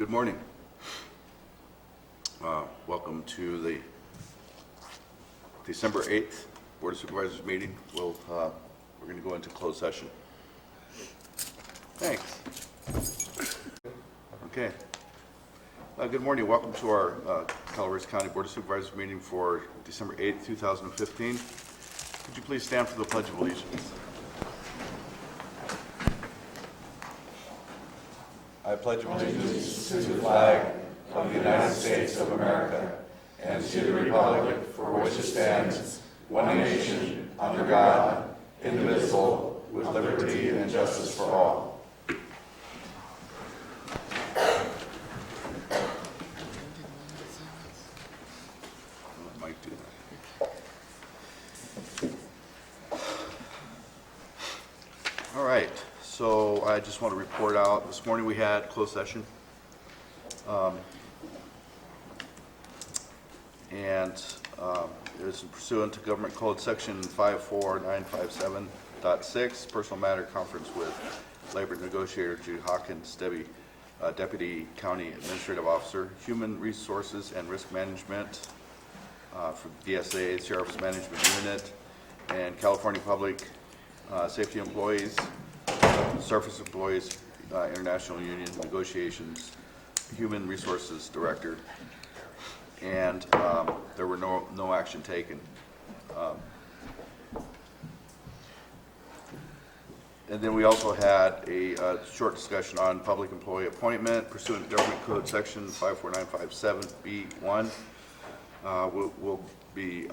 Good morning. Welcome to the December 8th Board of Supervisors meeting. We're going to go into closed session. Thanks. Okay. Good morning. Welcome to our Calaveras County Board of Supervisors meeting for December 8th, 2015. Could you please stand for the Pledge of Allegiance? I pledge allegiance to the flag of the United States of America and to the republic for which it stands, one nation, under God, indivisible, with liberty and justice for all. Mike, do that. All right. So I just want to report out, this morning we had closed session. It is pursuant to Government Code Section 54957.6, Personal Matter Conference with Labor Negotiator Judy Hawkins, Deputy County Administrative Officer, Human Resources and Risk Management for DSA, Sheriff's Management Unit, and California Public Safety Employees, Surface Employees International Union Negotiations, Human Resources Director, and there were no action taken. And then we also had a short discussion on public employee appointment pursuant to Government Code Section 54957B1. We'll be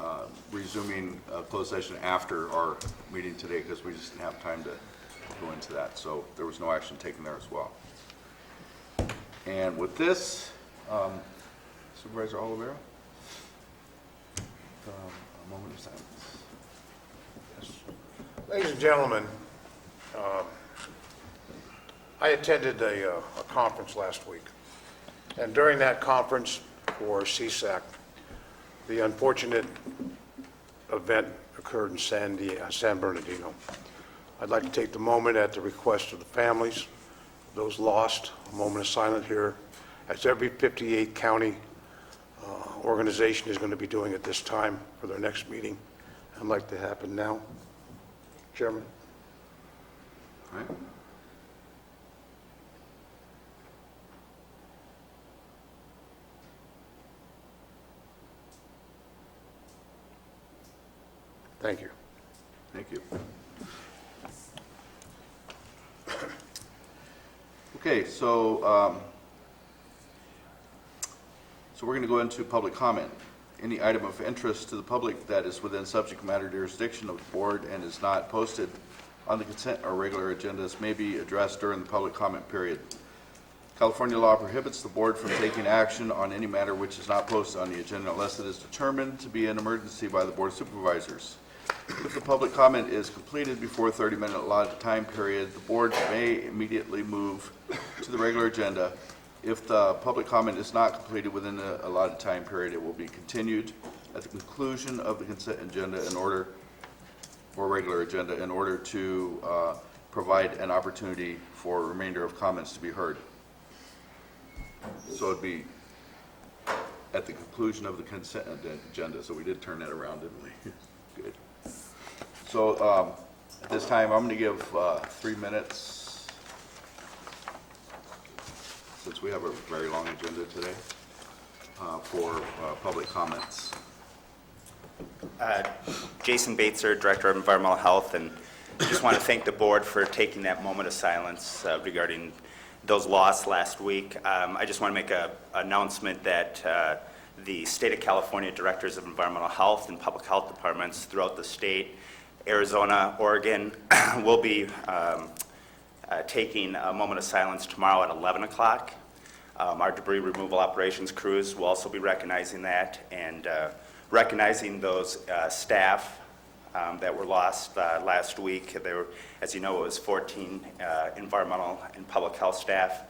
resuming closed session after our meeting today because we just didn't have time to go into that. So there was no action taken there as well. And with this, Supervisor Oliveira, a moment of silence. Yes. Ladies and gentlemen, I attended a conference last week, and during that conference for CSAC, the unfortunate event occurred in San Bernardino. I'd like to take the moment at the request of the families, those lost, a moment of silence here, as every 58 county organization is going to be doing at this time for their next meeting. I'd like to happen now. Chairman. All right. Thank you. Thank you. Okay, so we're going to go into public comment. Any item of interest to the public that is within subject matter jurisdiction of the board and is not posted on the consent or regular agendas may be addressed during the public comment period. California law prohibits the board from taking action on any matter which is not posted on the agenda unless it is determined to be an emergency by the Board of Supervisors. If the public comment is completed before a 30-minute allotted time period, the board may immediately move to the regular agenda. If the public comment is not completed within the allotted time period, it will be continued at the conclusion of the consent agenda or regular agenda in order to provide an opportunity for a remainder of comments to be heard. So it'd be at the conclusion of the consent agenda. So we did turn that around, didn't we? Good. So at this time, I'm going to give 3 minutes, since we have a very long agenda today, for public comments. Jason Bateser, Director of Environmental Health, and I just want to thank the board for taking that moment of silence regarding those lost last week. I just want to make an announcement that the State of California Directors of Environmental Health and Public Health Departments throughout the state, Arizona, Oregon, will be taking a moment of silence tomorrow at 11 o'clock. Our debris removal operations crews will also be recognizing that and recognizing those staff that were lost last week. There were, as you know, it was 14 environmental and public health staff.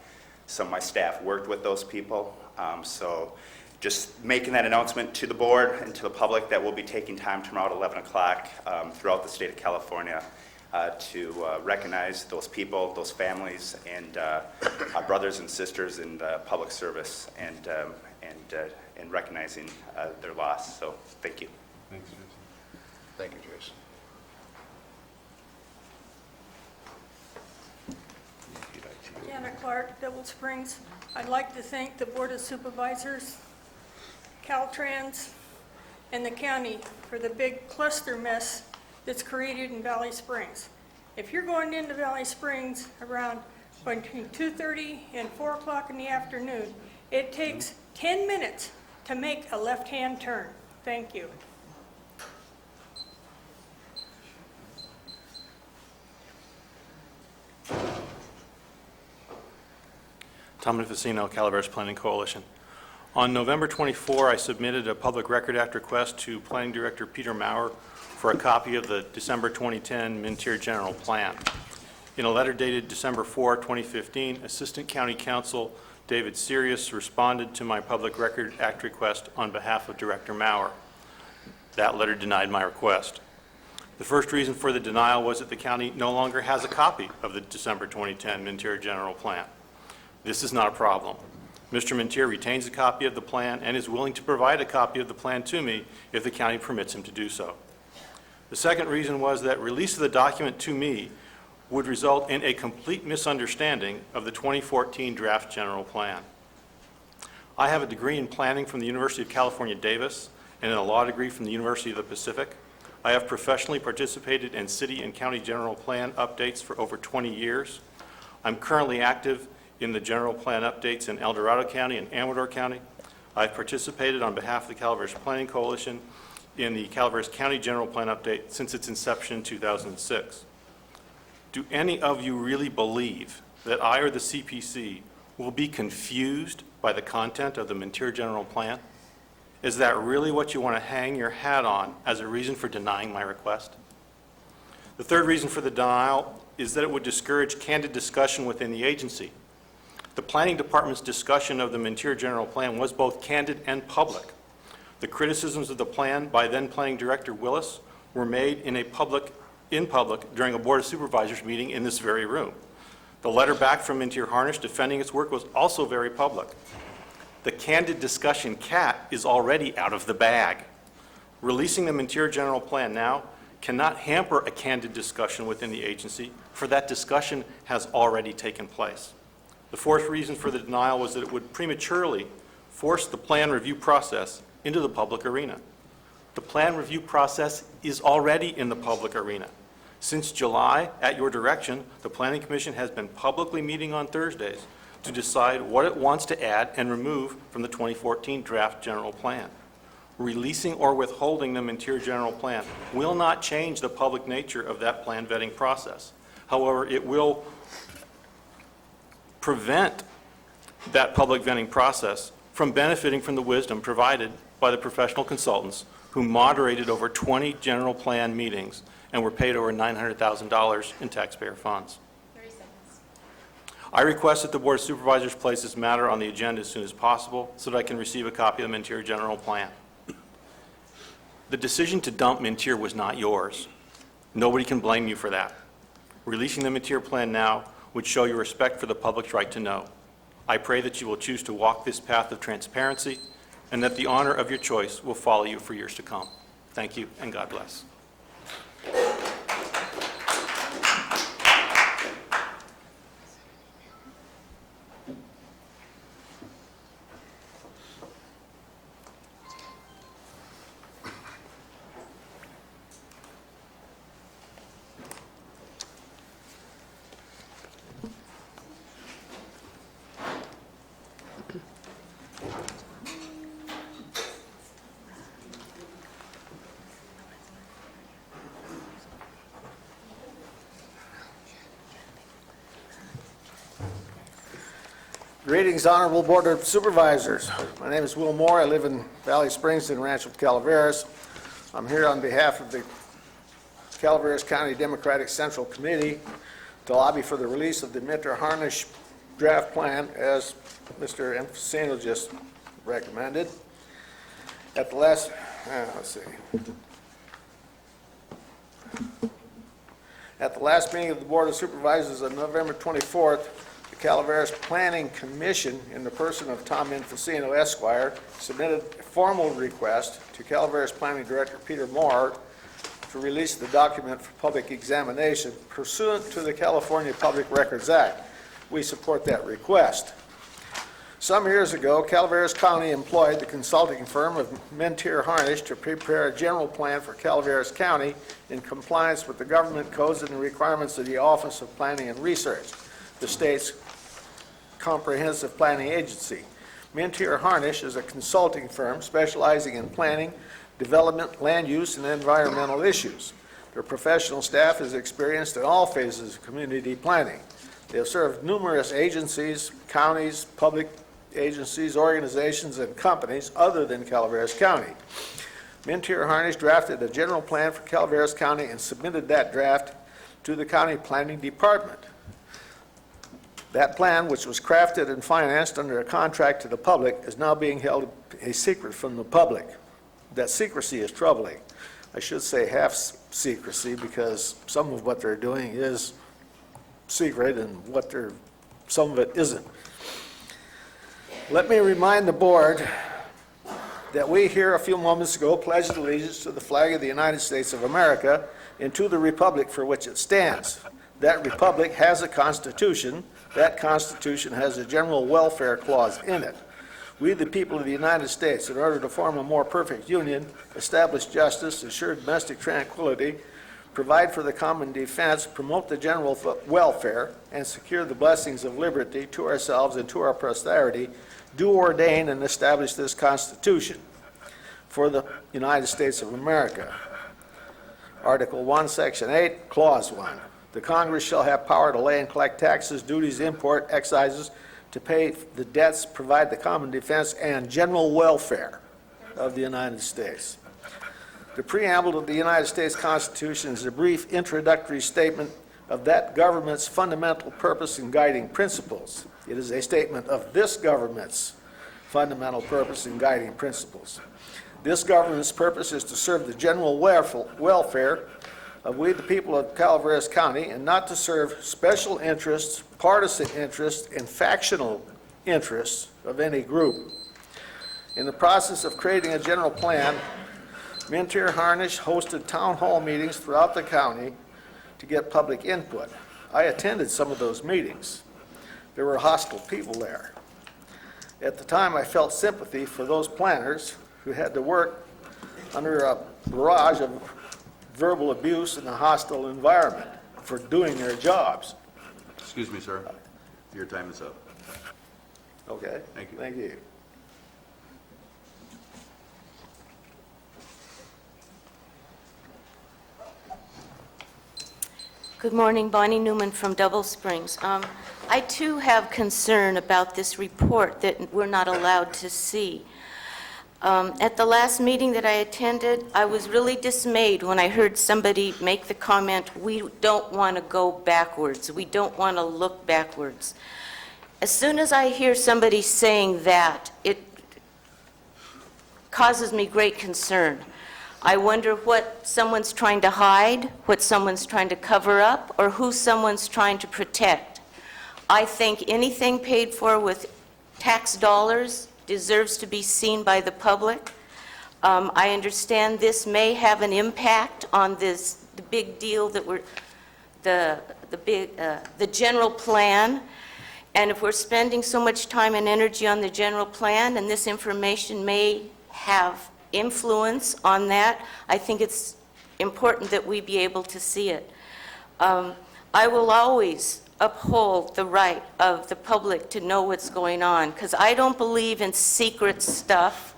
Some of my staff worked with those people. So just making that announcement to the board and to the public that we'll be taking time tomorrow at 11 o'clock throughout the state of California to recognize those people, those families, and our brothers and sisters in public service, and recognizing their loss. So thank you. Thanks, Jason. Thank you, Jason. Anna Clark, Devil Springs. I'd like to thank the Board of Supervisors, Caltrans, and the county for the big cluster mess that's created in Valley Springs. If you're going into Valley Springs around between 2:30 and 4 o'clock in the afternoon, it takes 10 minutes to make a left-hand turn. Thank you. Tom Nefacino, Calaveras Planning Coalition. On November 24, I submitted a Public Record Act request to Planning Director Peter Maurer for a copy of the December 2010 Mintier General Plan. In a letter dated December 4, 2015, Assistant County Counsel David Sirius responded to my Public Record Act request on behalf of Director Maurer. That letter denied my request. The first reason for the denial was that the county no longer has a copy of the December 2010 Mintier General Plan. This is not a problem. Mr. Mintier retains a copy of the plan and is willing to provide a copy of the plan to me if the county permits him to do so. The second reason was that release of the document to me would result in a complete misunderstanding of the 2014 draft general plan. I have a degree in planning from the University of California, Davis, and a law degree from the University of the Pacific. I have professionally participated in city and county general plan updates for over 20 years. I'm currently active in the general plan updates in El Dorado County and Amador County. I've participated on behalf of the Calaveras Planning Coalition in the Calaveras County General Plan Update since its inception in 2006. Do any of you really believe that I or the CPC will be confused by the content of the Mintier General Plan? Is that really what you want to hang your hat on as a reason for denying my request? The third reason for the denial is that it would discourage candid discussion within the agency. The Planning Department's discussion of the Mintier General Plan was both candid and public. The criticisms of the plan by then Planning Director Willis were made in public during a Board of Supervisors meeting in this very room. The letter back from Mintier Harnish defending its work was also very public. The candid discussion cat is already out of the bag. Releasing the Mintier General Plan now cannot hamper a candid discussion within the agency, for that discussion has already taken place. The fourth reason for the denial was that it would prematurely force the plan review process into the public arena. The plan review process is already in the public arena. Since July, at your direction, the Planning Commission has been publicly meeting on Thursdays to decide what it wants to add and remove from the 2014 draft general plan. Releasing or withholding the Mintier General Plan will not change the public nature of that plan vetting process. However, it will prevent that public vetting process from benefiting from the wisdom provided by the professional consultants who moderated over 20 general plan meetings and were paid over $900,000 in taxpayer funds. 30 seconds. I request that the Board of Supervisors place this matter on the agenda as soon as possible so that I can receive a copy of the Mintier General Plan. The decision to dump Mintier was not yours. Nobody can blame you for that. Releasing the Mintier Plan now would show your respect for the public's right to know. I pray that you will choose to walk this path of transparency and that the honor of your choice will follow you for years to come. Thank you, and God bless. Greetings, Honorable Board of Supervisors. My name is Will Moore. I live in Valley Springs in Rancho Calaveras. I'm here on behalf of the Calaveras County Democratic Central Committee to lobby for the release of the Mintier Harnish draft plan as Mr. Nefacino just recommended. At the last, let's see. At the last meeting of the Board of Supervisors on November 24th, the Calaveras Planning Commission, in the person of Tom Infacino Esquire, submitted a formal request to Calaveras Planning Director Peter Moore to release the document for public examination pursuant to the California Public Records Act. We support that request. Some years ago, Calaveras County employed the consulting firm of Mentier Harnish to prepare a general plan for Calaveras County in compliance with the government codes and the requirements of the Office of Planning and Research, the state's comprehensive planning agency. Mentier Harnish is a consulting firm specializing in planning, development, land use, and environmental issues. Their professional staff is experienced in all phases of community planning. They have served numerous agencies, counties, public agencies, organizations, and companies other than Calaveras County. Mentier Harnish drafted a general plan for Calaveras County and submitted that draft to the county planning department. That plan, which was crafted and financed under a contract to the public, is now being held a secret from the public. That secrecy is troubling. I should say half secrecy, because some of what they're doing is secret and some of it isn't. Let me remind the board that we here a few moments ago pledged allegiance to the flag of the United States of America and to the republic for which it stands. That republic has a constitution. That constitution has a general welfare clause in it. We, the people of the United States, in order to form a more perfect union, establish justice, ensure domestic tranquility, provide for the common defense, promote the general welfare, and secure the blessings of liberty to ourselves and to our posterity, do ordain and establish this Constitution for the United States of America. Article 1, Section 8, Clause 1. The Congress shall have power to lay and collect taxes, duties, import, excises, to pay the debts, provide the common defense, and general welfare of the United States. The preamble to the United States Constitution is a brief introductory statement of that government's fundamental purpose and guiding principles. It is a statement of this government's fundamental purpose and guiding principles. This government's purpose is to serve the general welfare of we the people of Calaveras County, and not to serve special interests, partisan interests, and factional interests of any group. In the process of creating a general plan, Mentier Harnish hosted town hall meetings throughout the county to get public input. I attended some of those meetings. There were hostile people there. At the time, I felt sympathy for those planners who had to work under a barrage of verbal abuse in a hostile environment for doing their jobs. Excuse me, sir. Your time is up. Okay? Thank you. Thank you. Good morning, Bonnie Newman from Double Springs. I too have concern about this report that we're not allowed to see. At the last meeting that I attended, I was really dismayed when I heard somebody make the comment, "We don't want to go backwards. We don't want to look backwards." As soon as I hear somebody saying that, it causes me great concern. I wonder what someone's trying to hide, what someone's trying to cover up, or who someone's trying to protect. I think anything paid for with tax dollars deserves to be seen by the public. I understand this may have an impact on the big deal that the general plan. And if we're spending so much time and energy on the general plan, and this information may have influence on that, I think it's important that we be able to see it. I will always uphold the right of the public to know what's going on, because I don't believe in secret stuff.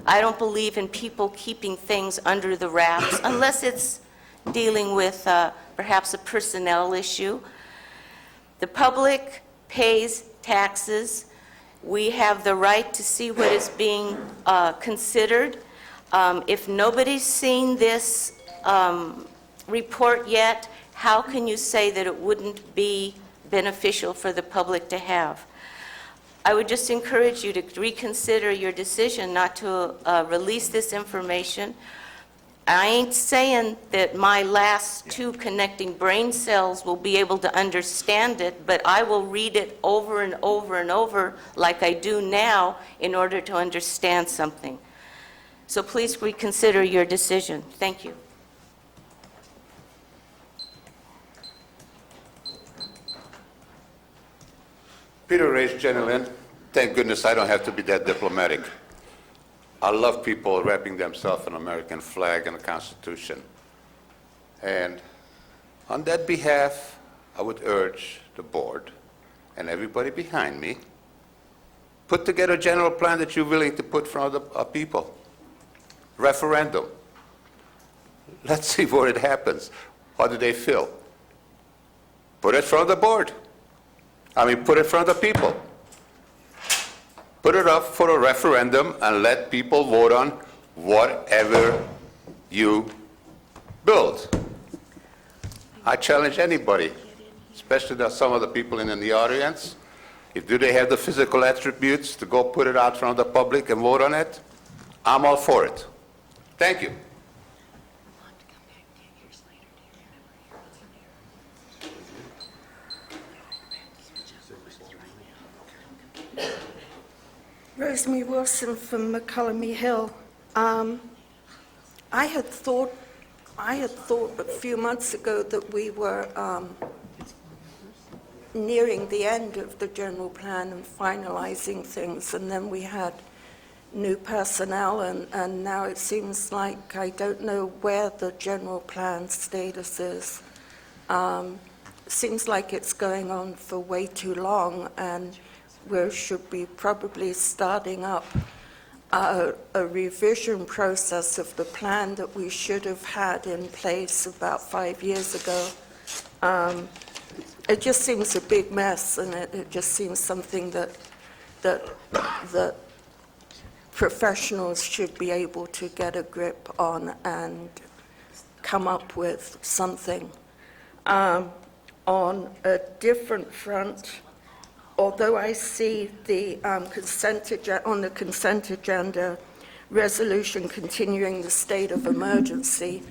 I don't believe in people keeping things under the wraps, unless it's dealing with perhaps a personnel issue. The public pays taxes. We have the right to see what is being considered. If nobody's seen this report yet, how can you say that it wouldn't be beneficial for the public to have? I would just encourage you to reconsider your decision not to release this information. I ain't saying that my last two connecting brain cells will be able to understand it, but I will read it over and over and over like I do now in order to understand something. So please reconsider your decision. Thank you. Peter Ray's gentleman, thank goodness I don't have to be that diplomatic. I love people wrapping themselves in an American flag and the Constitution. And on that behalf, I would urge the board and everybody behind me, put together a general plan that you're willing to put in front of the people. Referendum. Let's see where it happens. How do they feel? Put it in front of the board. Put it in front of the people. Put it up for a referendum and let people vote on whatever you build. I challenge anybody, especially some of the people in the audience, do they have the physical attributes to go put it out front of the public and vote on it? I'm all for it. Thank you. Rosemary Wilson from McCullum Hill. I had thought a few months ago that we were nearing the end of the general plan and finalizing things, and then we had new personnel, and now it seems like I don't know where the general plan status is. Seems like it's going on for way too long, and we should be probably starting up a revision process of the plan that we should have had in place about 5 years ago. It just seems a big mess, and it just seems something that professionals should be able to get a grip on and come up with something. On a different front, although I see the on the consent agenda resolution continuing the state of emergency,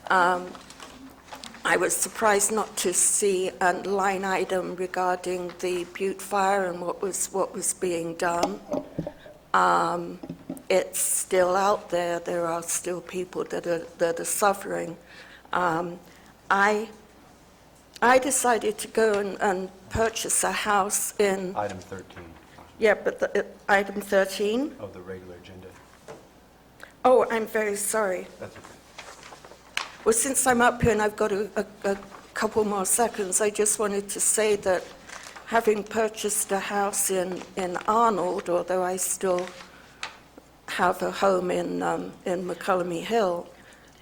I was surprised not to see a line item regarding the Butte fire and what was being done. It's still out there. There are still people that are suffering. I decided to go and purchase a house in... Item 13 Yeah, but item 13? of the regular agenda. Oh, I'm very sorry. That's okay. Well, since I'm up here and I've got a couple more seconds, I just wanted to say that having purchased a house in Arnold, although I still have a home in McCullum Hill,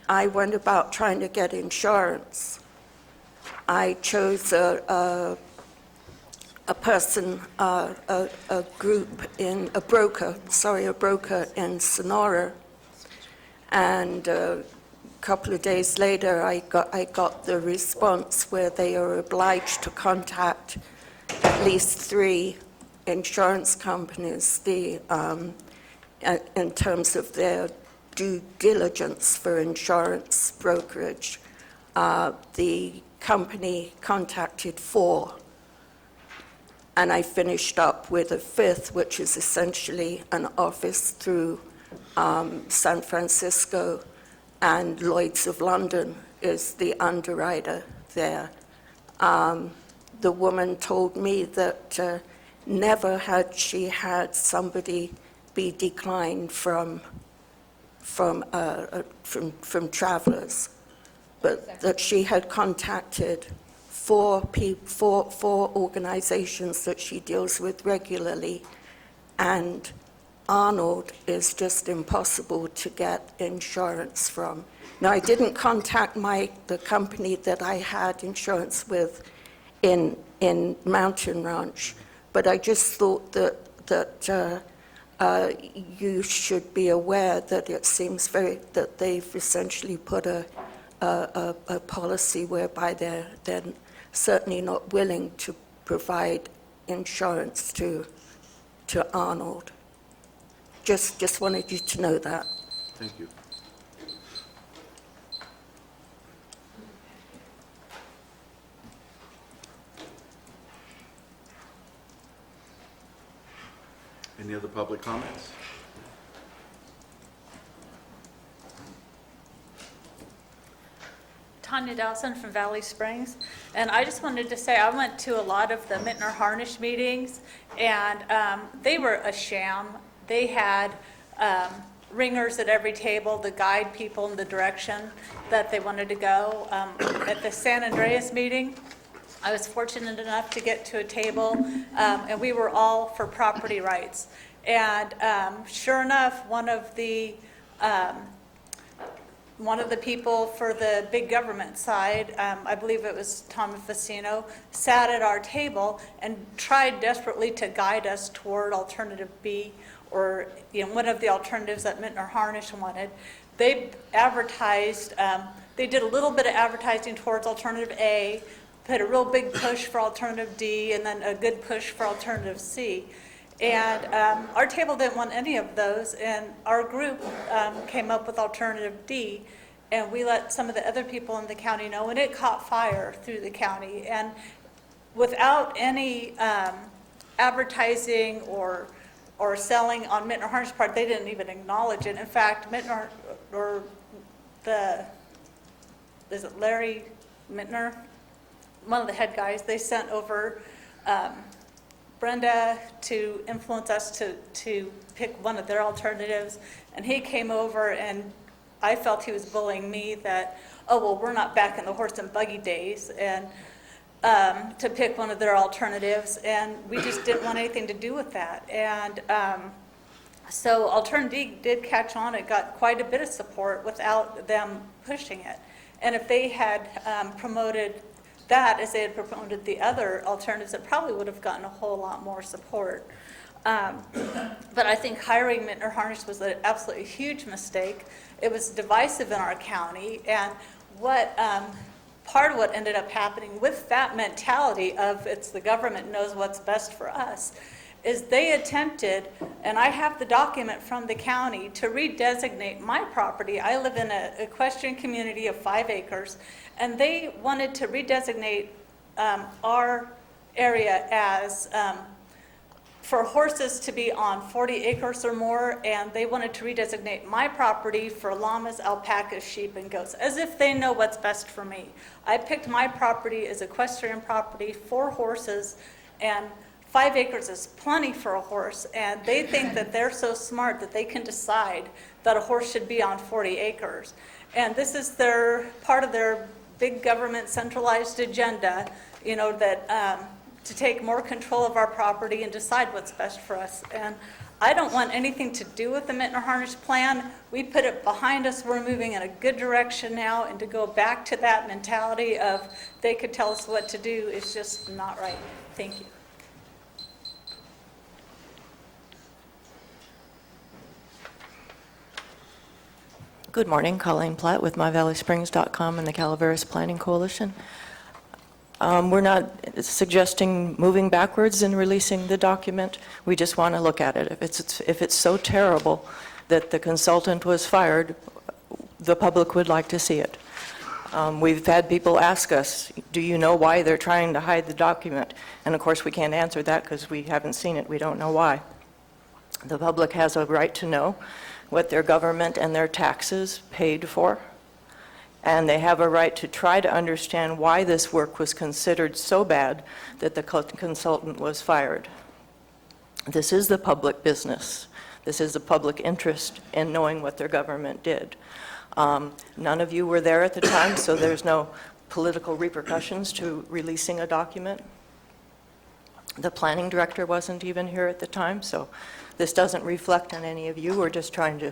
I went about trying to get insurance. I chose a broker in Sonora, and a couple of days later I got the response where they are obliged to contact at least 3 insurance companies in terms of their due diligence for insurance brokerage. The company contacted 4, and I finished up with a 5th, which is essentially an office through San Francisco, and Lloyd's of London is the underwriter there. The woman told me that never had she had somebody be declined from travelers, but that she had contacted 4 organizations that she deals with regularly, and Arnold is just impossible to get insurance from. Now, I didn't contact the company that I had insurance with in Mountain Ranch, but I just thought that you should be aware that it seems that they've essentially put a policy whereby they're certainly not willing to provide insurance to Arnold. Just wanted you to know that. Thank you. Any other public comments? Tanya Dawson from Valley Springs, and I just wanted to say I went to a lot of the Mittner Harnish meetings, and they were a sham. They had ringers at every table to guide people in the direction that they wanted to go. At the San Andreas meeting, I was fortunate enough to get to a table, and we were all for property rights. And sure enough, one of the people for the big government side, I believe it was Tom Facino, sat at our table and tried desperately to guide us toward alternative B, or one of the alternatives that Mittner Harnish wanted. They advertised, they did a little bit of advertising towards alternative A, put a real big push for alternative D, and then a good push for alternative C. And our table didn't want any of those, and our group came up with alternative D, and we let some of the other people in the county know, and it caught fire through the county. And without any advertising or selling on Mittner Harnish's part, they didn't even acknowledge it. In fact, Mittner, or is it Larry Mittner? One of the head guys, they sent over Brenda to influence us to pick one of their alternatives, and he came over, and I felt he was bullying me that, oh, well, we're not back in the horse and buggy days, and to pick one of their alternatives, and we just didn't want anything to do with that. And so Alternative D did catch on. It got quite a bit of support without them pushing it. And if they had promoted that as they had promoted the other alternatives, it probably would have gotten a whole lot more support. But I think hiring Mittner Harnish was an absolutely huge mistake. It was divisive in our county, and what part of what ended up happening with that mentality of it's the government knows what's best for us is they attempted, and I have the document from the county, to redesignate my property. I live in an equestrian community of 5 acres, and they wanted to redesignate our area as for horses to be on 40 acres or more, and they wanted to redesignate my property for llamas, alpacas, sheep, and goats, as if they know what's best for me. I picked my property as equestrian property for horses, and 5 acres is plenty for a horse, and they think that they're so smart that they can decide that a horse should be on 40 acres. And this is part of their big government centralized agenda, that to take more control of our property and decide what's best for us. And I don't want anything to do with the Mittner Harnish plan. We put it behind us. We're moving in a good direction now, and to go back to that mentality of they could tell us what to do is just not right. Thank you. Good morning, Colleen Platt with MyValleySprings.com and the Calaveras Planning Coalition. We're not suggesting moving backwards in releasing the document. We just want to look at it. If it's so terrible that the consultant was fired, the public would like to see it. We've had people ask us, do you know why they're trying to hide the document? And of course, we can't answer that because we haven't seen it. We don't know why. The public has a right to know what their government and their taxes paid for. And they have a right to try to understand why this work was considered so bad that the consultant was fired. This is the public business. This is the public interest in knowing what their government did. None of you were there at the time, so there's no political repercussions to releasing a document. The planning director wasn't even here at the time, so this doesn't reflect on any of you. We're just trying to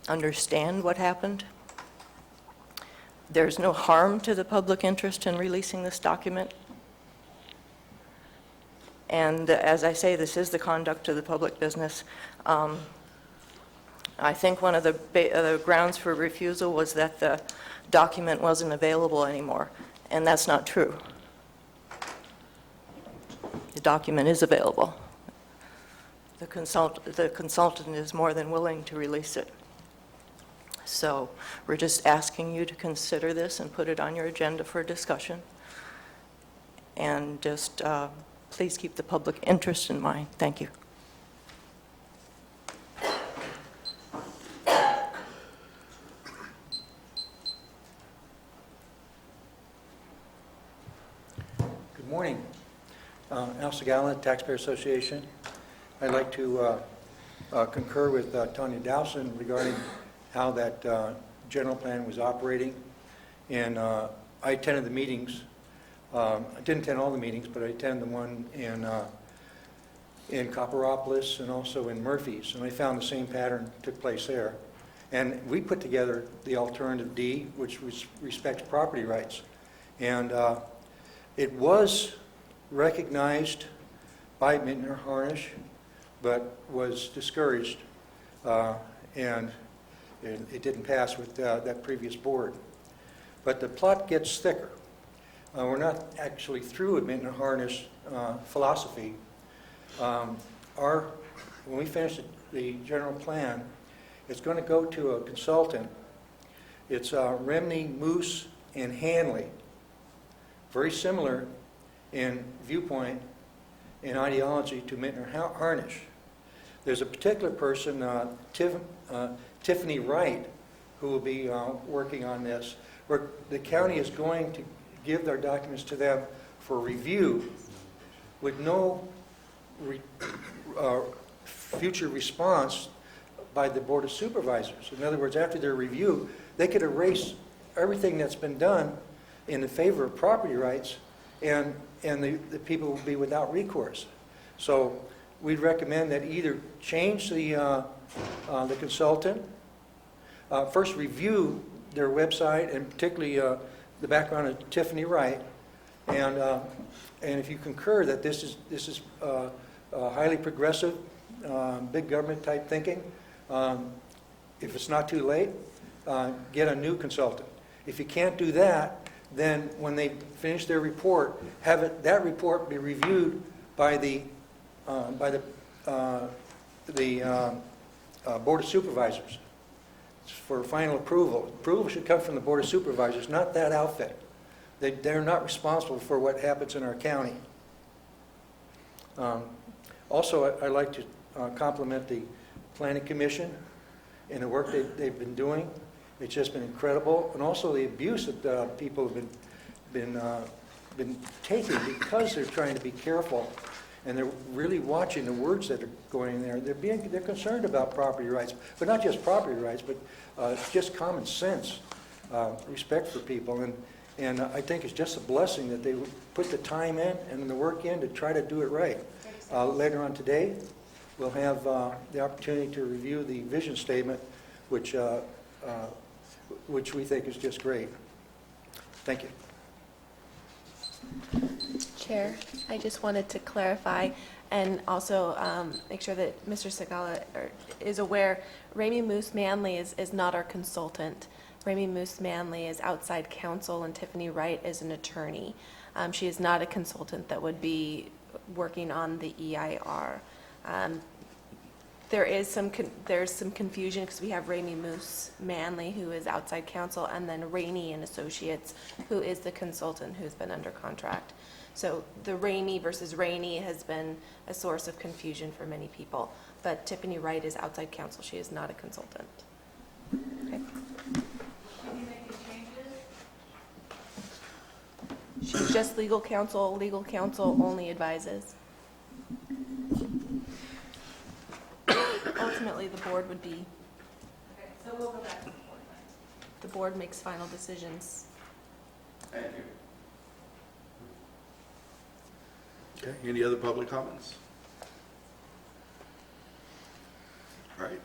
understand what happened. There's no harm to the public interest in releasing this document. And as I say, this is the conduct of the public business. I think one of the grounds for refusal was that the document wasn't available anymore, and that's not true. The document is available. The consultant is more than willing to release it. So we're just asking you to consider this and put it on your agenda for discussion. And just please keep the public interest in mind. Thank you. Sagala, Taxpayer Association. I'd like to concur with Tanya Dowson regarding how that general plan was operating. And I attended the meetings. I didn't attend all the meetings, but I attended the one in Copperopolis and also in Murphy's, and I found the same pattern took place there. And we put together the alternative D, which respects property rights. And it was recognized by Mintner Harnish, but was discouraged, and it didn't pass with that previous board. But the plot gets thicker. We're not actually through with Mintner Harnish philosophy. When we finish the general plan, it's going to go to a consultant. It's Remney, Moose, and Hanley. Very similar in viewpoint and ideology to Mintner Harnish. There's a particular person, Tiffany Wright, who will be working on this, where the county is going to give their documents to them for review with no future response by the Board of Supervisors. In other words, after their review, they could erase everything that's been done in the favor of property rights, and the people will be without recourse. So we'd recommend that either change the consultant, first review their website, and particularly the background of Tiffany Wright, and if you concur that this is highly progressive, big government type thinking, if it's not too late, get a new consultant. If you can't do that, then when they finish their report, that report be reviewed by the Board of Supervisors for final approval. Approval should come from the Board of Supervisors, not that outfit. They're not responsible for what happens in our county. Also, I'd like to compliment the Planning Commission and the work they've been doing. It's just been incredible, and also the abuse that people have been taking because they're trying to be careful, and they're really watching the words that are going in there. They're concerned about property rights, but not just property rights, but just common sense, respect for people, and I think it's just a blessing that they put the time in and the work in to try to do it right. Later on today, we'll have the opportunity to review the vision statement, which we think is just great. Thank you. Chair, I just wanted to clarify and also make sure that Mr. Sagala is aware, Ramey Moose Manley is not our consultant. Ramey Moose Manley is outside counsel, and Tiffany Wright is an attorney. She is not a consultant that would be working on the EIR. There's some confusion because we have Ramey Moose Manley, who is outside counsel, and then Rainey and Associates, who is the consultant who's been under contract. So the Ramey versus Rainey has been a source of confusion for many people. But Tiffany Wright is outside counsel. She is not a consultant. Okay. She's just legal counsel. Legal counsel only advises. Ultimately, the board would be. Okay, so we'll go back to the board then. The board makes final decisions. Thank you. Okay, any other public comments? All right,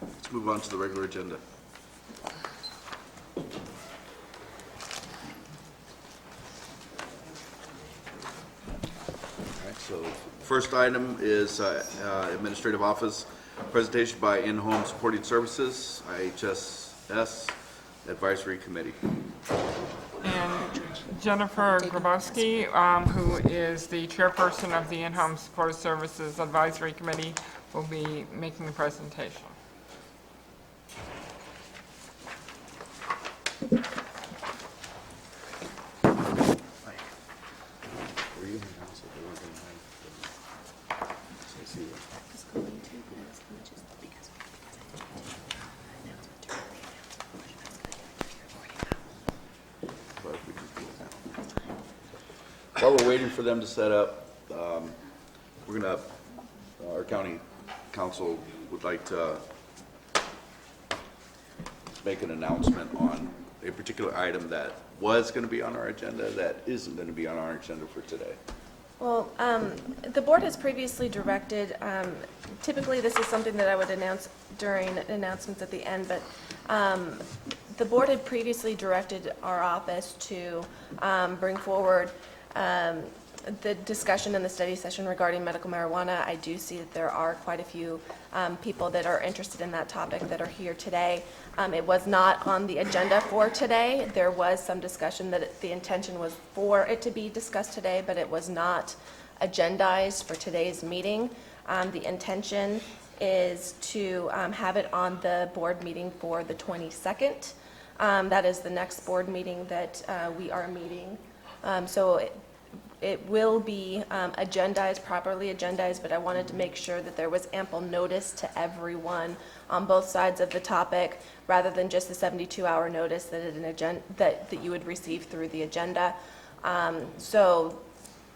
let's move on to the regular agenda. So first item is Administrative Office presentation by In-Home Supporting Services, IHSS Advisory Committee. And Jennifer Grabowski, who is the chairperson of the In-Home Supporting Services Advisory Committee, will be making the presentation. While we're waiting for them to set up, we're going to, our county council would like to make an announcement on a particular item that was going to be on our agenda that isn't going to be on our agenda for today. Well, the board has previously directed, typically this is something that I would announce during announcements at the end, but the board had previously directed our office to bring forward the discussion in the study session regarding medical marijuana. I do see that there are quite a few people that are interested in that topic that are here today. It was not on the agenda for today. There was some discussion that the intention was for it to be discussed today, but it was not agendized for today's meeting. The intention is to have it on the board meeting for the 22nd. That is the next board meeting that we are meeting. So it will be agendized, properly agendized, but I wanted to make sure that there was ample notice to everyone on both sides of the topic, rather than just the 72-hour notice that you would receive through the agenda. So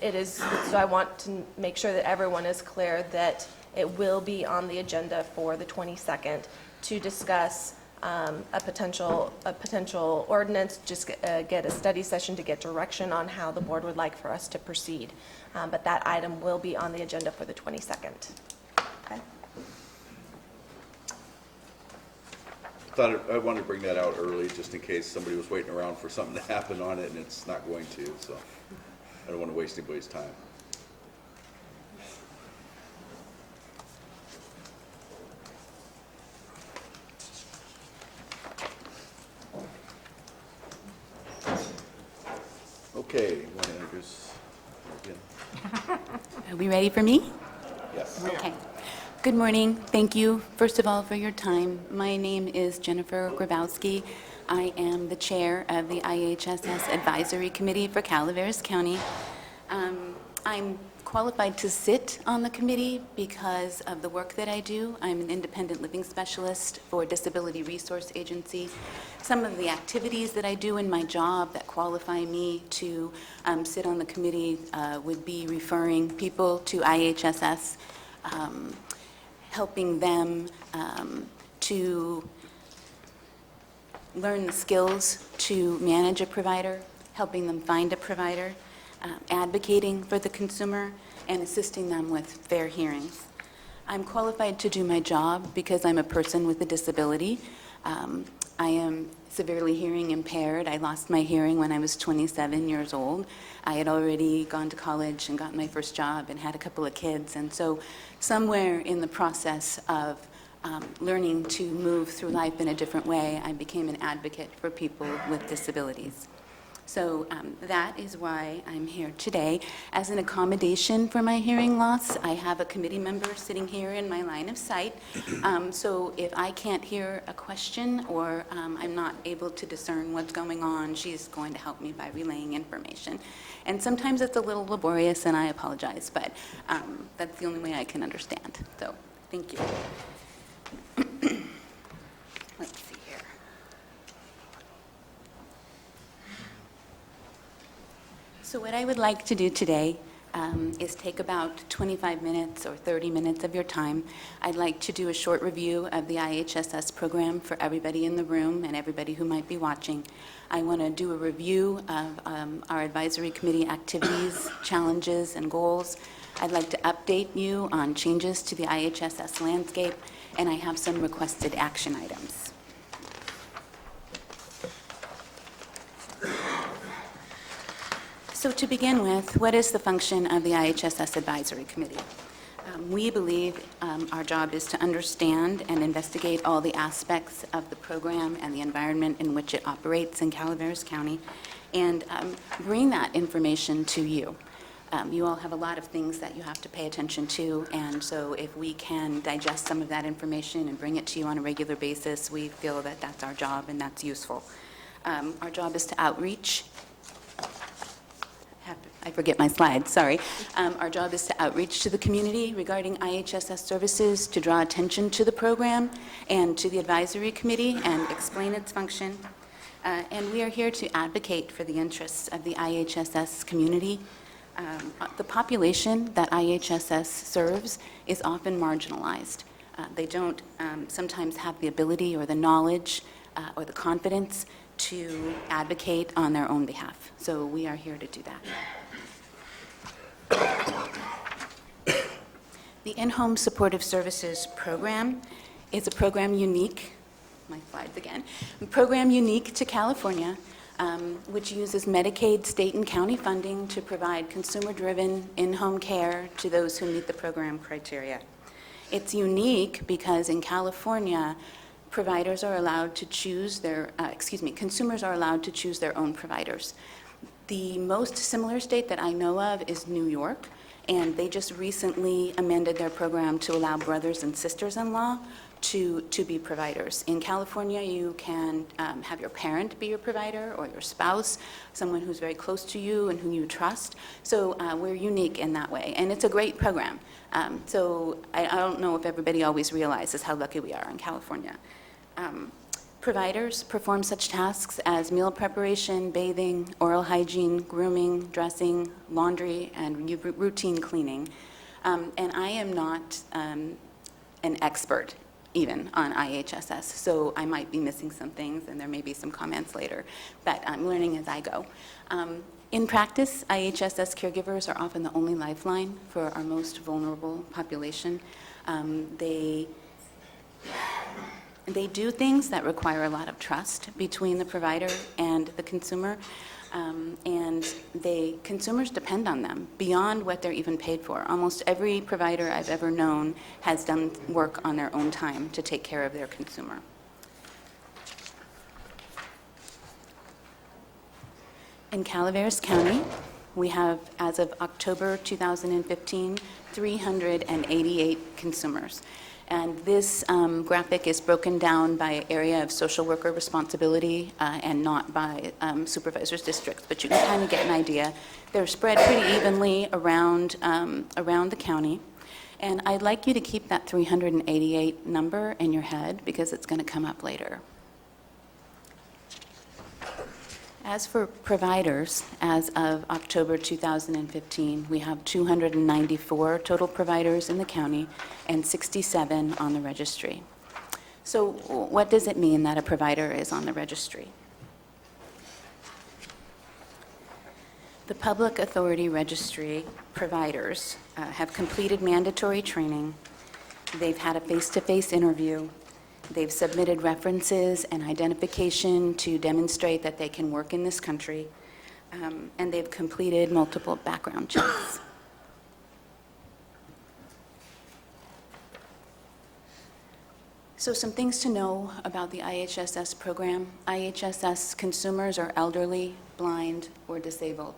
I want to make sure that everyone is clear that it will be on the agenda for the 22nd to discuss a potential ordinance, just get a study session to get direction on how the board would like for us to proceed. But that item will be on the agenda for the 22nd. Okay. I wanted to bring that out early just in case somebody was waiting around for something to happen on it and it's not going to, so I don't want to waste anybody's time. Okay, you want to introduce again? Are we ready for me? Yes. Okay. Good morning. Thank you, first of all, for your time. My name is Jennifer Grabowski. I am the chair of the IHSS Advisory Committee for Calaveras County. I'm qualified to sit on the committee because of the work that I do. I'm an independent living specialist for Disability Resource Agency. Some of the activities that I do in my job that qualify me to sit on the committee would be referring people to IHSS, helping them to learn the skills to manage a provider, helping them find a provider, advocating for the consumer, and assisting them with fair hearings. I'm qualified to do my job because I'm a person with a disability. I am severely hearing impaired. I lost my hearing when I was 27 years old. I had already gone to college and got my first job and had a couple of kids. And so somewhere in the process of learning to move through life in a different way, I became an advocate for people with disabilities. So that is why I'm here today. As an accommodation for my hearing loss, I have a committee member sitting here in my line of sight. So if I can't hear a question or I'm not able to discern what's going on, she's going to help me by relaying information. And sometimes it's a little laborious, and I apologize, but that's the only way I can understand. So thank you. Let's see here. So what I would like to do today is take about 25 minutes or 30 minutes of your time. I'd like to do a short review of the IHSS program for everybody in the room and everybody who might be watching. I want to do a review of our advisory committee activities, challenges, and goals. I'd like to update you on changes to the IHSS landscape, and I have some requested action items. So to begin with, what is the function of the IHSS Advisory Committee? We believe our job is to understand and investigate all the aspects of the program and the environment in which it operates in Calaveras County, and bring that information to you. You all have a lot of things that you have to pay attention to, and so if we can digest some of that information and bring it to you on a regular basis, we feel that that's our job and that's useful. Our job is to outreach. I forget my slide, sorry. Our job is to outreach to the community regarding IHSS services, to draw attention to the program and to the advisory committee and explain its function. And we are here to advocate for the interests of the IHSS community. The population that IHSS serves is often marginalized. They don't sometimes have the ability or the knowledge or the confidence to advocate on their own behalf. So we are here to do that. The In-Home Supportive Services Program is a program unique, my slides again, a program unique to California, which uses Medicaid, state and county funding to provide consumer-driven in-home care to those who meet the program criteria. It's unique because in California, providers are allowed to choose their, consumers are allowed to choose their own providers. The most similar state that I know of is New York, and they just recently amended their program to allow brothers and sisters-in-law to be providers. In California, you can have your parent be your provider or your spouse, someone who's very close to you and who you trust. So we're unique in that way, and it's a great program. So I don't know if everybody always realizes how lucky we are in California. Providers perform such tasks as meal preparation, bathing, oral hygiene, grooming, dressing, laundry, and routine cleaning. And I am not an expert even on IHSS, so I might be missing some things, and there may be some comments later, but I'm learning as I go. In practice, IHSS caregivers are often the only lifeline for our most vulnerable population. They do things that require a lot of trust between the provider and the consumer, and consumers depend on them beyond what they're even paid for. Almost every provider I've ever known has done work on their own time to take care of their consumer. In Calaveras County, we have, as of October 2015, 388 consumers. And this graphic is broken down by area of social worker responsibility and not by supervisors' districts, but you can kind of get an idea. They're spread pretty evenly around the county. And I'd like you to keep that 388 number in your head because it's going to come up later. As for providers, as of October 2015, we have 294 total providers in the county and 67 on the registry. So what does it mean that a provider is on the registry? The Public Authority Registry providers have completed mandatory training. They've had a face-to-face interview. They've submitted references and identification to demonstrate that they can work in this country, and they've completed multiple background checks. So some things to know about the IHSS program. IHSS consumers are elderly, blind, or disabled.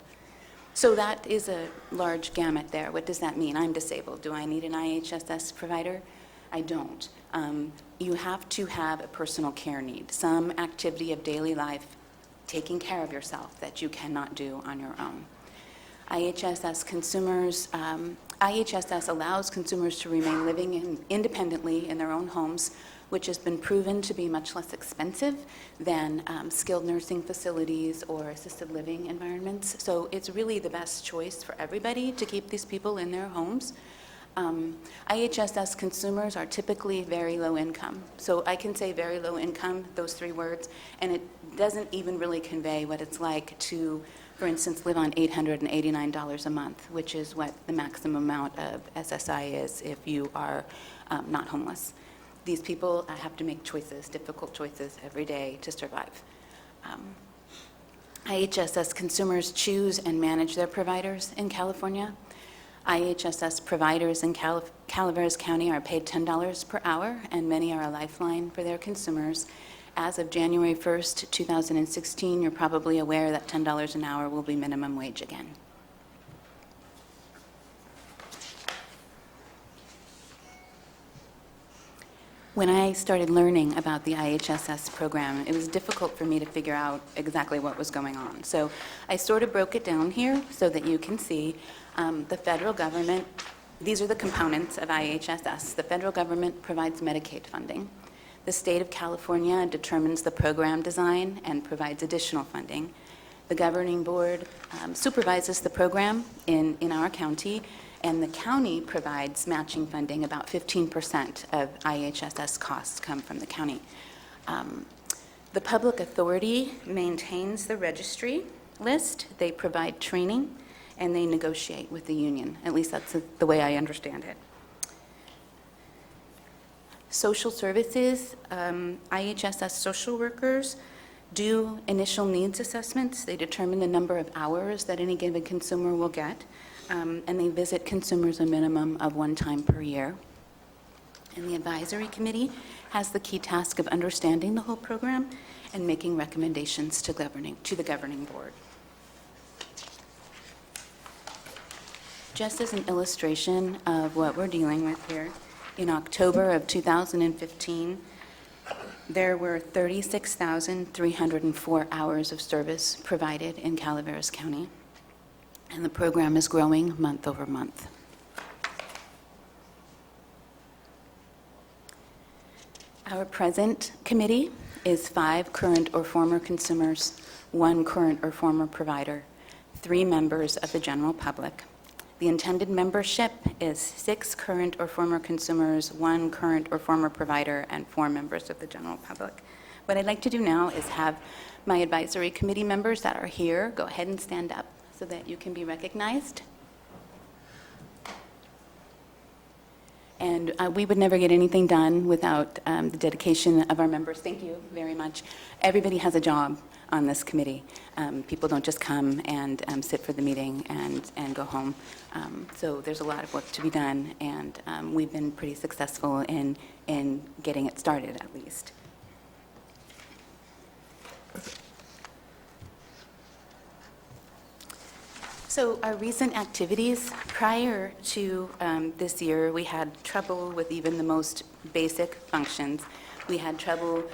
So that is a large gamut there. What does that mean? I'm disabled. Do I need an IHSS provider? I don't. You have to have a personal care need, some activity of daily life, taking care of yourself that you cannot do on your own. IHSS allows consumers to remain living independently in their own homes, which has been proven to be much less expensive than skilled nursing facilities or assisted living environments. So it's really the best choice for everybody to keep these people in their homes. IHSS consumers are typically very low income. So I can say very low income, those three words, and it doesn't even really convey what it's like to, for instance, live on $889 a month, which is what the maximum amount of SSI is if you are not homeless. These people have to make choices, difficult choices every day to survive. IHSS consumers choose and manage their providers in California. IHSS providers in Calaveras County are paid $10 per hour, and many are a lifeline for their consumers. As of January 1st, 2016, you're probably aware that $10 an hour will be minimum wage again. When I started learning about the IHSS program, it was difficult for me to figure out exactly what was going on. So I sort of broke it down here so that you can see the federal government. These are the components of IHSS. The federal government provides Medicaid funding. The state of California determines the program design and provides additional funding. The governing board supervises the program in our county, and the county provides matching funding. About 15% of IHSS costs come from the county. The public authority maintains the registry list. They provide training, and they negotiate with the union. At least that's the way I understand it. Social services, IHSS social workers do initial needs assessments. They determine the number of hours that any given consumer will get, and they visit consumers a minimum of 1 time per year. And the advisory committee has the key task of understanding the whole program and making recommendations to the governing board. Just as an illustration of what we're dealing with here, in October of 2015, there were 36,304 hours of service provided in Calaveras County, and the program is growing month over month. Our present committee is 5 current or former consumers, 1 current or former provider, 3 members of the general public. The intended membership is 6 current or former consumers, 1 current or former provider, and 4 members of the general public. What I'd like to do now is have my advisory committee members that are here go ahead and stand up so that you can be recognized. And we would never get anything done without the dedication of our members. Thank you very much. Everybody has a job on this committee. People don't just come and sit for the meeting and go home. So there's a lot of work to be done, and we've been pretty successful in getting it started, at least. So our recent activities, prior to this year, we had trouble with even the most basic functions. We had trouble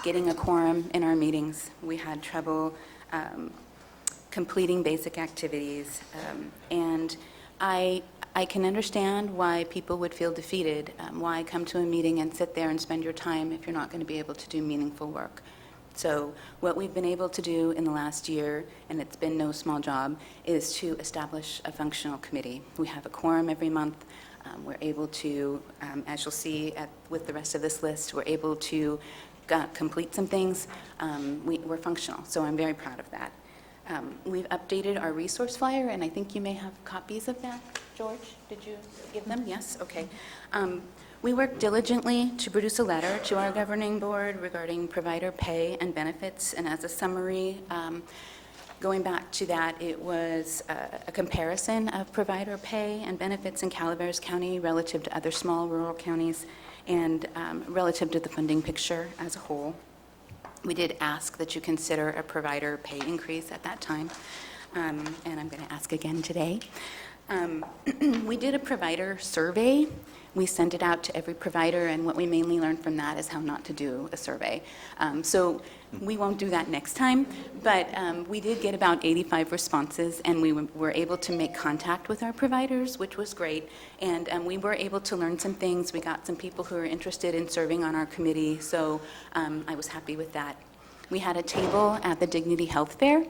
getting a quorum in our meetings. We had trouble completing basic activities. And I can understand why people would feel defeated. Why come to a meeting and sit there and spend your time if you're not going to be able to do meaningful work? So what we've been able to do in the last year, and it's been no small job, is to establish a functional committee. We have a quorum every month. We're able to, as you'll see with the rest of this list, we're able to complete some things. We're functional, so I'm very proud of that. We've updated our resource flyer, and I think you may have copies of that. George, did you give them? Yes? Okay. We worked diligently to produce a letter to our governing board regarding provider pay and benefits, and as a summary, going back to that, it was a comparison of provider pay and benefits in Calaveras County relative to other small rural counties and relative to the funding picture as a whole. We did ask that you consider a provider pay increase at that time, and I'm going to ask again today. We did a provider survey. We sent it out to every provider, and what we mainly learned from that is how not to do a survey. So we won't do that next time, but we did get about 85 responses, and we were able to make contact with our providers, which was great, and we were able to learn some things. We got some people who are interested in serving on our committee, so I was happy with that. We had a table at the Dignity Health Fair,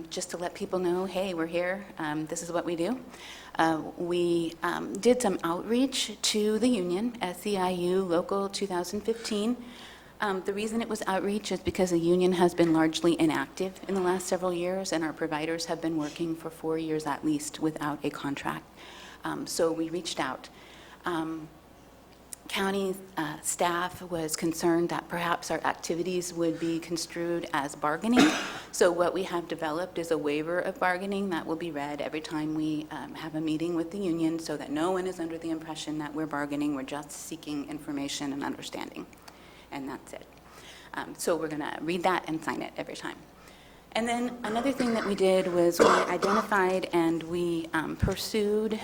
just to let people know, hey, we're here, this is what we do. We did some outreach to the union, SEIU Local 2015. The reason it was outreach is because the union has been largely inactive in the last several years, and our providers have been working for 4 years at least without a contract. So we reached out. County staff was concerned that perhaps our activities would be construed as bargaining. So what we have developed is a waiver of bargaining that will be read every time we have a meeting with the union, so that no one is under the impression that we're bargaining. We're just seeking information and understanding, and that's it. So we're going to read that and sign it every time. And then another thing that we did was we identified and we pursued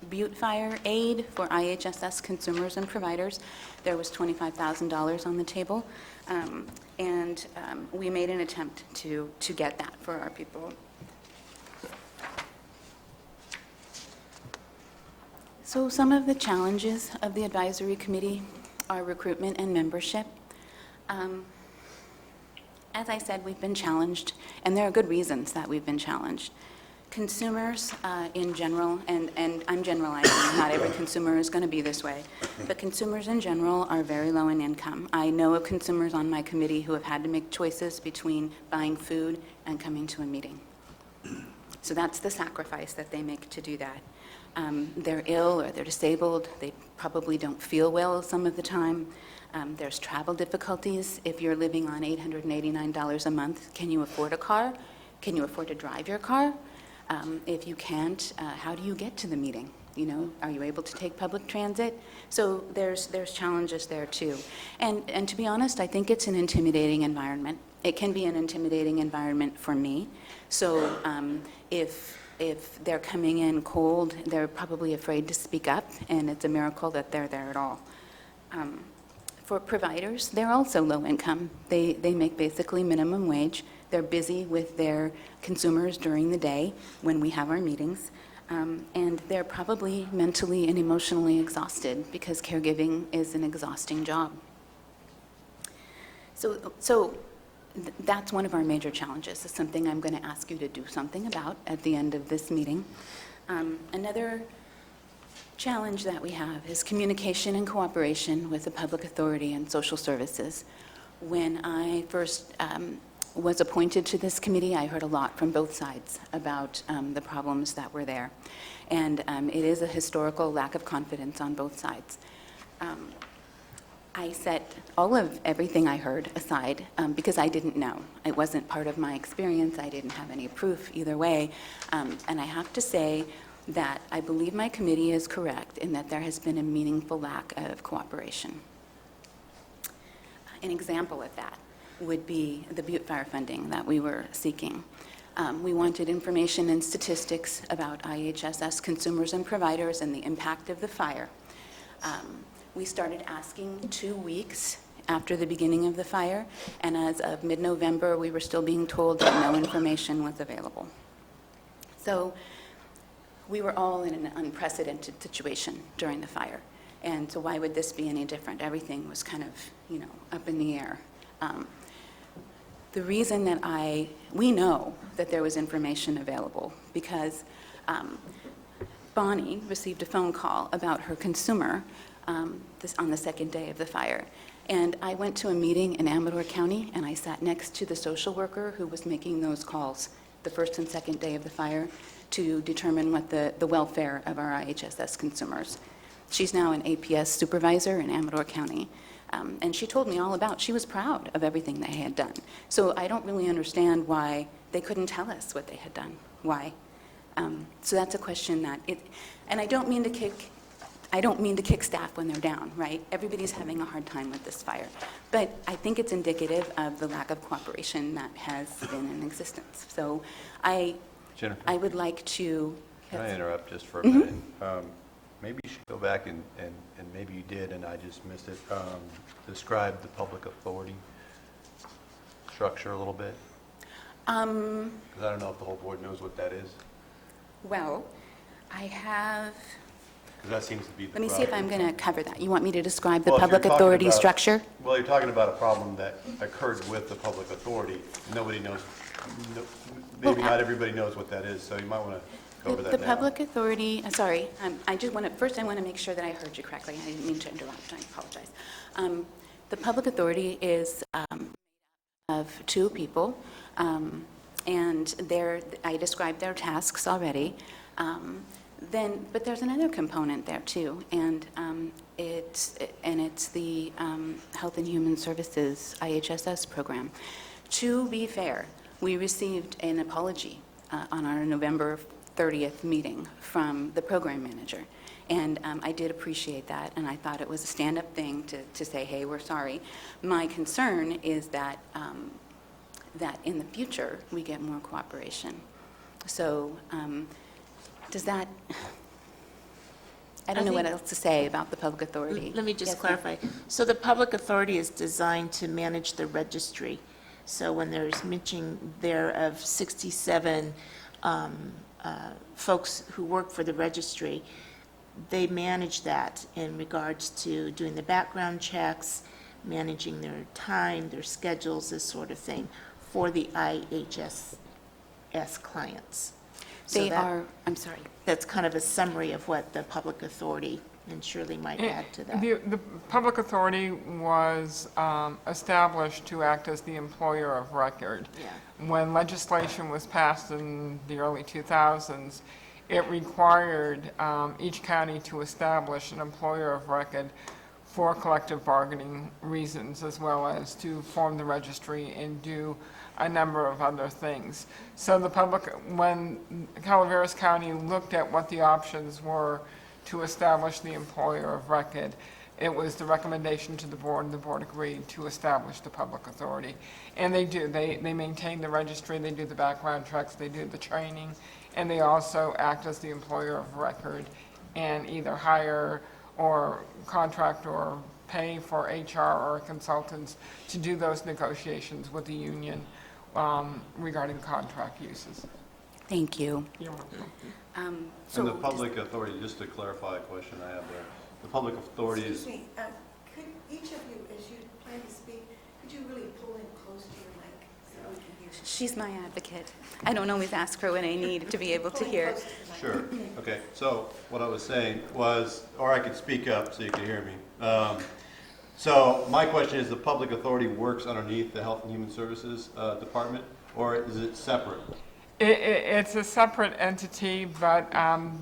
Butte Fire aid for IHSS consumers and providers. There was $25,000 on the table, and we made an attempt to get that for our people. So some of the challenges of the advisory committee are recruitment and membership. As I said, we've been challenged, and there are good reasons that we've been challenged. Consumers in general, and I'm generalizing, not every consumer is going to be this way, but consumers in general are very low in income. I know of consumers on my committee who have had to make choices between buying food and coming to a meeting. So that's the sacrifice that they make to do that. They're ill or they're disabled. They probably don't feel well some of the time. There's travel difficulties. If you're living on $889 a month, can you afford a car? Can you afford to drive your car? If you can't, how do you get to the meeting? You know, are you able to take public transit? So there's challenges there too. And to be honest, I think it's an intimidating environment. It can be an intimidating environment for me. So if they're coming in cold, they're probably afraid to speak up, and it's a miracle that they're there at all. For providers, they're also low income. They make basically minimum wage. They're busy with their consumers during the day when we have our meetings. And they're probably mentally and emotionally exhausted because caregiving is an exhausting job. So that's one of our major challenges. It's something I'm going to ask you to do something about at the end of this meeting. Another challenge that we have is communication and cooperation with the public authority and social services. When I first was appointed to this committee, I heard a lot from both sides about the problems that were there. And it is a historical lack of confidence on both sides. I set all of everything I heard aside because I didn't know. It wasn't part of my experience. I didn't have any proof either way. And I have to say that I believe my committee is correct in that there has been a meaningful lack of cooperation. An example of that would be the Butte Fire funding that we were seeking. We wanted information and statistics about IHSS consumers and providers and the impact of the fire. We started asking 2 weeks after the beginning of the fire, and as of mid-November, we were still being told that no information was available. So we were all in an unprecedented situation during the fire. And so why would this be any different? Everything was kind of, up in the air. The reason that we know that there was information available because Bonnie received a phone call about her consumer on the second day of the fire. And I went to a meeting in Amador County, and I sat next to the social worker who was making those calls the first and second day of the fire to determine what the welfare of our IHSS consumers. She's now an APS supervisor in Amador County. And she told me all about, she was proud of everything they had done. So I don't really understand why they couldn't tell us what they had done. Why? So that's a question that and I don't mean to kick staff when they're down, right? Everybody's having a hard time with this fire. But I think it's indicative of the lack of cooperation that has been in existence. So Jennifer, I would like to... can I interrupt just for a minute? Maybe you should go back and maybe you did and I just missed it, describe the public authority structure a little bit. Because I don't know if the whole board knows what that is. Well, I have... Because that seems to be the Let me problem. see if I'm going to cover that. You want me to describe the Well, if you're public talking authority about- structure? Well, you're talking about a problem that occurred with the public authority. Nobody knows, maybe not everybody knows what that is, so you might want to go over that now. The public authority, sorry, I just want to, first I want to make sure that I heard you correctly. I didn't mean to interrupt, I apologize. The public authority is of 2 people, and I described their tasks already. But there's another component there too, and it's the Health and Human Services IHSS program. To be fair, we received an apology on our November 30th meeting from the program manager, and I did appreciate that, and I thought it was a stand-up thing to say, hey, we're sorry. My concern is that that in the future we get more cooperation. So. Does that, I don't know what else to say about the public authority. Let me just Yes, clarify. So the public authority is designed to manage the registry. So when there's mention there of 67 folks who work for the registry, they manage that in regards to doing the background checks, managing their time, their schedules, this sort of thing, for the IHSS clients. So They that- are, I'm sorry. That's kind of a summary of what the public authority, and Shirley might add to that. The public authority was established to act as the employer of record. Yeah. When legislation was passed in the early 2000s, it required each county to establish an employer of record for collective bargaining reasons, as well as to form the registry and do a number of other things. So the public, when Calaveras County looked at what the options were to establish the employer of record, it was the recommendation to the board, and the board agreed to establish the public authority. And they do, they maintain the registry, they do the background checks, they do the training, and they also act as the employer of record and either hire or contract or pay for HR or consultants to do those negotiations with the union regarding contract uses. Thank you. You're welcome. And the public authority, just to clarify a question I have there, the public authority is... Excuse me, could each of you, as you plan to speak, could you really pull in close to your mic so we can hear? She's my advocate. I don't always ask her when I need to be able to hear. Sure, okay. So what I was saying was, or I could speak up so you can hear me. So my question is, the public authority works underneath the Health and Human Services Department, or is it separate? It's a separate entity, but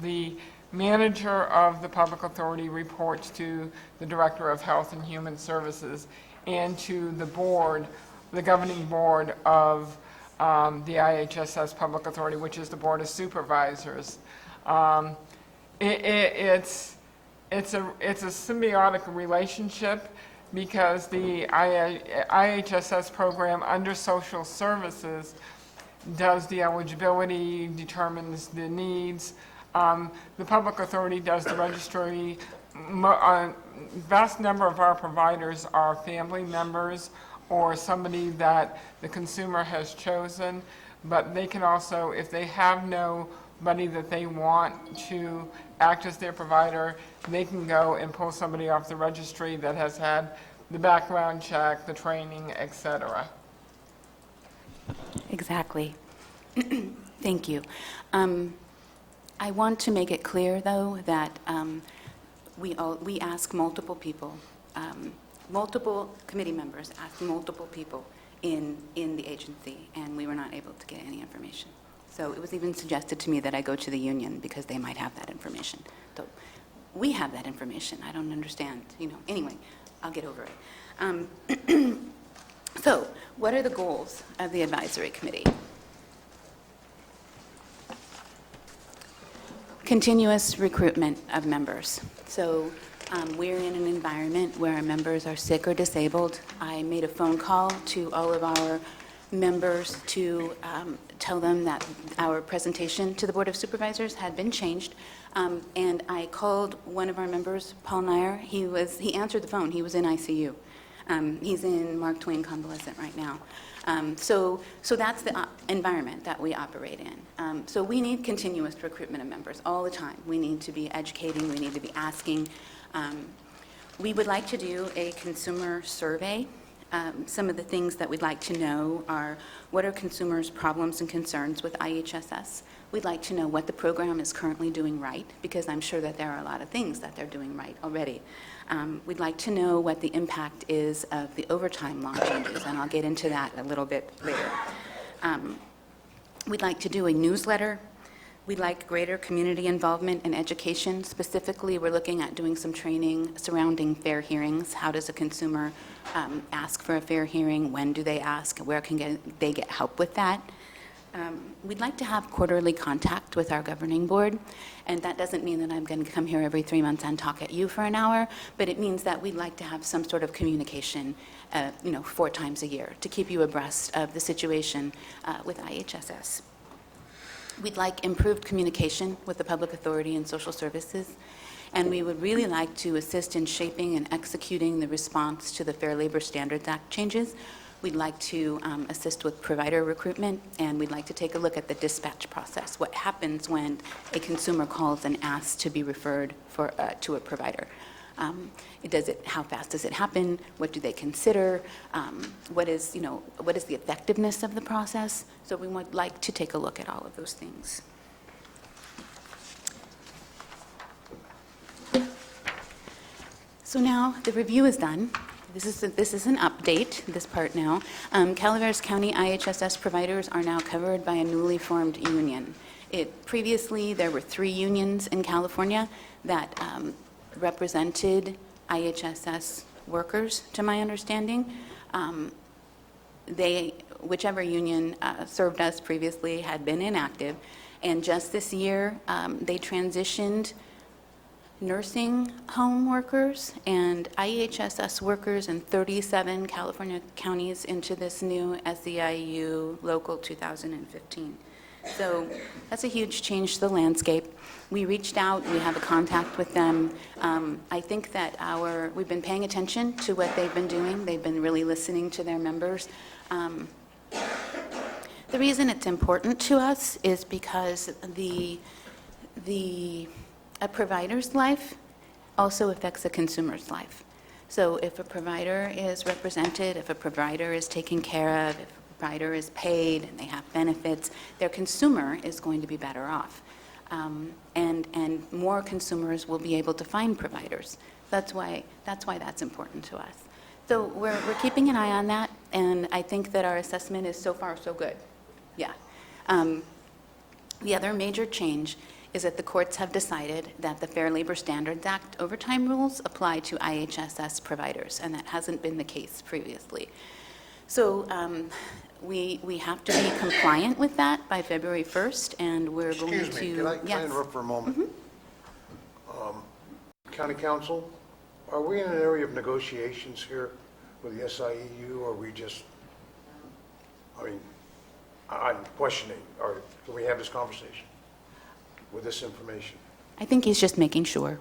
the manager of the public authority reports to the Director of Health and Human Services and to the board, the governing board of the IHSS Public Authority, which is the Board of Supervisors. It's a symbiotic relationship because the IHSS program under social services does the eligibility, determines the needs. The public authority does the registry. Vast number of our providers are family members or somebody that the consumer has chosen, but they can also, if they have nobody that they want to act as their provider, they can go and pull somebody off the registry that has had the background check, the training, et cetera. Exactly. Thank you. I want to make it clear, though, that we ask multiple people, multiple committee members asked multiple people in the agency, and we were not able to get any information. So it was even suggested to me that I go to the union because they might have that information. So we have that information. I don't understand, Anyway, I'll get over it. So what are the goals of the advisory committee? Continuous recruitment of members. So we're in an environment where our members are sick or disabled. I made a phone call to all of our members to tell them that our presentation to the Board of Supervisors had been changed. And I called one of our members, Paul Nair. He answered the phone. He was in ICU. He's in Mark Twain Convalescent right now. So that's the environment that we operate in. So we need continuous recruitment of members all the time. We need to be educating. We need to be asking. We would like to do a consumer survey. Some of the things that we'd like to know are what are consumers' problems and concerns with IHSS. We'd like to know what the program is currently doing right, because I'm sure that there are a lot of things that they're doing right already. We'd like to know what the impact is of the overtime law changes, and I'll get into that a little bit later. We'd like to do a newsletter. We'd like greater community involvement and education. Specifically, we're looking at doing some training surrounding fair hearings. How does a consumer ask for a fair hearing? When do they ask? Where can they get help with that? We'd like to have quarterly contact with our governing board, and that doesn't mean that I'm going to come here every 3 months and talk at you for an hour, but it means that we'd like to have some sort of communication, 4 times a year to keep you abreast of the situation with IHSS. We'd like improved communication with the public authority and social services, and we would really like to assist in shaping and executing the response to the Fair Labor Standards Act changes. We'd like to assist with provider recruitment, and we'd like to take a look at the dispatch process. What happens when a consumer calls and asks to be referred to a provider? How fast does it happen? What do they consider? What is the effectiveness of the process? So we would like to take a look at all of those things. So now the review is done. This is an update, this part now. Calaveras County IHSS providers are now covered by a newly formed union. Previously, there were 3 unions in California that represented IHSS workers, to my understanding. Whichever union served us previously had been inactive, and just this year, they transitioned nursing home workers and IHSS workers in 37 California counties into this new SEIU Local 2015. So that's a huge change to the landscape. We reached out, we have a contact with them. I think that we've been paying attention to what they've been doing. They've been really listening to their members. The reason it's important to us is because a provider's life also affects a consumer's life. So if a provider is represented, if a provider is taken care of, if a provider is paid and they have benefits, their consumer is going to be better off. And more consumers will be able to find providers. That's why that's important to us. So we're keeping an eye on that, and I think that our assessment is so far so good. Yeah. The other major change is that the courts have decided that the Fair Labor Standards Act overtime rules apply to IHSS providers, and that hasn't been the case previously. So we have to be compliant with that by February 1st, and we're going to... Excuse me, can I interrupt for a moment? County Council, are we in an area of negotiations here with the SIEU, or are we just, I'm questioning, or can we have this conversation with this information? I think he's just making sure.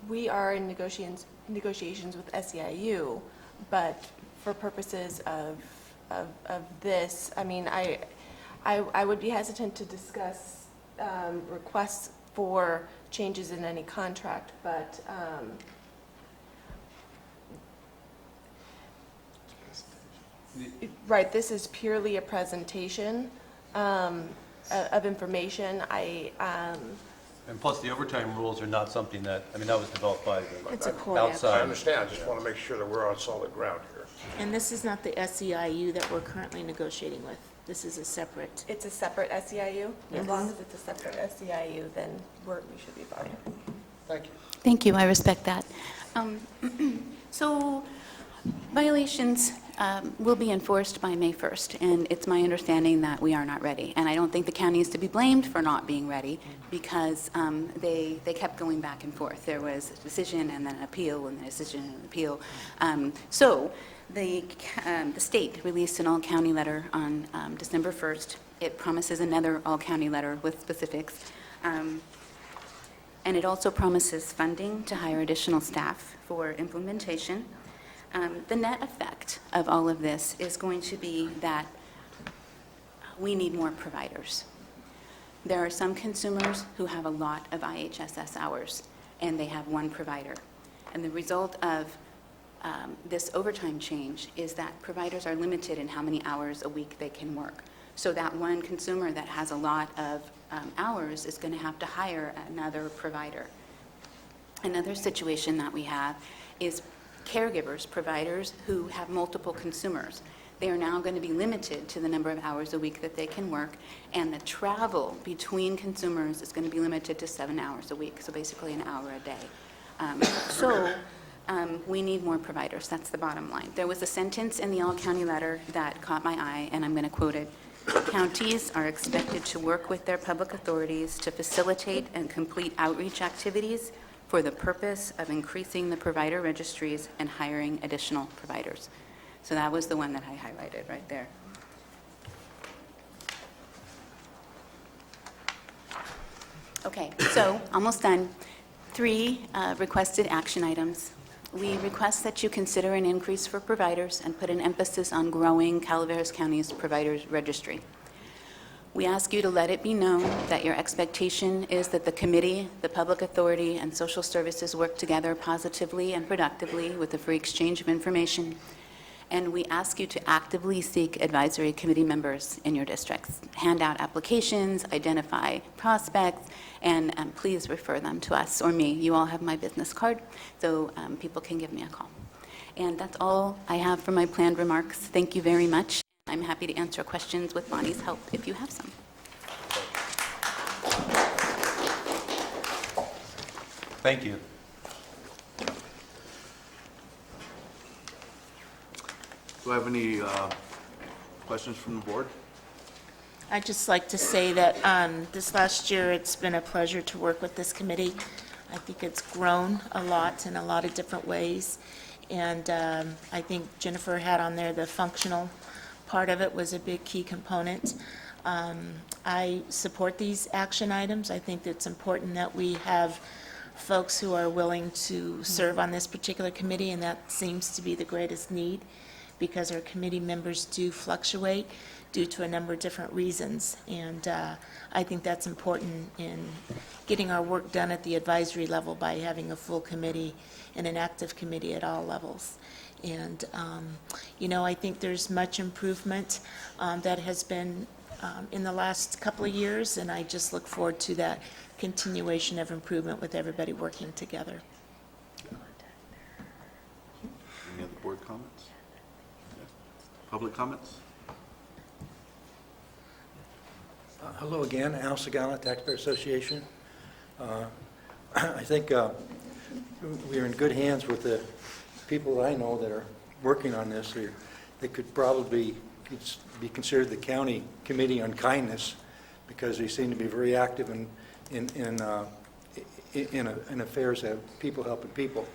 We are in negotiations with SEIU, but for purposes of this, I would be hesitant to discuss requests for changes in any contract, but right, this is purely a presentation of information. And plus, the overtime rules are not something that was developed by It's a the COLA. outside. I understand, I just want to make sure that we're on solid ground here. And this is not the SEIU that we're currently negotiating with. This is a separate. It's a separate SEIU? Yes. As long as it's a separate SEIU, then we should be fine. Thank you. Thank you, I respect that. So violations will be enforced by May 1st, and it's my understanding that we are not ready. And I don't think the county is to be blamed for not being ready, because they kept going back and forth. There was a decision and then an appeal and then a decision and an appeal. So the state released an all-county letter on December 1st. It promises another all-county letter with specifics. And it also promises funding to hire additional staff for implementation. The net effect of all of this is going to be that we need more providers. There are some consumers who have a lot of IHSS hours, and they have one provider. And the result of this overtime change is that providers are limited in how many hours a week they can work. So that one consumer that has a lot of hours is going to have to hire another provider. Another situation that we have is caregivers, providers who have multiple consumers. They are now going to be limited to the number of hours a week that they can work, and the travel between consumers is going to be limited to 7 hours a week, so basically an hour a day. We need more providers. That's the bottom line. There was a sentence in the all-county letter that caught my eye, and I'm going to quote it. Counties are expected to work with their public authorities to facilitate and complete outreach activities for the purpose of increasing the provider registries and hiring additional providers. So that was the one that I highlighted right there. Okay, so almost done. 3 requested action items. We request that you consider an increase for providers and put an emphasis on growing Calaveras County's providers registry. We ask you to let it be known that your expectation is that the committee, the public authority, and social services work together positively and productively with the free exchange of information. And we ask you to actively seek advisory committee members in your districts. Hand out applications, identify prospects, and please refer them to us or me. You all have my business card, so people can give me a call. And that's all I have for my planned remarks. Thank you very much. I'm happy to answer questions with Bonnie's help if you have some. Thank you. Do I have any questions from the board? I'd just like to say that this last year, it's been a pleasure to work with this committee. I think it's grown a lot in a lot of different ways. And I think Jennifer had on there the functional part of it was a big key component. I support these action items. I think it's important that we have folks who are willing to serve on this particular committee, and that seems to be the greatest need because our committee members do fluctuate due to a number of different reasons. And I think that's important in getting our work done at the advisory level by having a full committee and an active committee at all levels. And, you know, I think there's much improvement that has been in the last couple of years, and I just look forward to that continuation of improvement with everybody working together. Any other board comments? Public comments? Hello again, Al Sagala, Taxpayer Association. I think we're in good hands with the people that I know that are working on this. They could probably be considered the county committee on kindness because they seem to be very active in affairs of people helping people.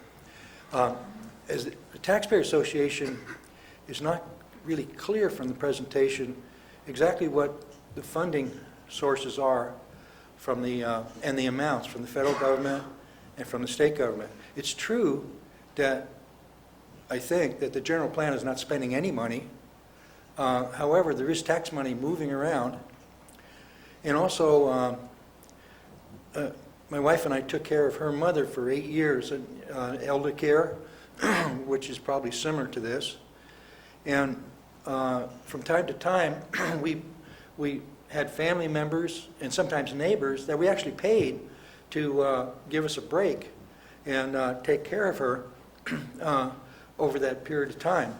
As the Taxpayer Association is not really clear from the presentation exactly what the funding sources are from and the amounts from the federal government and from the state government. It's true that I think that the general plan is not spending any money. However, there is tax money moving around. And also, my wife and I took care of her mother for 8 years in elder care, which is probably similar to this. And from time to time, we had family members and sometimes neighbors that we actually paid to give us a break and take care of her over that period of time.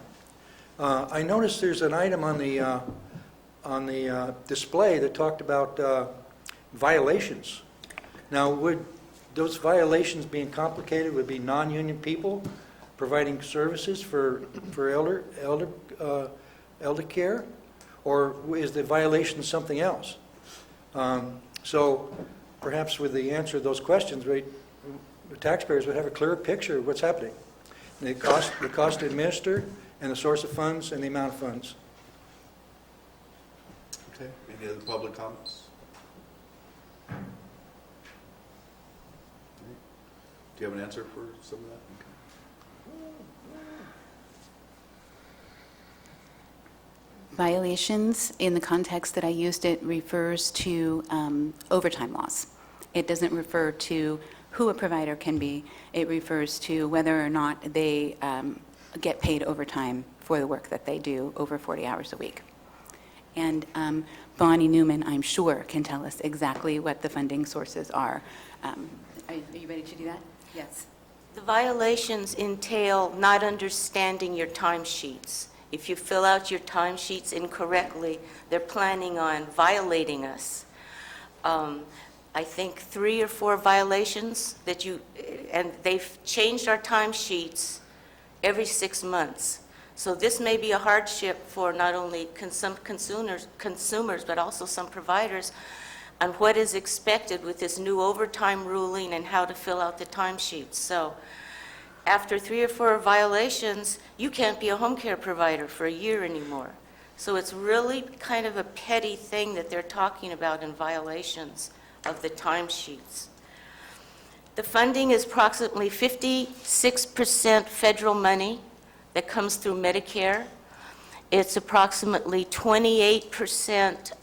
I noticed there's an item on the display that talked about violations. Now, would those violations being complicated would be non-union people providing services for elder care, or is the violation something else? So perhaps with the answer to those questions, the taxpayers would have a clearer picture of what's happening. The cost to administer, and the source of funds, and the amount of funds. Okay. Any other public comments? Do you have an answer for some of that? Violations, in the context that I used it, refers to overtime laws. It doesn't refer to who a provider can be. It refers to whether or not they get paid overtime for the work that they do over 40 hours a week. And Bonnie Newman, I'm sure, can tell us exactly what the funding sources are. Are you ready to do that? Yes. The violations entail not understanding your timesheets. If you fill out your timesheets incorrectly, they're planning on violating us. I think 3 or 4 violations and they've changed our timesheets every 6 months. So this may be a hardship for not only consumers, but also some providers on what is expected with this new overtime ruling and how to fill out the timesheets. So after 3 or 4 violations, you can't be a home care provider for a year anymore. So it's really kind of a petty thing that they're talking about in violations of the timesheets. The funding is approximately 56% federal money that comes through Medicare. It's approximately 28%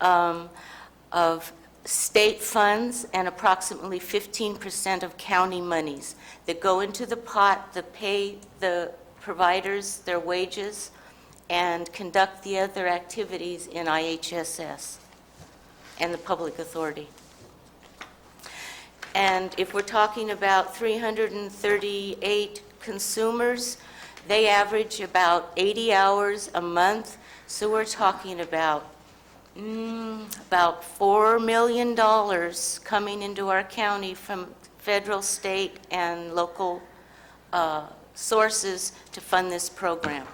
of state funds and approximately 15% of county monies that go into the pot that pay the providers their wages and conduct the other activities in IHSS and the public authority. And if we're talking about 338 consumers, they average about 80 hours a month, so we're talking about $4 million coming into our county from federal, state, and local sources to fund this program.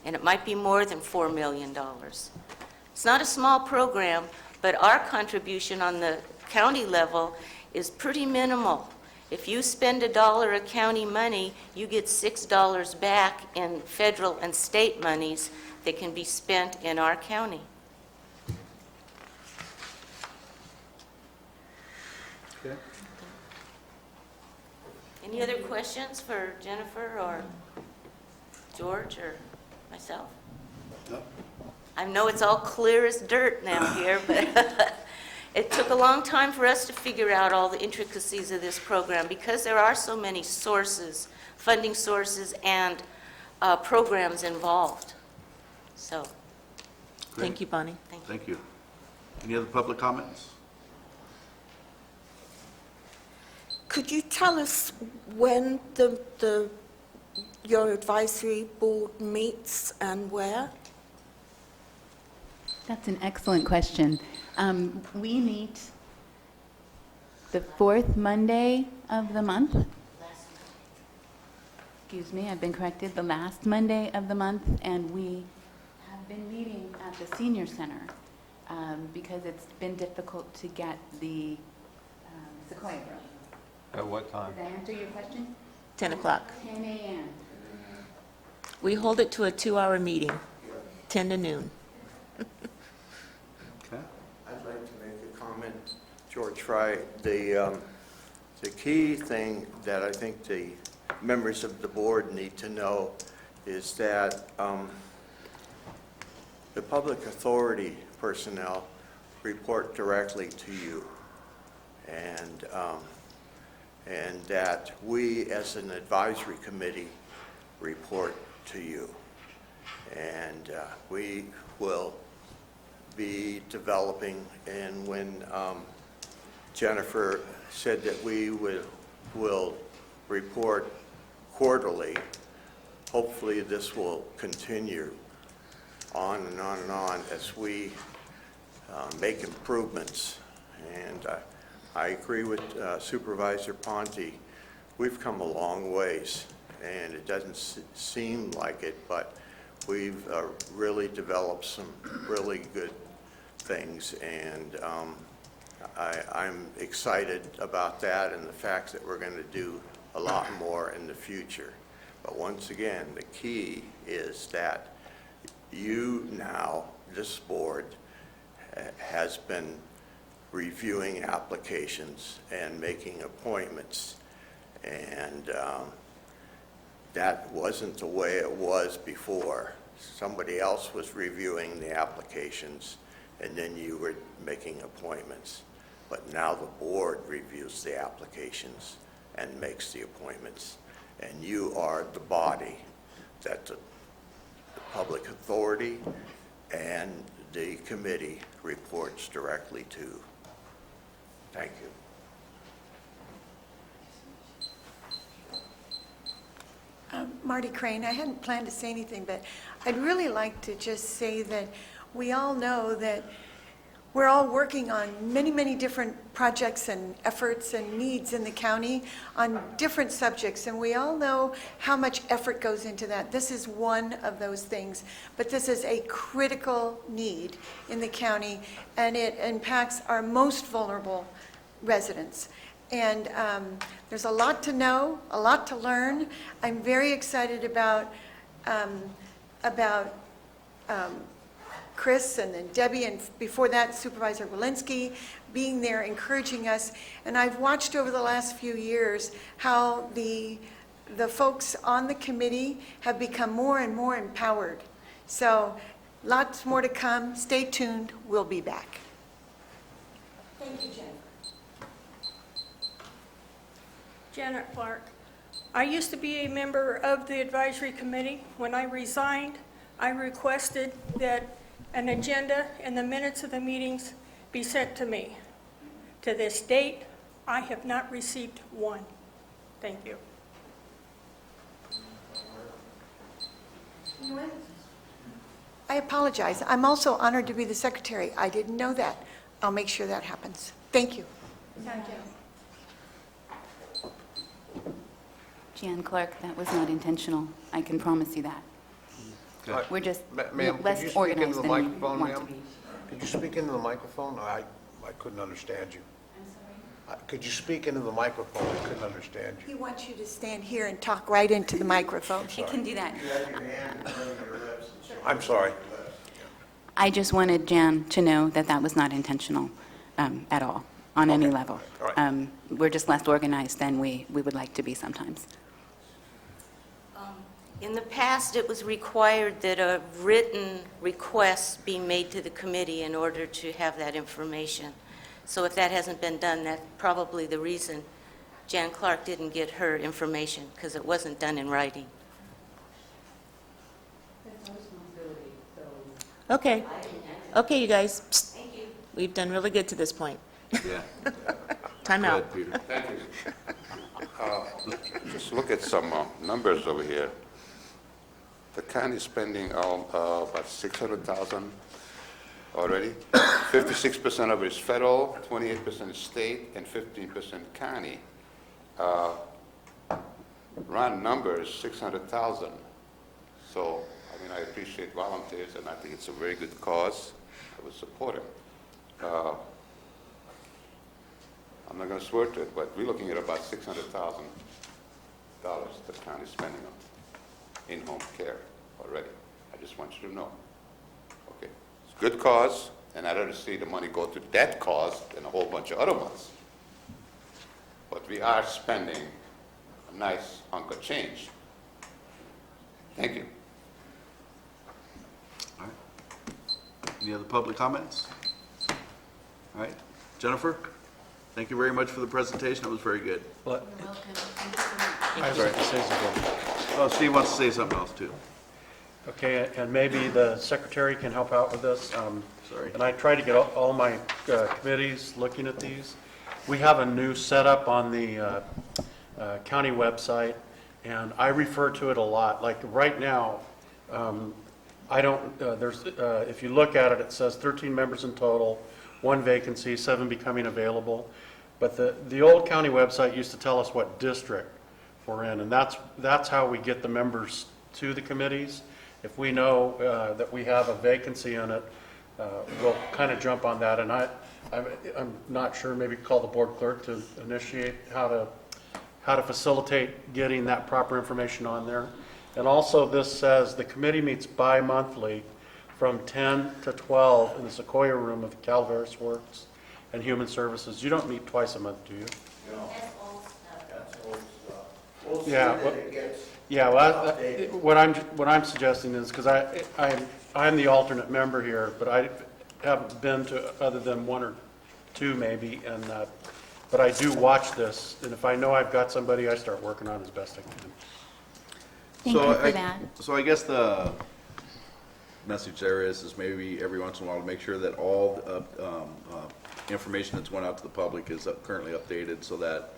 And it might be more than $4 million. It's not a small program, but our contribution on the county level is pretty minimal. If you spend $1 of county money, you get $6 back in federal and state monies that can be spent in our county. Okay. Any other questions for Jennifer or George or myself? No. I know it's all clear as dirt now here, but it took a long time for us to figure out all the intricacies of this program because there are so many sources, funding sources, and programs involved. So, Thank you, Bonnie. Thank you. Any other public comments? Could you tell us when your advisory board meets and where? That's an excellent question. We meet the fourth Monday of the month. Excuse me, I've been corrected, the last Monday of the month, and we have been meeting at the senior center because it's been difficult to get the Sequoia room. At what time? Did I answer your question? 10 o'clock. 10 a.m. We hold it to a 2-hour meeting, 10 to noon. Okay. I'd like to make a comment, George Fry. The key thing that I think the members of the board need to know is that the public authority personnel report directly to you, and that we, as an advisory committee, report to you. And we will be developing, and when Jennifer said that we will report quarterly, hopefully this will continue on and on and on as we make improvements. And I agree with Supervisor Ponte. We've come a long ways, and it doesn't seem like it, but we've really developed some really good things, and I'm excited about that and the fact that we're going to do a lot more in the future. But once again, the key is that you now, this board, has been reviewing applications and making appointments, and that wasn't the way it was before. Somebody else was reviewing the applications, and then you were making appointments. But now the board reviews the applications and makes the appointments, and you are the body that the public authority and the committee reports directly to. Thank you. Marty Crane, I hadn't planned to say anything, but I'd really like to just say that we all know that we're all working on many, many different projects and efforts and needs in the county on different subjects, and we all know how much effort goes into that. This is one of those things, but this is a critical need in the county, and it impacts our most vulnerable residents. And there's a lot to know, a lot to learn. I'm very excited about Chris and then Debbie, and before that Supervisor Walensky being there encouraging us. And I've watched over the last few years how the folks on the committee have become more and more empowered. So lots more to come. Stay tuned. We'll be back. Thank you, Jennifer. Janet Clark. I used to be a member of the advisory committee. When I resigned, I requested that an agenda and the minutes of the meetings be sent to me. To this date, I have not received one. Thank you. I apologize. I'm also honored to be the secretary. I didn't know that. I'll make sure that happens. Thank you. Thank you. Jan Clark, that was not intentional. I can promise you that. We're just Ma'am, could you less speak organized into the than we microphone, want to ma'am? be. Could you speak into the microphone? I couldn't understand you. Could you speak into the microphone? I couldn't understand you. He wants you to stand here and talk right into the microphone. I can do that. I'm sorry. I just wanted Jan to know that that was not intentional at all, on any level. All right. We're just less organized than we would like to be sometimes. In the past, it was required that a written request be made to the committee in order to have that information. So if that hasn't been done, that's probably the reason Jan Clark didn't get her information, because it wasn't done in writing. Okay. Okay, you guys. Psst. We've done really good to this point. Yeah. Time Go out. ahead, Peter. Thank you. Just look at some numbers over here. The county is spending about $600,000 already. 56% of it is federal, 28% is state, and 15% county. Round number is $600,000. So, I mean, I appreciate volunteers, and I think it's a very good cause. I would support it. I'm not going to swear to it, but we're looking at about $600,000 the county is spending on in-home care already. I just want you to know. Okay, it's a good cause, and I'd rather see the money go to that cause than a whole bunch of other ones. But we are spending a nice hunk of change. Thank you. All right. Any other public comments? All right. Jennifer, thank you very much for the presentation. It was very good. But I was going to say something. Oh, Steve wants to say something else, too. Okay, and maybe the secretary can help out with this. Sorry. And I try to get all my committees looking at these. We have a new setup on the county website, and I refer to it a lot. Like right now, I don't, if you look at it, it says 13 members in total, 1 vacancy, 7 becoming available. But the old county website used to tell us what district we're in, and that's how we get the members to the committees. If we know that we have a vacancy in it, we'll kind of jump on that. And I'm not sure, maybe call the board clerk to initiate how to facilitate getting that proper information on there. And also this says the committee meets bi-monthly from 10 to 12 in the Sequoia room of the Calaveras Works and Human Services. You don't meet twice a month, do you? No. That's old stuff. We'll see Yeah, that it gets well, updated. what I'm suggesting is, because I'm the alternate member here, but I haven't been to other than 1 or 2 maybe, and but I do watch this, and if I know I've got somebody, I start working on it as best I can. Thank you for that. So I guess the message there is maybe every once in a while to make sure that all information that's going out to the public is currently updated so that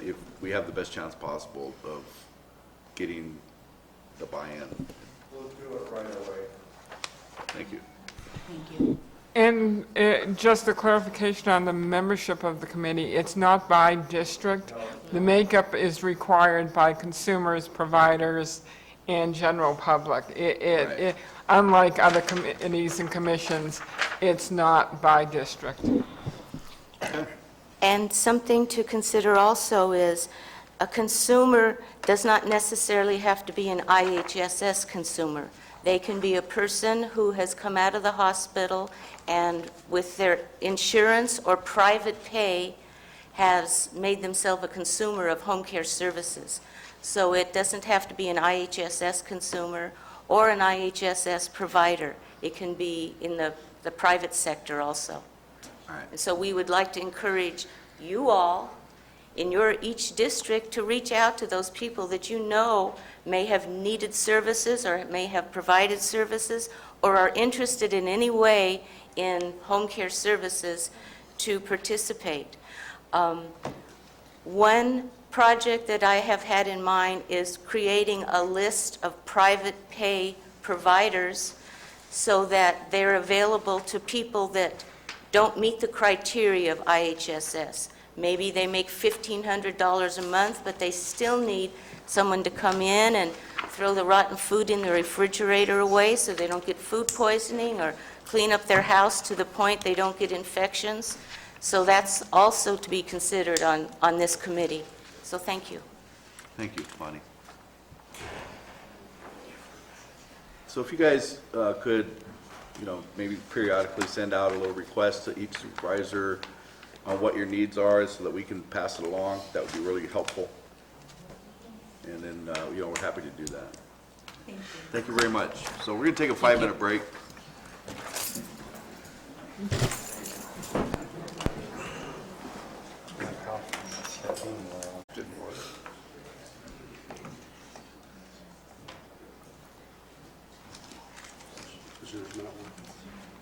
if we have the best chance possible of getting the buy-in. We'll do it right away. Thank you. Thank you. And just a clarification on the membership of the committee, it's not by district. The makeup is required by consumers, providers, and general public. Unlike other committees and commissions, it's not by district. And something to consider also is a consumer does not necessarily have to be an IHSS consumer. They can be a person who has come out of the hospital and with their insurance or private pay has made themselves a consumer of home care services. So it doesn't have to be an IHSS consumer or an IHSS provider. It can be in the private sector also. All right. And so we would like to encourage you all in your each district to reach out to those people that you know may have needed services or may have provided services or are interested in any way in home care services to participate. One project that I have had in mind is creating a list of private pay providers so that they're available to people that don't meet the criteria of IHSS. Maybe they make $1,500 a month, but they still need someone to come in and throw the rotten food in the refrigerator away so they don't get food poisoning, or clean up their house to the point they don't get infections. So that's also to be considered on this committee. So thank you. Thank you, Bonnie. So if you guys could, maybe periodically send out a little request to each supervisor on what your needs are so that we can pass it along, that would be really helpful. And then, we're happy to do that. Thank you. Thank you very much. So we're going to take a 5-minute break.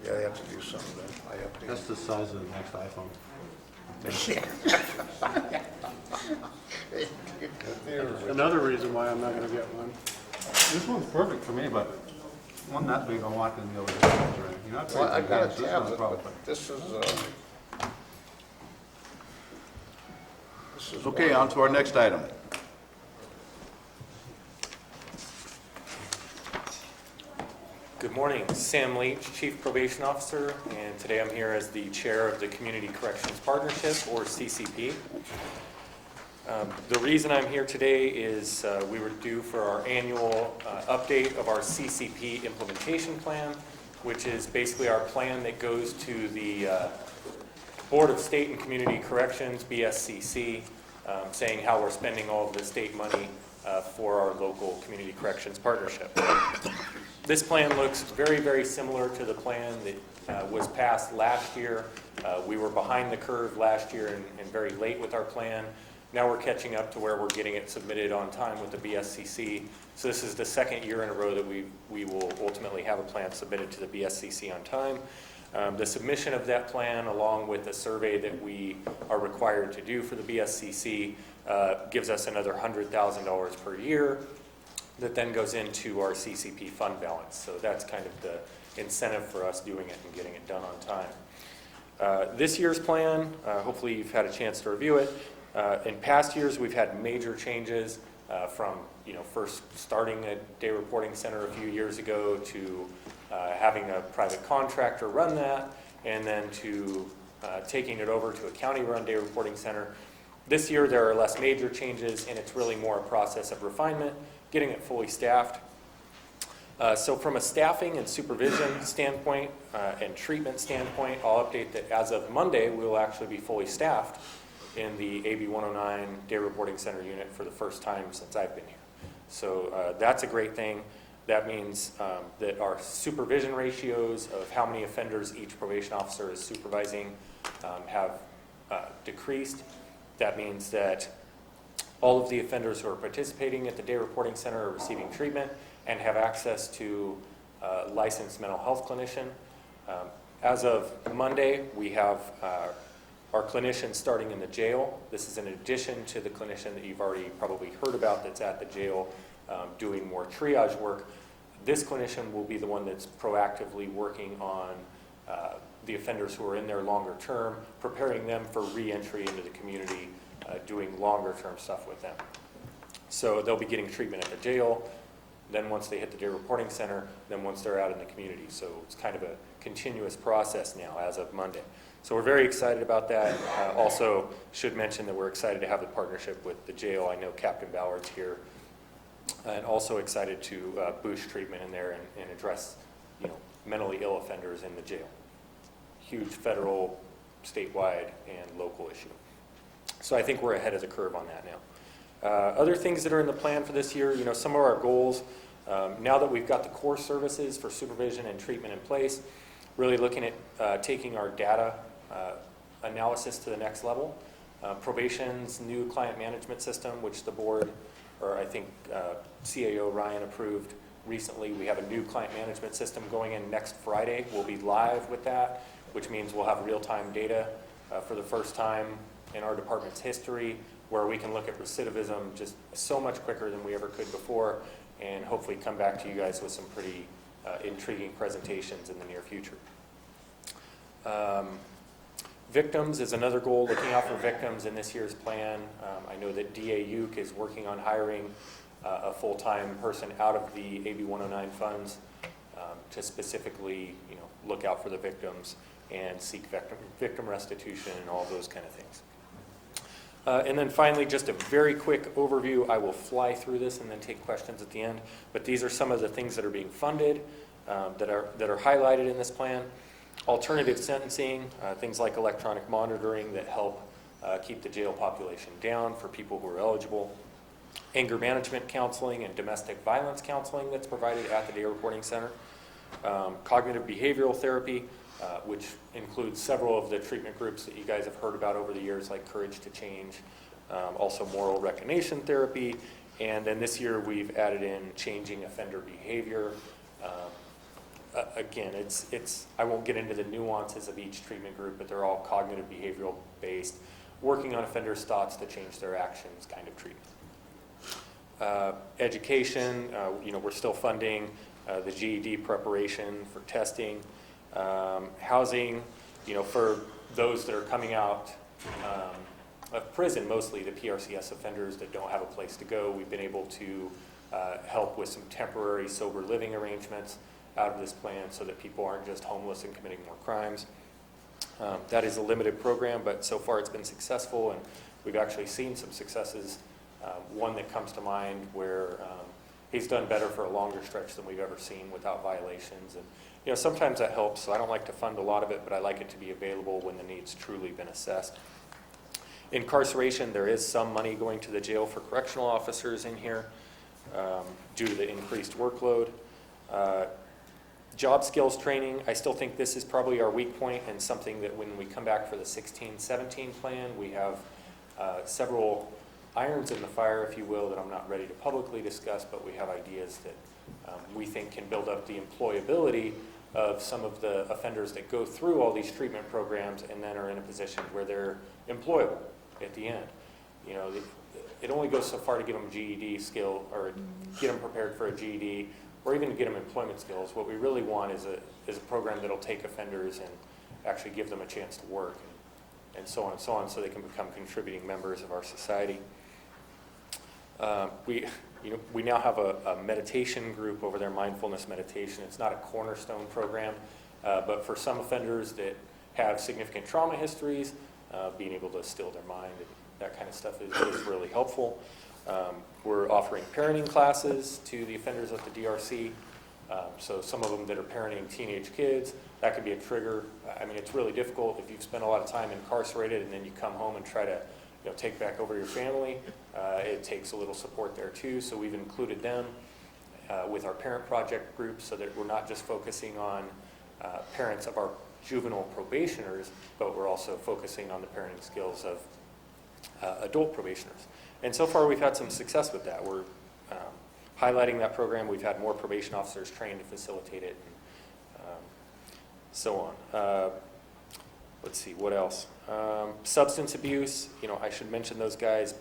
Yeah, they have to do some of that. I updated. That's the size of the next iPhone. Another reason why I'm not going to get one. This one's perfect for me, but one that big, I'm not going to be able to get it. You're not Well, I got a this one's tablet, probably- but this is Okay, on to our next item. Good morning, Sam Leach, Chief Probation Officer, and today I'm here as the Chair of the Community Corrections Partnership, or CCP. The reason I'm here today is we were due for our annual update of our CCP implementation plan, which is basically our plan that goes to the Board of State and Community Corrections, BSCC, saying how we're spending all of the state money for our local community corrections partnership. This plan looks very, very similar to the plan that was passed last year. We were behind the curve last year and very late with our plan. Now we're catching up to where we're getting it submitted on time with the BSCC. So this is the second year in a row that we will ultimately have a plan submitted to the BSCC on time. The submission of that plan, along with the survey that we are required to do for the BSCC, gives us another $100,000 per year that then goes into our CCP fund balance. So that's kind of the incentive for us doing it and getting it done on time. This year's plan, hopefully you've had a chance to review it. In past years, we've had major changes from first starting a day reporting center a few years ago to having a private contractor run that, and then to taking it over to a county-run day reporting center. This year, there are less major changes, and it's really more a process of refinement, getting it fully staffed. So from a staffing and supervision standpoint and treatment standpoint, I'll update that as of Monday, we will actually be fully staffed in the AB 109 Day Reporting Center unit for the first time since I've been here. So that's a great thing. That means that our supervision ratios of how many offenders each probation officer is supervising have decreased. That means that all of the offenders who are participating at the Day Reporting Center are receiving treatment and have access to a licensed mental health clinician. As of Monday, we have our clinician starting in the jail. This is in addition to the clinician that you've already probably heard about that's at the jail doing more triage work. This clinician will be the one that's proactively working on the offenders who are in there longer term, preparing them for re-entry into the community, doing longer term stuff with them. So they'll be getting treatment at the jail, then once they hit the Day Reporting Center, then once they're out in the community. So it's kind of a continuous process now as of Monday. So we're very excited about that. Also should mention that we're excited to have the partnership with the jail. I know Captain Ballard's here, and also excited to boost treatment in there and address mentally ill offenders in the jail. Huge federal, statewide, and local issue. So I think we're ahead of the curve on that now. Other things that are in the plan for this year, some of our goals, now that we've got the core services for supervision and treatment in place, really looking at taking our data analysis to the next level. Probation's new client management system, which the board, or I think CAO Ryan approved recently. We have a new client management system going in next Friday. We'll be live with that, which means we'll have real-time data for the first time in our department's history, where we can look at recidivism just so much quicker than we ever could before, and hopefully come back to you guys with some pretty intriguing presentations in the near future. Victims is another goal, looking out for victims in this year's plan. I know that DA Uke is working on hiring a full-time person out of the AB 109 funds to specifically, look out for the victims and seek victim restitution and all those kind of things. And then finally, just a very quick overview. I will fly through this and then take questions at the end. But these are some of the things that are being funded that are highlighted in this plan. Alternative sentencing, things like electronic monitoring that help keep the jail population down for people who are eligible. Anger management counseling and domestic violence counseling that's provided at the Day Reporting Center. Cognitive behavioral therapy, which includes several of the treatment groups that you guys have heard about over the years, like Courage to Change, also moral recognition therapy, and then this year we've added in changing offender behavior. Again, I won't get into the nuances of each treatment group, but they're all cognitive behavioral based, working on offenders' thoughts to change their actions kind of treatment. Education, we're still funding the GED preparation for testing. Housing, for those that are coming out of prison, mostly the PRCS offenders that don't have a place to go, we've been able to help with some temporary sober living arrangements out of this plan so that people aren't just homeless and committing more crimes. That is a limited program, but so far it's been successful, and we've actually seen some successes. One that comes to mind where he's done better for a longer stretch than we've ever seen without violations. And sometimes that helps, so I don't like to fund a lot of it, but I like it to be available when the need's truly been assessed. Incarceration, there is some money going to the jail for correctional officers in here due to the increased workload. Job skills training, I still think this is probably our weak point, and something that when we come back for the 16-17 plan, we have several irons in the fire, if you will, that I'm not ready to publicly discuss, but we have ideas that we think can build up the employability of some of the offenders that go through all these treatment programs and then are in a position where they're employable at the end. It only goes so far to give them GED skill or get them prepared for a GED or even to get them employment skills. What we really want is a program that'll take offenders and actually give them a chance to work and so on, so they can become contributing members of our society. We now have a meditation group over there, mindfulness meditation. It's not a cornerstone program, but for some offenders that have significant trauma histories, being able to still their mind and that kind of stuff is really helpful. We're offering parenting classes to the offenders at the DRC. So some of them that are parenting teenage kids, that could be a trigger. I mean, it's really difficult if you've spent a lot of time incarcerated and then you come home and try to take back over your family. It takes a little support there too, so we've included them with our parent project group so that we're not just focusing on parents of our juvenile probationers, but we're also focusing on the parenting skills of adult probationers. And so far we've had some success with that. We're highlighting that program. We've had more probation officers trained to facilitate it, and so on. Let's see, what else? Substance abuse, I should mention those guys.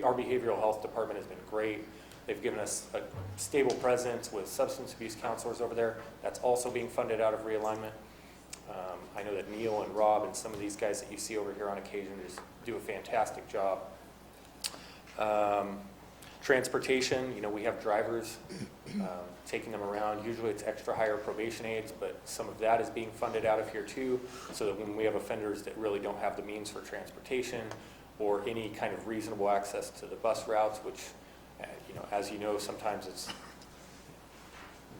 Our behavioral health department has been great. They've given us a stable presence with substance abuse counselors over there. That's also being funded out of realignment. I know that Neil and Rob and some of these guys that you see over here on occasion just do a fantastic job. Transportation, we have drivers taking them around. Usually it's extra higher probation aids, but some of that is being funded out of here too, so that when we have offenders that really don't have the means for transportation or any kind of reasonable access to the bus routes, which, as you know, sometimes it's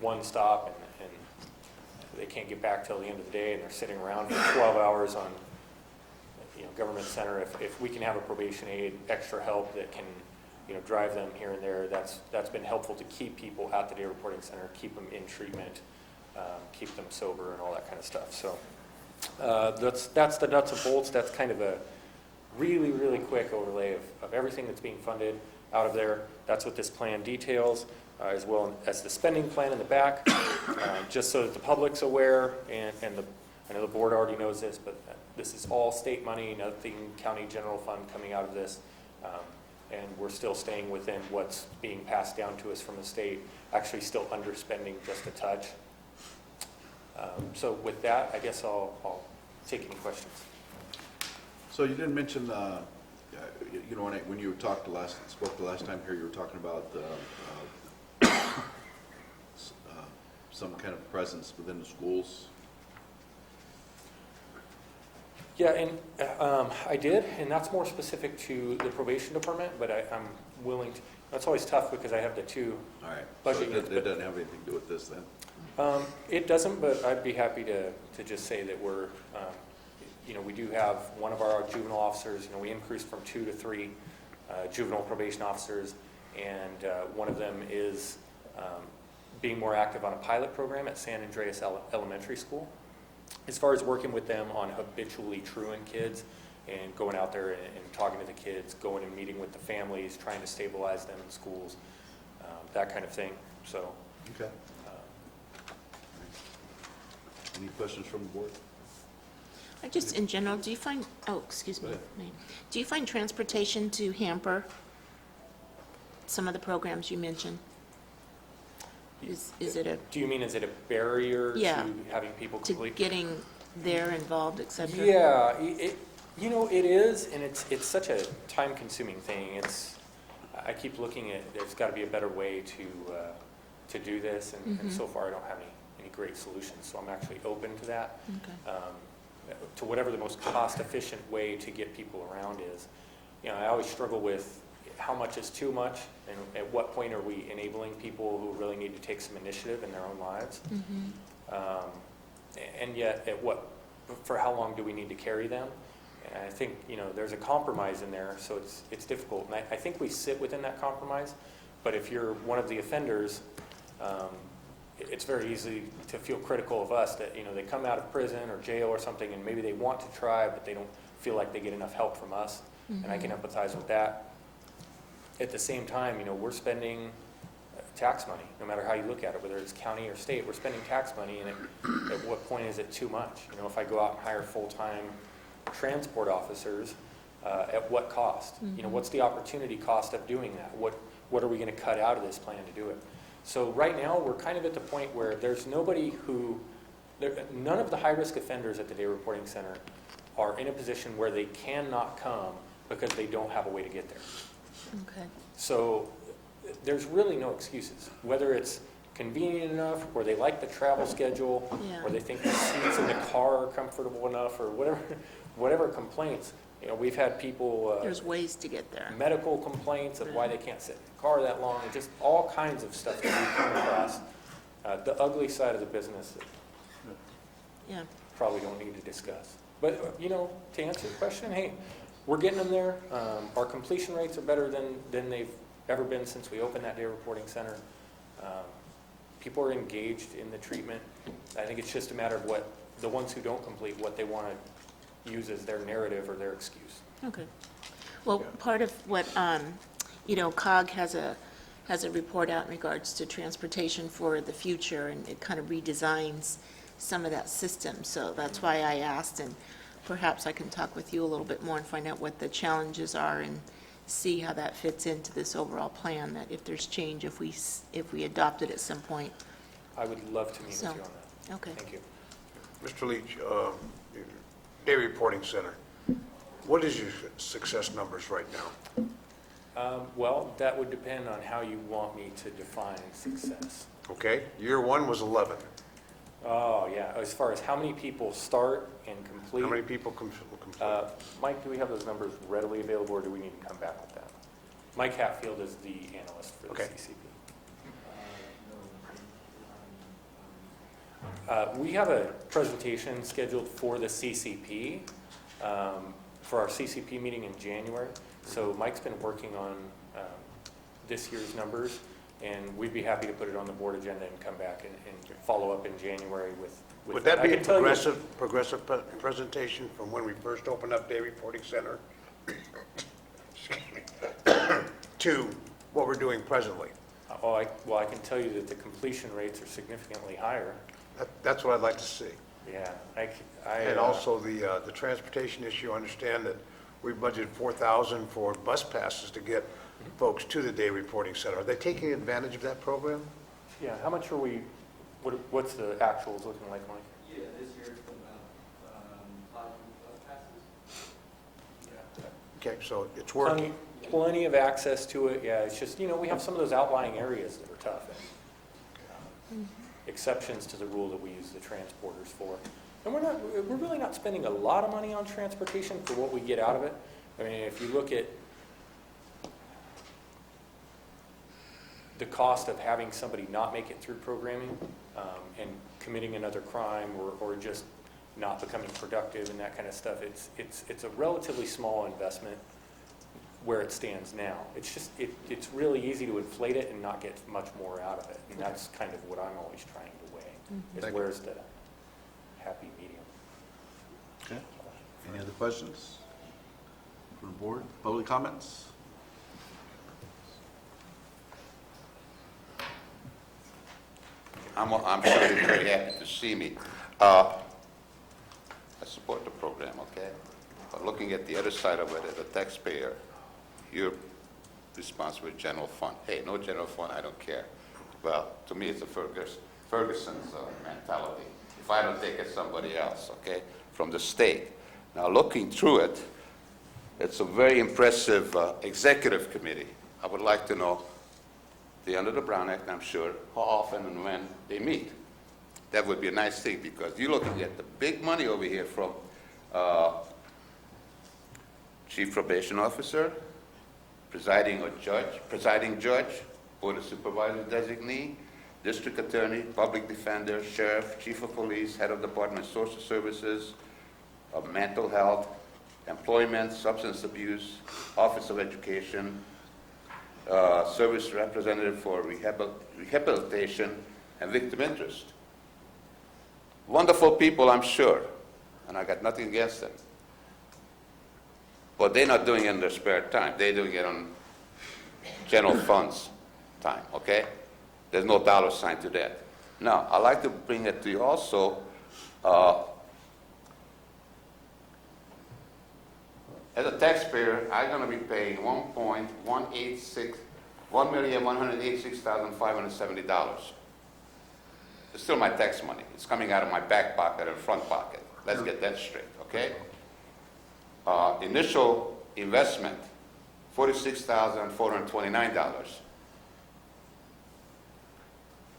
one stop and they can't get back till the end of the day and they're sitting around for 12 hours on government center. If we can have a probation aid, extra help that can drive them here and there, that's been helpful to keep people at the Day Reporting Center, keep them in treatment, keep them sober and all that kind of stuff. So That's the nuts and bolts. That's kind of a really, really quick overlay of everything that's being funded out of there. That's what this plan details, as well as the spending plan in the back, just so that the public's aware, and I know the board already knows this, but this is all state money, nothing county general fund coming out of this, and we're still staying within what's being passed down to us from the state, actually still underspending just a touch. So with that, I guess I'll take any questions. So you didn't mention, you know, when you spoke the last time here, you were talking about some kind of presence within the schools. Yeah, and I did, and that's more specific to the probation department, but I'm willing to, that's always tough because I have the two All right, budget so units. it doesn't have anything to do with this then? It doesn't, but I'd be happy to just say that we're, you know, we do have one of our juvenile officers, you know, we increased from 2 to 3 juvenile probation officers, and one of them is being more active on a pilot program at San Andreas Elementary School. As far as working with them on habitually truant kids and going out there and talking to the kids, going and meeting with the families, trying to stabilize them in schools, that kind of thing. So. Okay. Any questions from the board? I just, in general, do you find, excuse me, do you find transportation to hamper some of the programs you mentioned? Is it a... Do you mean, is it a barrier Yeah. to having people to complete? getting there involved, et cetera? Yeah, you know, it is, and it's such a time-consuming thing. I keep looking at, there's got to be a better way to do this, and so far I don't have any great solutions, so I'm actually open to that. Okay. To whatever the most cost-efficient way to get people around is. You know, I always struggle with how much is too much, and at what point are we enabling people who really need to take some initiative in their own lives? And yet, for how long do we need to carry them? And I think, you know, there's a compromise in there, so it's difficult. And I think we sit within that compromise, but if you're one of the offenders, it's very easy to feel critical of us that, you know, they come out of prison or jail or something and maybe they want to try, but they don't feel like they get enough help from us. And I can empathize with that. At the same time, you know, we're spending tax money, no matter how you look at it, whether it's county or state, we're spending tax money, and at what point is it too much? You know, if I go out and hire full-time transport officers, at what cost? You know, what's the opportunity cost of doing that? What are we going to cut out of this plan to do it? So right now, we're kind of at the point where there's nobody none of the high-risk offenders at the Day Reporting Center are in a position where they cannot come because they don't have a way to get there. Okay. So there's really no excuses, whether it's convenient enough, or they like the travel schedule, or they think the seats in the car are comfortable enough, or whatever complaints. You know, we've had people... There's ways to get there. Medical complaints of why they can't sit in the car that long, and just all kinds of stuff that we come across. The ugly side of the business that probably don't need to discuss. But, you know, to answer the question, hey, we're getting them there. Our completion rates are better than they've ever been since we opened that Day Reporting Center. People are engaged in the treatment. I think it's just a matter of what the ones who don't complete, what they want to use as their narrative or their excuse. Okay. Well, part of what, you know, COG has a report out in regards to transportation for the future, and it kind of redesigns some of that system. So that's why I asked, and perhaps I can talk with you a little bit more and find out what the challenges are and see how that fits into this overall plan, that if there's change, if we adopt it at some point. I would love to meet with you on that. Okay. Thank you. Mr. Leach, Day Reporting Center, what is your success numbers right now? Well, that would depend on how you want me to define success. Okay, year one was 11. Oh, yeah. As far as how many people start and complete. How many people complete? Mike, do we have those numbers readily available, or do we need to come back with that? Mike Hatfield is the analyst for the CCP. We have a presentation scheduled for the CCP, for our CCP meeting in January. So Mike's been working on this year's numbers, And we'd be happy to put it on the board agenda and come back and follow up in January with. Would that I be a can tell you- progressive presentation from when we first opened up Day Reporting Center to what we're doing presently? Well, I can tell you that the completion rates are significantly higher. That's what I'd like to see. Yeah, And also the transportation issue, I understand that we budgeted $4,000 for bus passes to get folks to the Day Reporting Center. Are they taking advantage of that program? Yeah, how much are we, what's the actuals looking like, Mike? Yeah, this year it's about 5 bus passes. Okay, so it's working. Plenty of access to it, yeah, it's just, we have some of those outlying areas that are tough. Exceptions to the rule that we use the transporters for. And we're really not spending a lot of money on transportation for what we get out of it. I mean, if you look at the cost of having somebody not make it through programming and committing another crime or just not becoming productive and that kind of stuff, it's a relatively small investment where it stands now. It's just, it's really easy to inflate it and not get much more out of it. And that's kind of what I'm always trying to weigh, is where's the happy medium. Okay. Any other questions from the board? Public comments? I'm sure you're very happy to see me. I support the program, okay? But looking at the other side of it, as a taxpayer, you're responsible for general fund. Hey, no general fund, I don't care. Well, to me, it's a Ferguson's mentality. If I don't take it, somebody else, okay, from the state. Now, looking through it, it's a very impressive executive committee. I would like to know, they're under the Brown Act, I'm sure, how often and when they meet. That would be a nice thing, because you're looking at the big money over here from Chief Probation Officer, presiding judge, Board of Supervisors designee, District Attorney, Public Defender, Sheriff, Chief of Police, Head of Department of Social Services, of Mental Health, Employment, Substance Abuse, Office of Education, Service Representative for Rehabilitation and Victim Interest. Wonderful people, I'm sure, and I got nothing against them. But they're not doing it in their spare time. They're doing it on general funds time, okay? There's no dollar sign to that. Now, I'd like to bring it to you also, as a taxpayer, I'm going to be paying $1,186,570. It's still my tax money. It's coming out of my back pocket and front pocket. Let's get that straight, okay? Initial investment, $46,429.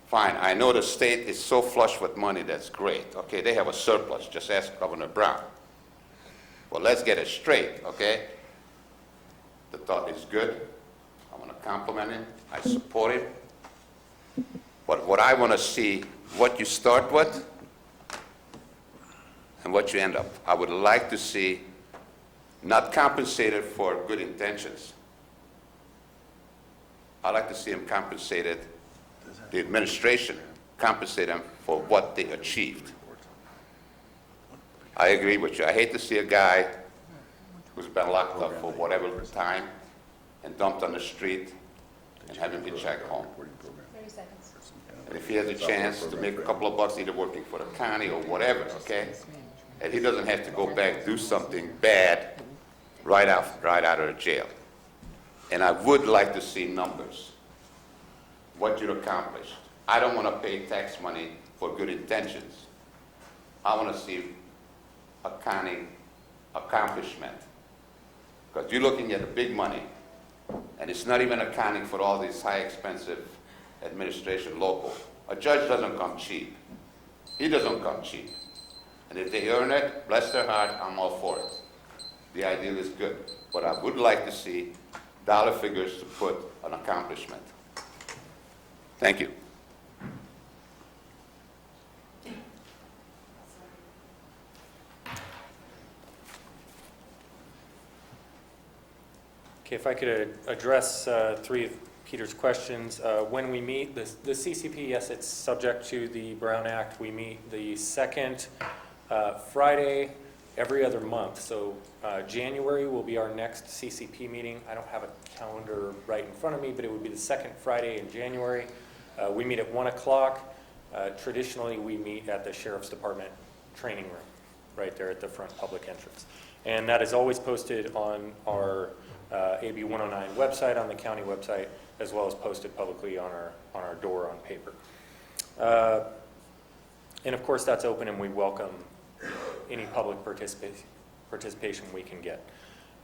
Fine, I know the state is so flush with money, that's great. Okay, they have a surplus, just ask Governor Brown. Well, let's get it straight, okay? The thought is good. I want to compliment him. I support him. But what I want to see, what you start with and what you end up. I would like to see not compensated for good intentions. I'd like to see him compensated, the administration compensate them for what they achieved. I agree with you. I hate to see a guy who's been locked up for whatever time and dumped on the street and have him hitchhike home. 30 seconds. And if he has a chance to make a couple of bucks either working for the county or whatever, okay, and he doesn't have to go back and do something bad right out of the jail. And I would like to see numbers, what you accomplished. I don't want to pay tax money for good intentions. I want to see accounting accomplishment. Because you're looking at the big money, and it's not even accounting for all these high expensive administration local. A judge doesn't come cheap. He doesn't come cheap. And if they earn it, bless their heart, I'm all for it. The ideal is good. But I would like to see dollar figures to put on accomplishment. Thank you. Okay, if I could address three Peter's questions. When we meet, the CCP, yes, it's subject to the Brown Act. We meet the second Friday every other month. So January will be our next CCP meeting. I don't have a calendar right in front of me, but it would be the second Friday in January. We meet at 1 o'clock. Traditionally, we meet at the Sheriff's Department training room, right there at the front public entrance. And that is always posted on our AB 109 website, on the county website, as well as posted publicly on our door on paper. And of course, that's open, and we welcome any public participation we can get.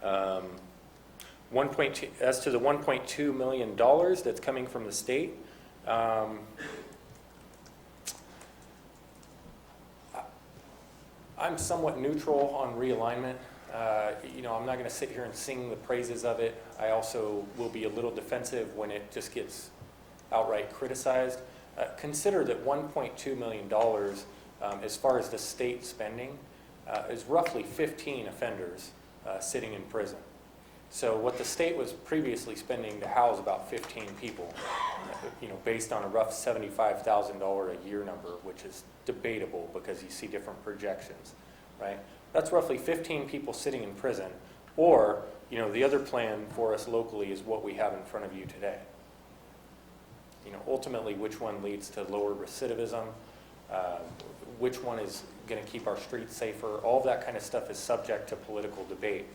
1.2, as to the $1.2 million that's coming from the state, I'm somewhat neutral on realignment. I'm not going to sit here and sing the praises of it. I also will be a little defensive when it just gets outright criticized. Consider that $1.2 million, as far as the state spending, is roughly 15 offenders sitting in prison. So what the state was previously spending to house about 15 people, based on a rough $75,000 a year number, which is debatable because you see different projections, right? That's roughly 15 people sitting in prison. Or, the other plan for us locally is what we have in front of you today. Ultimately, which one leads to lower recidivism, which one is going to keep our streets safer, all of that kind of stuff is subject to political debate.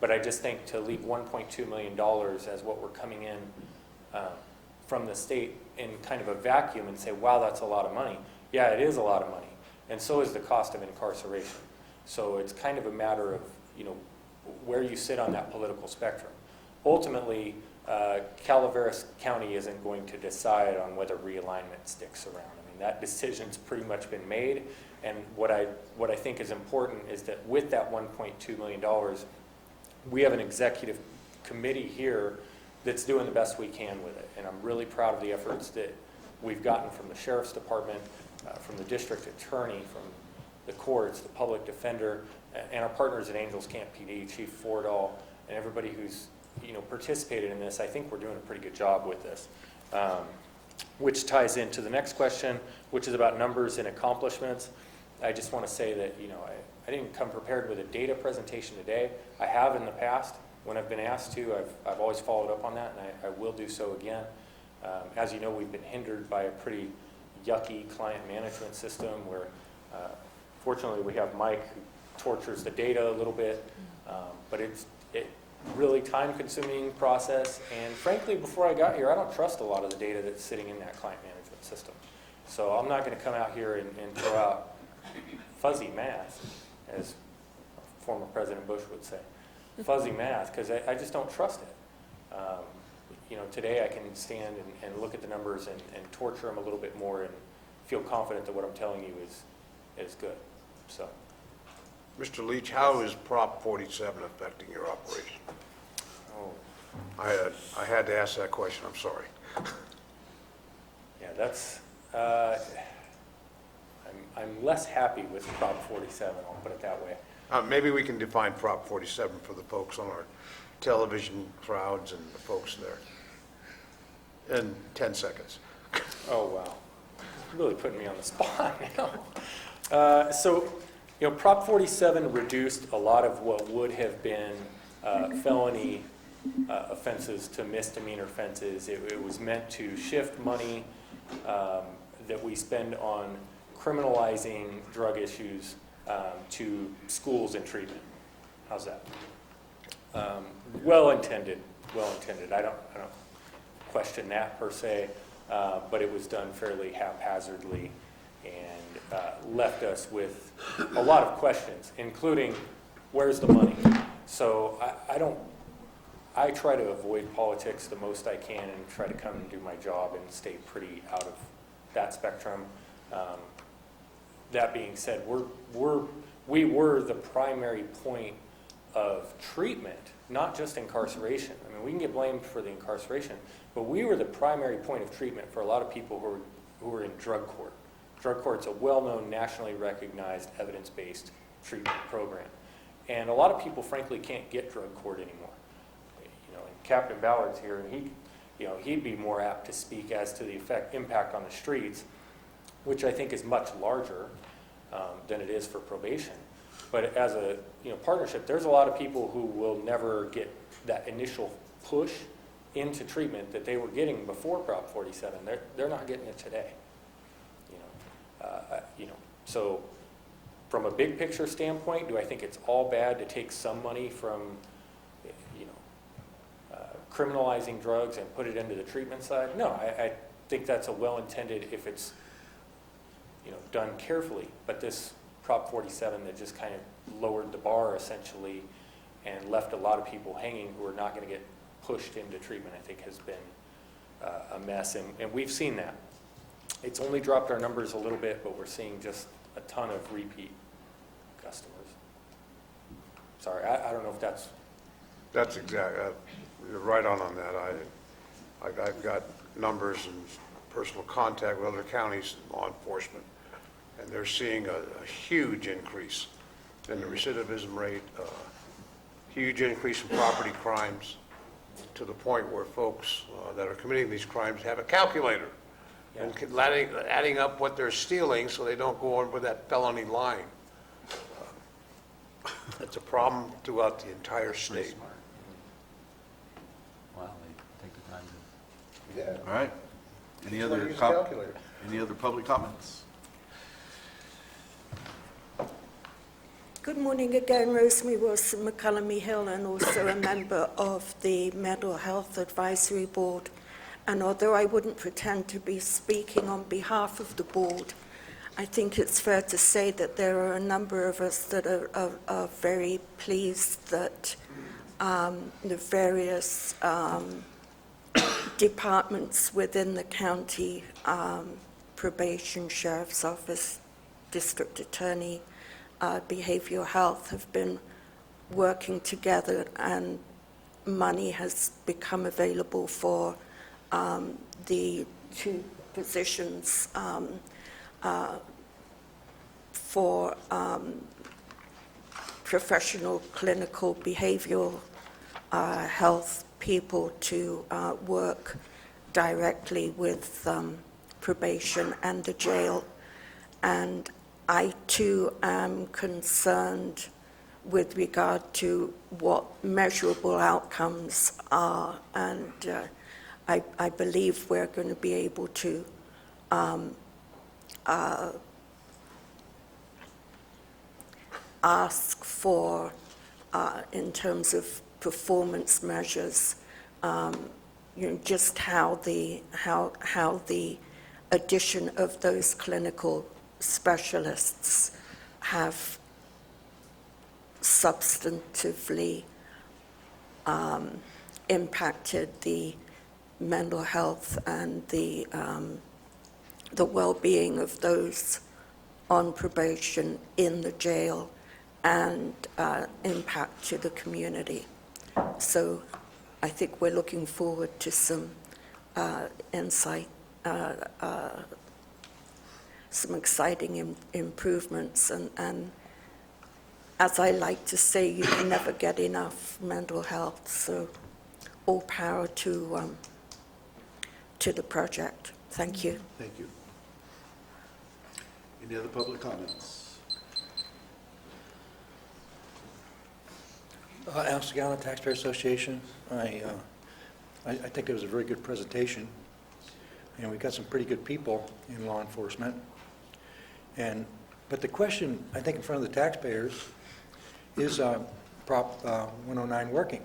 But I just think to leave $1.2 million as what we're coming in from the state in kind of a vacuum and say, wow, that's a lot of money. Yeah, it is a lot of money. And so is the cost of incarceration. So it's kind of a matter of, where you sit on that political spectrum. Ultimately, Calaveras County isn't going to decide on whether realignment sticks around. I mean, that decision's pretty much been made. And what I think is important is that with that $1.2 million, we have an executive committee here that's doing the best we can with it. And I'm really proud of the efforts that we've gotten from the Sheriff's Department, from the district attorney, from the courts, the public defender, and our partners at Angels Camp PD, Chief Fordall, and everybody who's participated in this. I think we're doing a pretty good job with this, which ties into the next question, which is about numbers and accomplishments. I just want to say that I didn't come prepared with a data presentation today. I have in the past when I've been asked to. I've always followed up on that, and I will do so again. As you know, we've been hindered by a pretty yucky client management system where fortunately we have Mike who tortures the data a little bit, but it's really time-consuming process. And frankly, before I got here, I don't trust a lot of the data that's sitting in that client management system. So I'm not going to come out here and throw out fuzzy math, as former President Bush would say, fuzzy math, because I just don't trust it. Today I can stand and look at the numbers and torture them a little bit more and feel confident that what I'm telling you is good. So, Mr. Leach, how is Prop 47 affecting your operation? oh, I had to ask that question, I'm sorry. yeah, that's, I'm less happy with Prop 47, I'll put it that way. Maybe we can define Prop 47 for the folks on our television crowds and the folks there in 10 seconds. Oh, wow. Really putting me on the spot now. So, Prop 47 reduced a lot of what would have been felony offenses to misdemeanor offenses. It was meant to shift money that we spend on criminalizing drug issues to schools and treatment. How's that? Well intended. I don't question that per se, but it was done fairly haphazardly and left us with a lot of questions, including where's the money? So I try to avoid politics the most I can and try to come and do my job and stay pretty out of that spectrum. That being said, we were the primary point of treatment, not just incarceration. I mean, we can get blamed for the incarceration, but we were the primary point of treatment for a lot of people who were in drug court. Drug court's a well-known, nationally recognized, evidence-based treatment program. And a lot of people, frankly, can't get drug court anymore. And Captain Ballard's here, and he'd be more apt to speak as to the impact on the streets, which I think is much larger than it is for probation. But as a partnership, there's a lot of people who will never get that initial push into treatment that they were getting before Prop 47. They're not getting it today. So from a big picture standpoint, do I think it's all bad to take some money from criminalizing drugs and put it into the treatment side? No, I think that's a well-intended if it's done carefully. But this Prop 47 that just kind of lowered the bar essentially and left a lot of people hanging who are not going to get pushed into treatment, I think has been a mess. And we've seen that. It's only dropped our numbers a little bit, but we're seeing just a ton of repeat customers. Sorry, I don't know if that's... That's exactly, you're right on that. I've got numbers and personal contact with other counties and law enforcement, and they're seeing a huge increase in the recidivism rate, huge increase in property crimes, to the point where folks that are committing these crimes have a calculator and adding up what they're stealing so they don't go over that felony line. It's a problem throughout the entire state. Wow, they take the time to... Yeah. All right. Any That's why other you use a calculator. any other public comments? Good morning again, Rosemary Wilson, McCullum Hill, and also a member of the Mental Health Advisory Board. And although I wouldn't pretend to be speaking on behalf of the board, I think it's fair to say that there are a number of us that are very pleased that the various departments within the county, probation, sheriff's office, district attorney, behavioral health have been working together, and money has become available for the two positions for professional clinical behavioral health people to work directly with probation and the jail. And I too am concerned with regard to what measurable outcomes are, and I believe we're going to be able to ask for, in terms of performance measures, just how the addition of those clinical specialists have substantively impacted the mental health and the well-being of those on probation in the jail, and impact to the community. So I think we're looking forward to some insight, some exciting improvements, and as I like to say, you can never get enough mental health, so all power to the project. Thank you. Thank you. Any other public comments? Al Segala, Taxpayer Association. I think it was a very good presentation, and we've got some pretty good people in law enforcement. But the question, I think, in front of the taxpayers is Prop 109 working?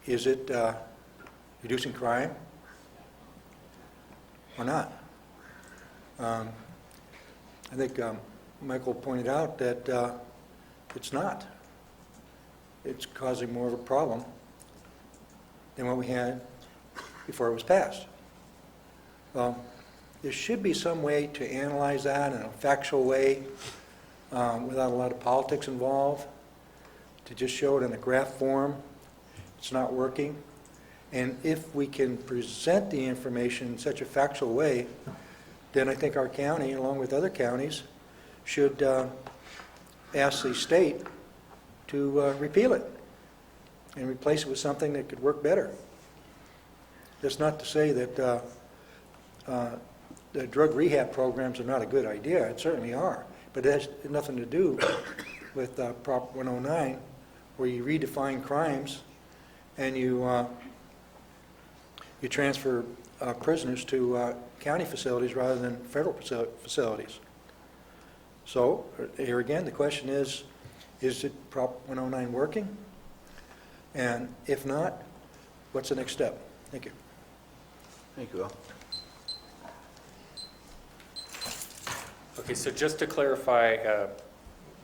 Is it reducing crime or not? I think Michael pointed out that it's not. It's causing more of a problem than what we had before it was passed. There should be some way to analyze that in a factual way without a lot of politics involved, to just show it in a graph form. It's not working. And if we can present the information in such a factual way, then I think our county, along with other counties, should ask the state to repeal it and replace it with something that could work better. That's not to say that the drug rehab programs are not a good idea. It certainly are. But it has nothing to do with Prop 109, where you redefine crimes and you transfer prisoners to county facilities rather than federal facilities. So here again, the question is it Prop 109 working? And if not, what's the next step? Thank you. Thank you, Al. Okay, so just to clarify,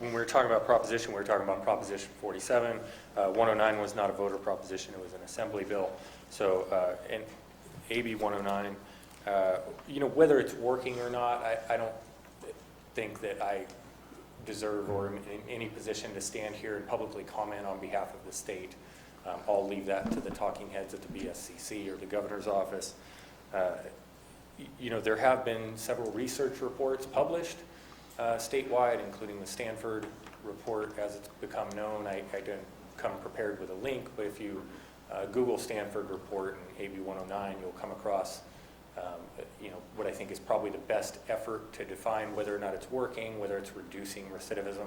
when we were talking about proposition, we were talking about Proposition 47. 109 was not a voter proposition, it was an assembly bill. So, and AB 109, whether it's working or not, I don't think that I deserve or am in any position to stand here and publicly comment on behalf of the state. I'll leave that to the talking heads at the BSCC or the governor's office. There have been several research reports published statewide, including the Stanford report as it's become known. I didn't come prepared with a link, but if you Google Stanford report and AB 109, you'll come across what I think is probably the best effort to define whether or not it's working, whether it's reducing recidivism.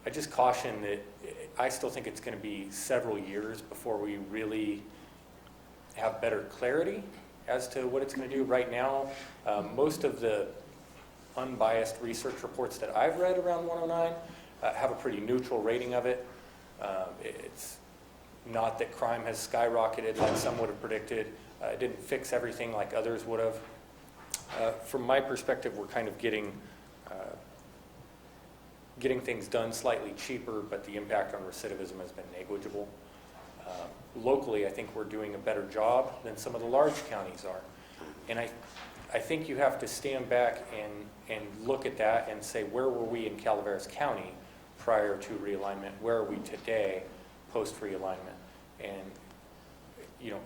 I just caution that I still think it's going to be several years before we really have better clarity as to what it's going to do. Right now, most of the unbiased research reports that I've read around 109 have a pretty neutral rating of it. It's not that crime has skyrocketed like some would have predicted. It didn't fix everything like others would have. From my perspective, we're kind of getting things done slightly cheaper, but the impact on recidivism has been negligible. Locally, I think we're doing a better job than some of the large counties are. And I think you have to stand back and look at that and say, where were we in Calaveras County prior to realignment? Where are we today post-realignment? And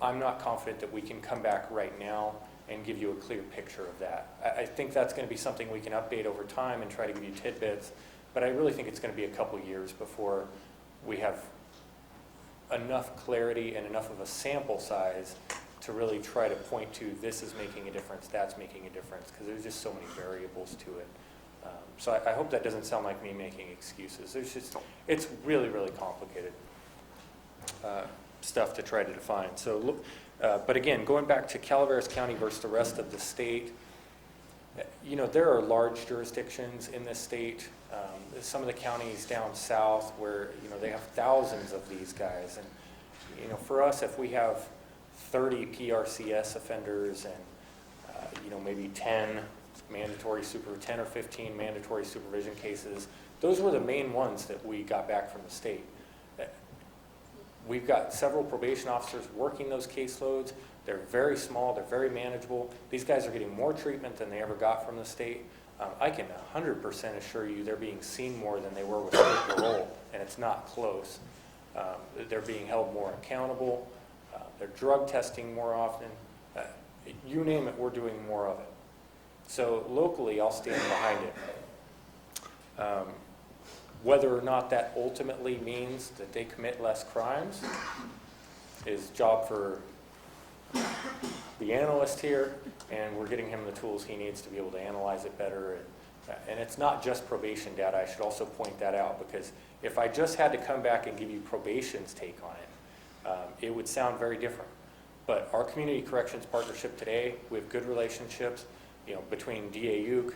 I'm not confident that we can come back right now and give you a clear picture of that. I think that's going to be something we can update over time and try to give you tidbits, but I really think it's going to be a couple years before we have enough clarity and enough of a sample size to really try to point to this is making a difference, that's making a difference, because there's just so many variables to it. So I hope that doesn't sound like me making excuses. It's really, really complicated stuff to try to define. So look, but again, going back to Calaveras County versus the rest of the state, there are large jurisdictions in this state. Some of the counties down south where, they have thousands of these guys. And, for us, if we have 30 PRCS offenders and, maybe 10 or 15 mandatory supervision cases, those were the main ones that we got back from the state. We've got several probation officers working those caseloads. They're very small, they're very manageable. These guys are getting more treatment than they ever got from the state. I can 100% assure you they're being seen more than they were with state parole, and it's not close. They're being held more accountable. They're drug testing more often. You name it, we're doing more of it. So locally, I'll stand behind it. Whether or not that ultimately means that they commit less crimes is job for the analyst here, and we're getting him the tools he needs to be able to analyze it better. And it's not just probation data. I should also point that out, because if I just had to come back and give you probation's take on it, it would sound very different. But our community corrections partnership today, we have good relationships, between DA Uke,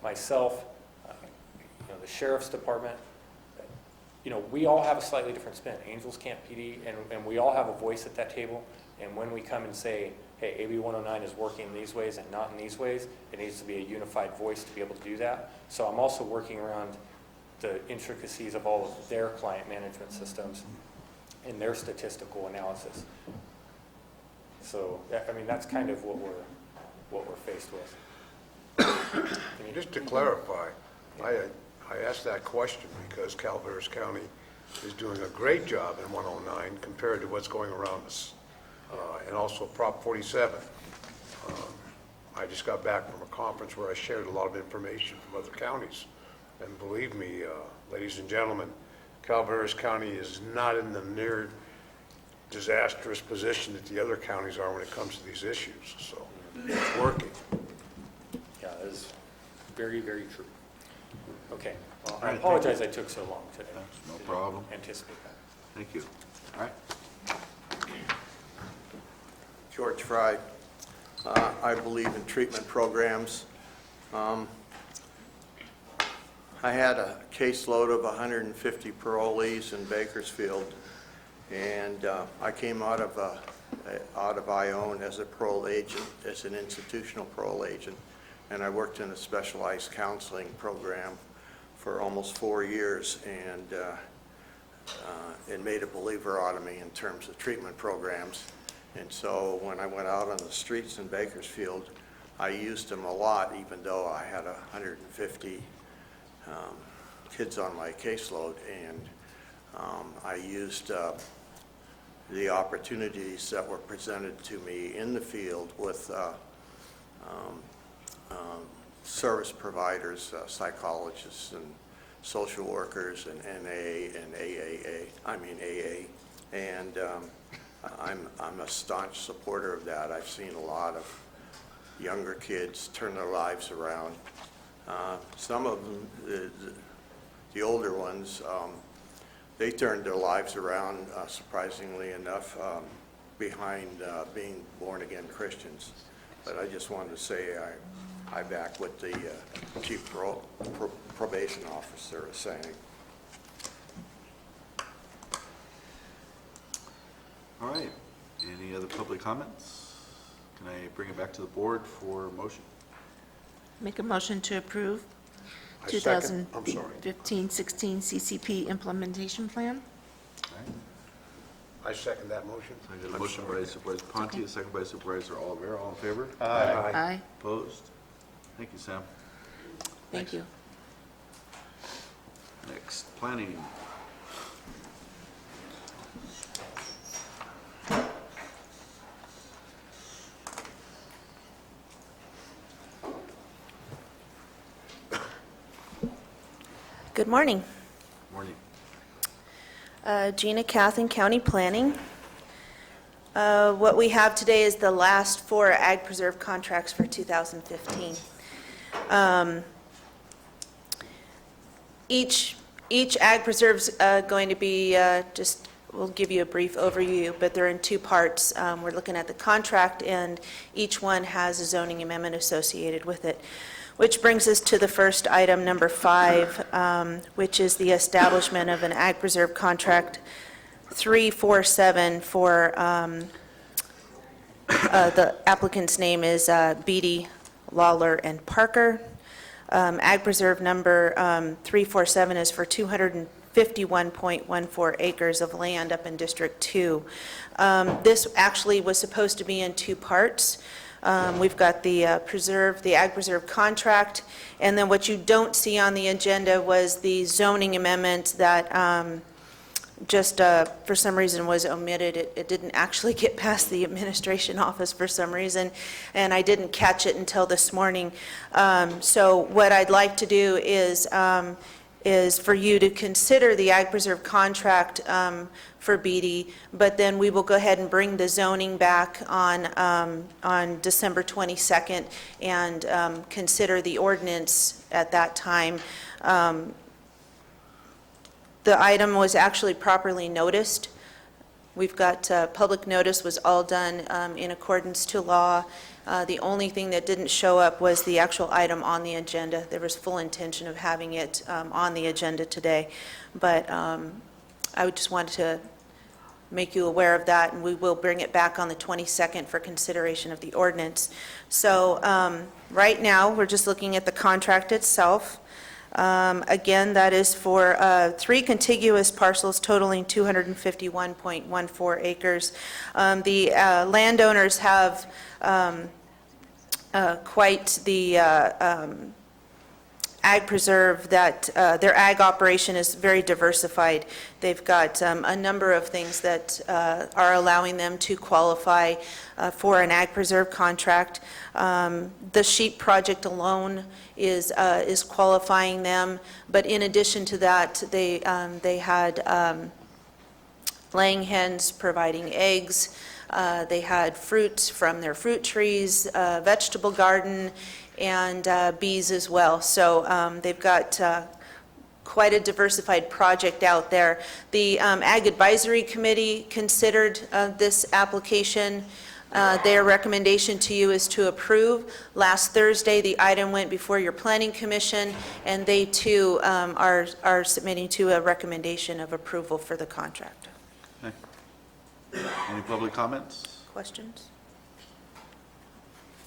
myself, the sheriff's department. We all have a slightly different spin. Angels Camp PD, and we all have a voice at that table. And when we come and say, hey, AB 109 is working in these ways and not in these ways, it needs to be a unified voice to be able to do that. So I'm also working around the intricacies of all of their client management systems and their statistical analysis. So, that's kind of what we're faced with. Just to clarify, I asked that question because Calaveras County is doing a great job in 109 compared to what's going around us. And also Prop 47. I just got back from a conference where I shared a lot of information from other counties. And believe me, ladies and gentlemen, Calaveras County is not in the near disastrous position that the other counties are when it comes to these issues, so it's working. Yeah, that is very, very true. Okay, well, All I right, apologize I took so long today. No problem. Didn't anticipate that. Thank you. All right. George Fry. I believe in treatment programs. I had a caseload of 150 parolees in Bakersfield, and I came out of Ione as a parole agent, as an institutional parole agent, and I worked in a specialized counseling program for almost 4 years, and it made a believer out of me in terms of treatment programs. And so when I went out on the streets in Bakersfield, I used them a lot, even though I had 150 kids on my caseload, and I used the opportunities that were presented to me in the field with service providers, psychologists and social workers and NA and AA, and I'm a staunch supporter of that. I've seen a lot of younger kids turn their lives around. Some of them, the older ones, they turned their lives around, surprisingly enough, behind being born-again Christians. But I just wanted to say I back what the chief probation officer is saying. All right. Any other public comments? Can I bring it back to the board for motion? Make a motion to approve I second. I'm sorry. 2015-16 CCP implementation plan. All right. I second that motion. So I got a motion by Supervisor Ponte, a second by Supervisor Oliver. All in favor? Aye. Opposed? Thank you, Sam. Thank you. Next, planning. Good morning. Morning. Gina Cathan, County Planning. What we have today is the last 4 Ag Preserve contracts for 2015. Each Ag Preserve's going to be we'll give you a brief overview, but they're in 2 parts. We're looking at the contract, and each one has a zoning amendment associated with it. Which brings us to the first item, number 5, which is the establishment of an Ag Preserve contract 347 for, the applicant's name is Beatty, Lawler, and Parker. Ag Preserve number 347 is for 251.14 acres of land up in District 2. This actually was supposed to be in 2 parts. We've got the Ag Preserve contract, and then what you don't see on the agenda was the zoning amendment that for some reason was omitted. It didn't actually get past the administration office for some reason, and I didn't catch it until this morning. So what I'd like to do is for you to consider the Ag Preserve contract for Beatty, but then we will go ahead and bring the zoning back on December 22nd and consider the ordinance at that time. The item was actually properly noticed. We've got public notice was all done in accordance to law. The only thing that didn't show up was the actual item on the agenda. There was full intention of having it on the agenda today, but I just wanted to make you aware of that, and we will bring it back on the 22nd for consideration of the ordinance. So right now, we're just looking at the contract itself. Again, that is for 3 contiguous parcels totaling 251.14 acres. The landowners have quite the Ag Preserve that their ag operation is very diversified. They've got a number of things that are allowing them to qualify for an Ag Preserve contract. The sheep project alone is qualifying them, but in addition to that, they had laying hens, providing eggs. They had fruits from their fruit trees, vegetable garden, and bees as well. So they've got quite a diversified project out there. The Ag Advisory Committee considered this application. Their recommendation to you is to approve. Last Thursday, the item went before your Planning Commission, and they too are submitting to a recommendation of approval for the contract. Okay. Any public comments? Questions?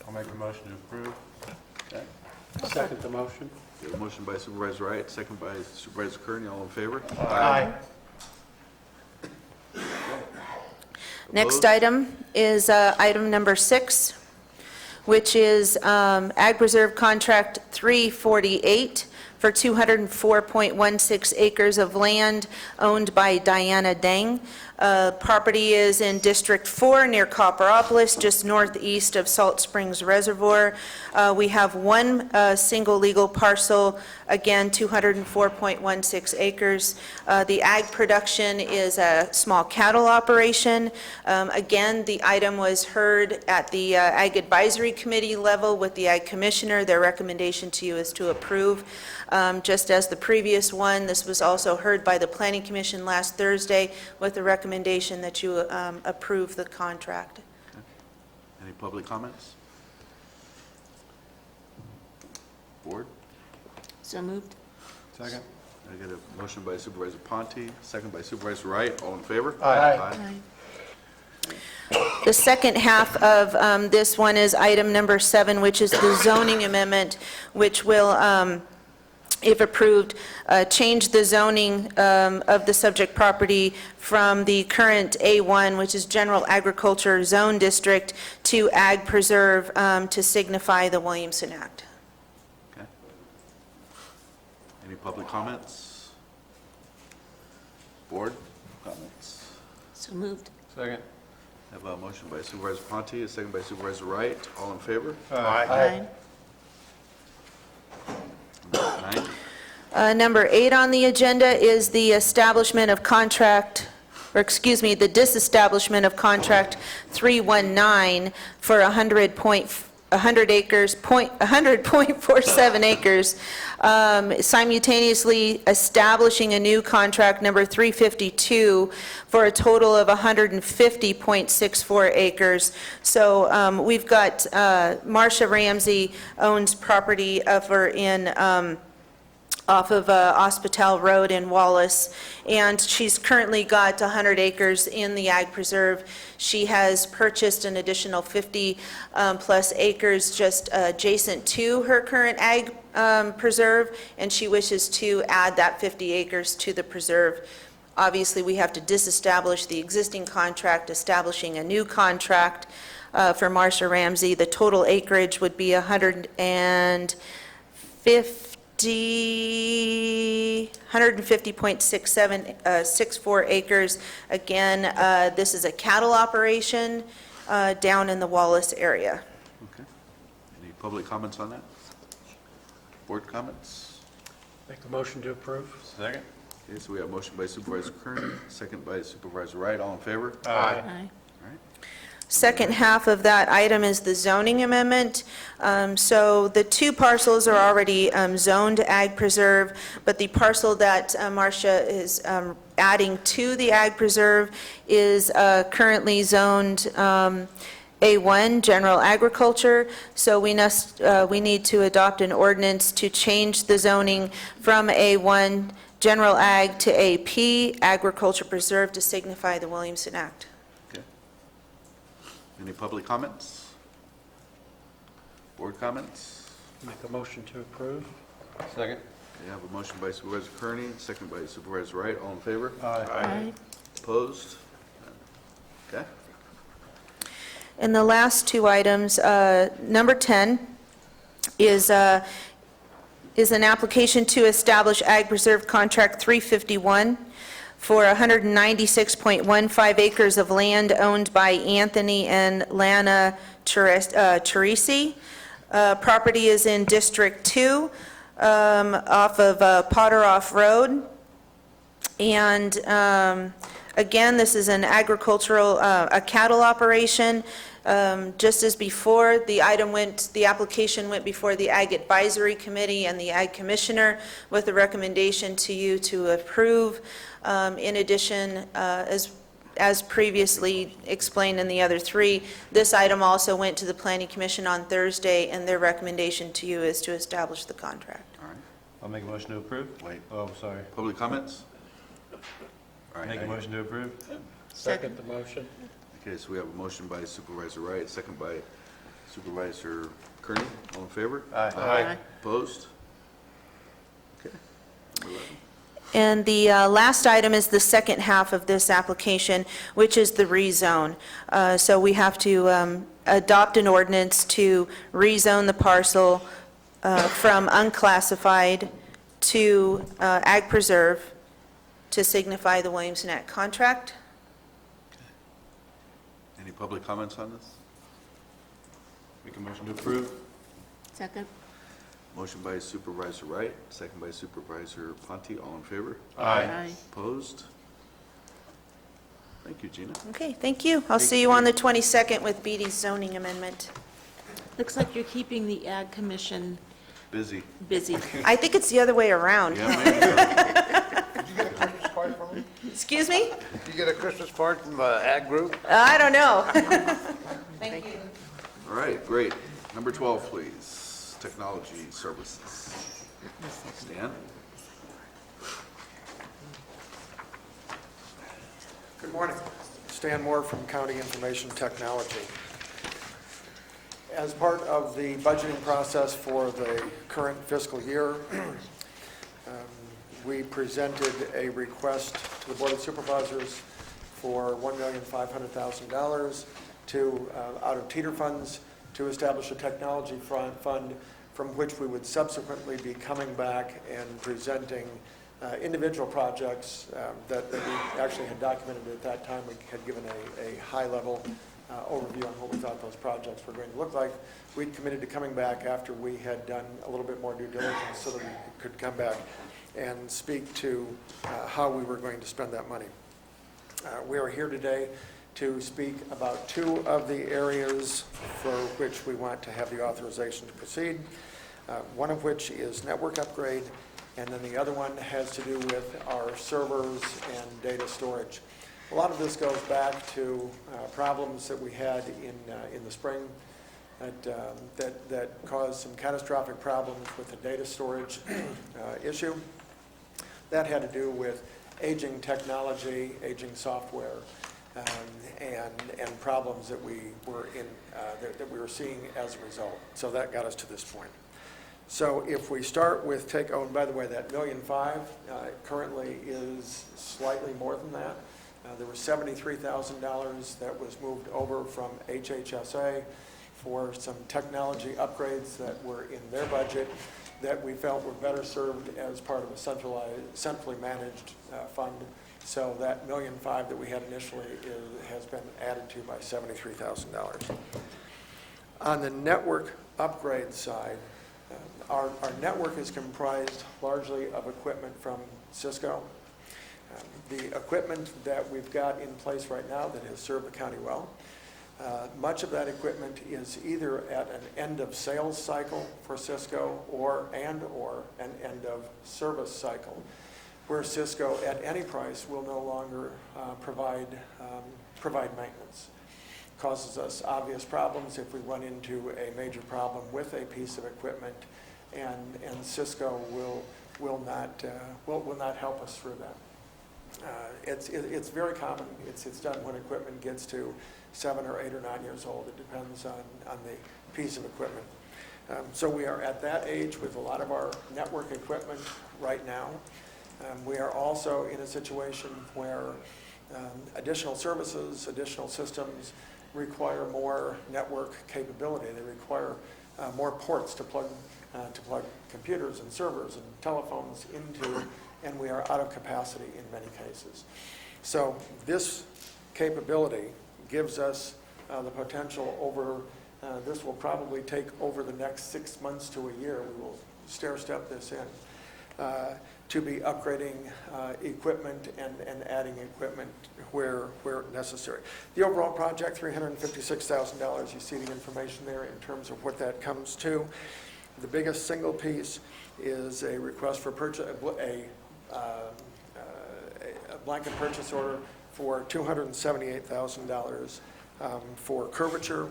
I'll make a motion to approve. Okay. Second the motion. We have a motion by Supervisor Wright, second by Supervisor Kearney. All in favor? Aye. Next item is item number 6, which is Ag Reserve Contract 348 for 204.16 acres of land owned by Diana Deng. Property is in District 4 near Copperopolis, just northeast of Salt Springs Reservoir. We have one single legal parcel, again 204.16 acres. The ag production is a small cattle operation. Again, the item was heard at the Ag Advisory Committee level with the Ag Commissioner. Their recommendation to you is to approve. Just as the previous one, this was also heard by the Planning Commission last Thursday with the recommendation that you approve the contract. Okay. Any public comments? Board? So moved. Second. I got a motion by Supervisor Ponte, second by Supervisor Wright. All in favor? Aye. The second half of this one is item number 7, which is the zoning amendment, which will, if approved, change the zoning of the subject property from the current A1, which is General Agriculture Zone District, to Ag Preserve to signify the Williamson Act. Okay. Any public comments? Board comments? So moved. Second. I have a motion by Supervisor Ponte, a second by Supervisor Wright. All in favor? Aye. Number 9. Number 8 on the agenda is the establishment of contract, or excuse me, the disestablishment of contract 319 for 100 acres, 100.47 acres, simultaneously establishing a new contract number 352 for a total of 150.64 acres. So we've got Marcia Ramsey owns property over in off of Hospital Road in Wallace, and she's currently got 100 acres in the Ag Preserve. She has purchased an additional 50 plus acres just adjacent to her current Ag Preserve, and she wishes to add that 50 acres to the preserve. Obviously, we have to disestablish the existing contract, establishing a new contract for Marcia Ramsey. The total acreage would be 150.64 acres. Again, this is a cattle operation down in the Wallace area. Okay. Any public comments on that? Board comments? Make a motion to approve. Second. Okay, so we have a motion by Supervisor Kearney, second by Supervisor Wright. All in favor? Aye. All right. Second half of that item is the zoning amendment. So the two parcels are already zoned Ag Preserve, but the parcel that Marcia is adding to the Ag Preserve is currently zoned A1, General Agriculture. So we need to adopt an ordinance to change the zoning from A1, General Ag, to AP, Agriculture Preserve, to signify the Williamson Act. Okay. Any public comments? Board comments? Make a motion to approve. Second. We have a motion by Supervisor Kearney, second by Supervisor Wright. All in favor? Aye. Opposed? Okay. And the last two items, number 10 is an application to establish Ag Preserve Contract 351 for 196.15 acres of land owned by Anthony and Lana Teresi. Property is in District 2 off of Potteroff Road. And Again, this is an agricultural, a cattle operation. Just as before, the application went before the Ag Advisory Committee and the Ag Commissioner with a recommendation to you to approve. In addition, as previously explained in the other three, this item also went to the Planning Commission on Thursday, and their recommendation to you is to establish the contract. All right. I'll make a motion to approve. Wait. Oh, sorry. Public comments? All right. Make a motion to approve. Second the motion. Okay, so we have a motion by Supervisor Wright, second by Supervisor Kearney. All in favor? Aye. Aye. Opposed? Okay. Number 11. And the last item is the second half of this application, which is the rezone. So we have to adopt an ordinance to rezone the parcel from unclassified to ag preserve to signify the Williamson Act contract. Any public comments on this? Make a motion to approve. Second? Motion by Supervisor Wright, second by Supervisor Ponte. All in favor? Aye. Opposed? Thank you, Gina. Okay, thank you. I'll see you on the 22nd with Beatty's zoning amendment. Looks like you're keeping the Ag Commission Busy. busy. I think it's the other way around. Yeah, maybe. Did you get a Christmas card from me? Excuse me? Did you get a Christmas card from Ag Group? I don't know. Thank you. All right, great. Number 12, please. Technology services. Stan? Good morning. Stan Moore from County Information Technology. As part of the budgeting process for the current fiscal year, we presented a request to the Board of Supervisors for $1,500,000 to, out of teeter funds, to establish a technology fund from which we would subsequently be coming back and presenting individual projects that we actually had documented at that time. We had given a high-level overview on what we thought those projects were going to look like. We'd committed to coming back after we had done a little bit more due diligence so that we could come back and speak to how we were going to spend that money. We are here today to speak about two of the areas for which we want to have the authorization to proceed, one of which is network upgrade, and then the other one has to do with our servers and data storage. A lot of this goes back to problems that we had in the spring that caused some catastrophic problems with the data storage issue. That had to do with aging technology, aging software, and problems that we were that we were seeing as a result. So that got us to this point. So if we start with and by the way, that $1.5 million currently is slightly more than that. There was $73,000 that was moved over from HHSA for some technology upgrades that were in their budget that we felt were better served as part of a centrally managed fund. So that $1.5 million that we had initially has been added to by $73,000. On the network upgrade side, our network is comprised largely of equipment from Cisco. The equipment that we've got in place right now that has served the county well, much of that equipment is either at an end of sales cycle for Cisco or an end of service cycle, where Cisco at any price will no longer provide maintenance. Causes us obvious problems if we run into a major problem with a piece of equipment, and Cisco will not help us through that. It's very common. It's done when equipment gets to 7 or 8 or 9 years old. It depends on the piece of equipment. So we are at that age with a lot of our network equipment right now. We are also in a situation where additional services, additional systems require more network capability. They require more ports to plug computers and servers and telephones into, and we are out of capacity in many cases. So this capability gives us the potential over, this will probably take over the next 6 months to a year. We will stair-step this in. to be upgrading equipment and adding equipment where necessary. The overall project, $356,000. You see the information there in terms of what that comes to. The biggest single piece is a request for purchase, a blanket purchase order for $278,000 for curvature.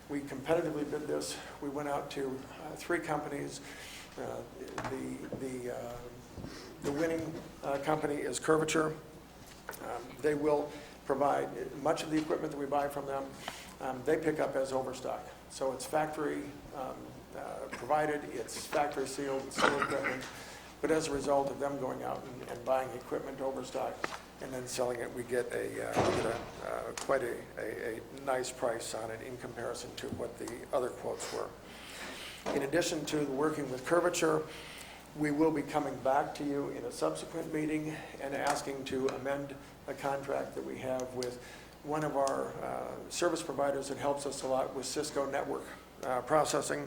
We competitively bid this. We went out to 3 companies. The winning company is Curvature. They will provide much of the equipment that we buy from them. They pick up as overstock. So it's factory provided, it's factory sealed equipment. But as a result of them going out and buying equipment overstock and then selling it, we get quite a nice price on it in comparison to what the other quotes were. In addition to working with Curvature, we will be coming back to you in a subsequent meeting and asking to amend a contract that we have with one of our service providers that helps us a lot with Cisco network processing.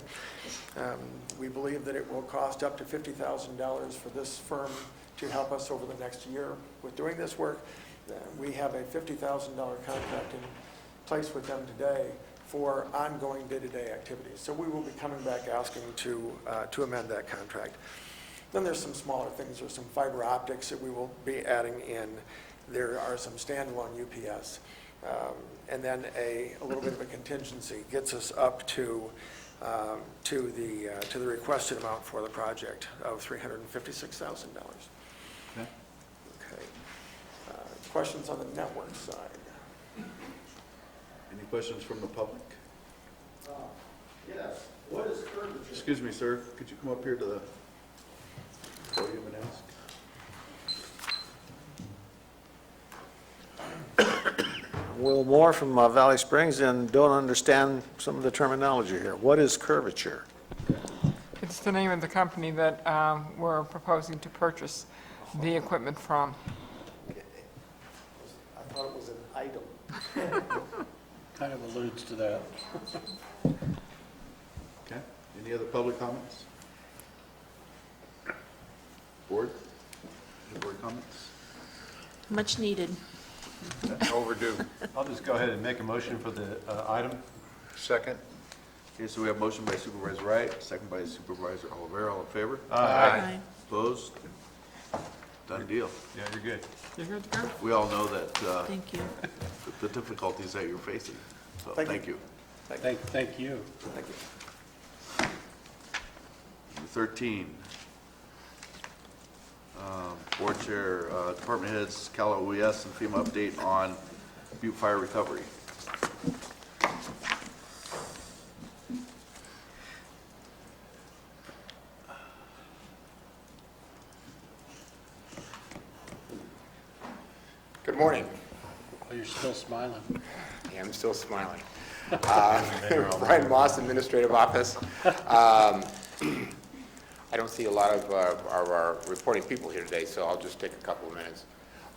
We believe that it will cost up to $50,000 for this firm to help us over the next year with doing this work. We have a $50,000 contract in place with them today for ongoing day-to-day activities. So we will be coming back asking to amend that contract. Then there's some smaller things. There's some fiber optics that we will be adding in. There are some standalone UPS. And then a little bit of a contingency gets us up to the requested amount for the project of $356,000. Okay. Okay. Questions on the network side? Any questions from the public? Yes. What is curvature? Excuse me, sir. Could you come up here to the podium and ask? Will Moore from Valley Springs, and don't understand some of the terminology here. What is curvature? It's the name of the company that we're proposing to purchase the equipment from. I thought it was an item. Kind of alludes to that. Okay. Any other public comments? Board? Any board comments? Much needed. Overdue. I'll just go ahead and make a motion for the item. Second. Okay, so we have motion by Supervisor Wright, second by Supervisor Olivera. All in favor? Aye. Opposed? Done deal. Yeah, you're good. You're good to go? We all know that Thank you. the difficulties that you're facing. So thank you. Thank you. Thank you. Number 13. Board Chair, Department Heads, Cal OES and FEMA update on Butte Fire recovery. Good morning. Oh, you're still smiling. Yeah, I'm still smiling. Brian Moss, Administrative Office. I don't see a lot of our reporting people here today, so I'll just take a couple of minutes.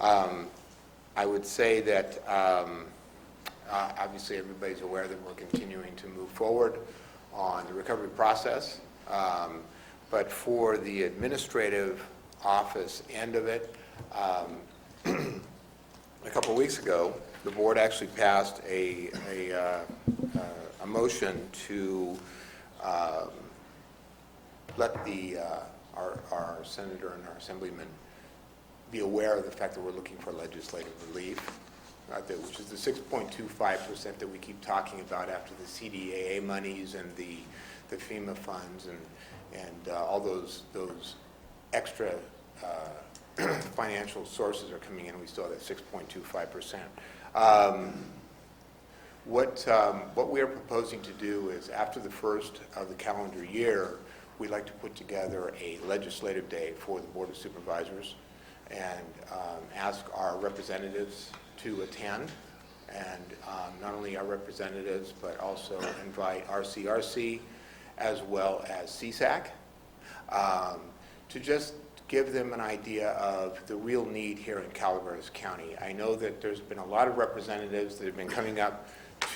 I would say that obviously everybody's aware that we're continuing to move forward on the recovery process, but for the administrative office end of it, a couple of weeks ago, the board actually passed a motion to let our senator and our assemblyman be aware of the fact that we're looking for legislative relief, which is the 6.25% that we keep talking about after the CDAA monies and the FEMA funds and all those extra financial sources are coming in. We still have that 6.25%. What we are proposing to do is after the first of the calendar year, we'd like to put together a legislative day for the Board of Supervisors and ask our representatives to attend, and not only our representatives, but also invite RCRC as well as CSAC to just give them an idea of the real need here in Calaveras County. I know that there's been a lot of representatives that have been coming up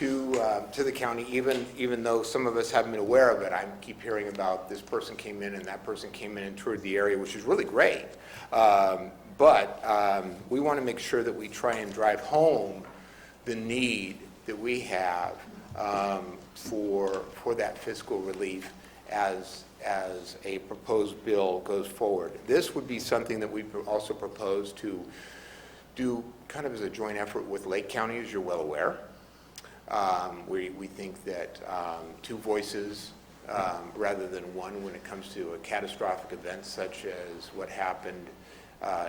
to the county, even though some of us haven't been aware of it. I keep hearing about this person came in and that person came in and toured the area, which is really great. But we want to make sure that we try and drive home the need that we have for that fiscal relief as a proposed bill goes forward. This would be something that we also propose to do kind of as a joint effort with Lake County, as you're well aware. We think that two voices rather than one when it comes to a catastrophic event such as what happened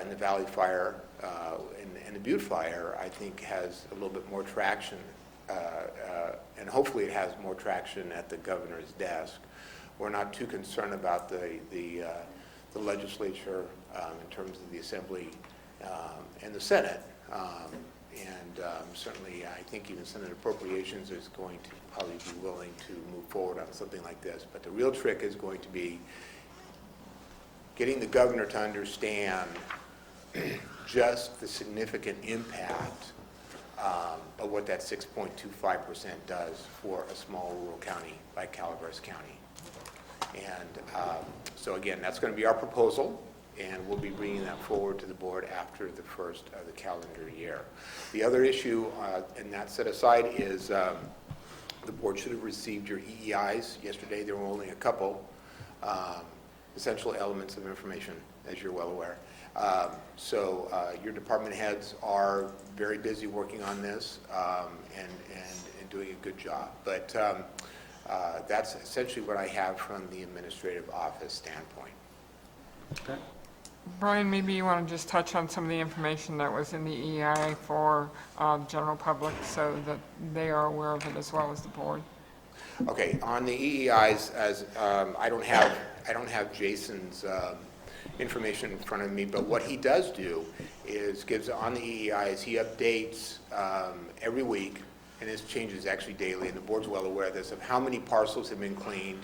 in the Valley Fire and the Butte Fire, I think has a little bit more traction, and hopefully it has more traction at the governor's desk. We're not too concerned about the legislature in terms of the Assembly and the Senate. Certainly, I think even Senate Appropriations is going to probably be willing to move forward on something like this. But the real trick is going to be getting the governor to understand just the significant impact of what that 6.25% does for a small rural county like Calaveras County. And so again, that's going to be our proposal, and we'll be bringing that forward to the board after the first of the calendar year. The other issue, and that set aside, is the board should have received your EEIs yesterday. There were only a couple essential elements of information, as you're well aware. So your department heads are very busy working on this and doing a good job. But that's essentially what I have from the administrative office standpoint. Okay. Brian, maybe you want to just touch on some of the information that was in the EI for general public so that they are aware of it as well as the board. Okay, on the EEIs, as I don't have Jason's information in front of me, but what he does do is gives on the EEIs, he updates every week, and this changes actually daily, and the board's well aware of this, of how many parcels have been cleaned,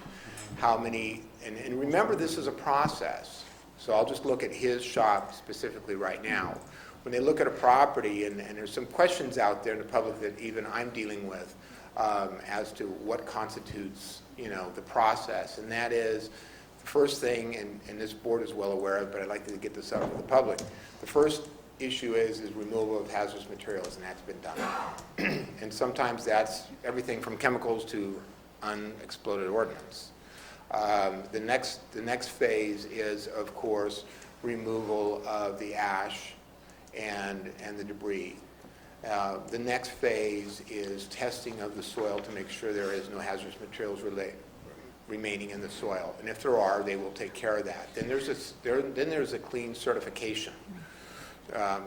how many, and remember this is a process. So I'll just look at his shop specifically right now. When they look at a property, and there's some questions out there in the public that even I'm dealing with as to what constitutes, the process, and that is the first thing, and this board is well aware of, but I'd like to get this out to the public. The first issue is removal of hazardous materials, and that's been done. And sometimes that's everything from chemicals to unexploded ordnance. The next phase is, of course, removal of the ash and the debris. The next phase is testing of the soil to make sure there is no hazardous materials remaining in the soil, and if there are, they will take care of that. Then there's a clean certification.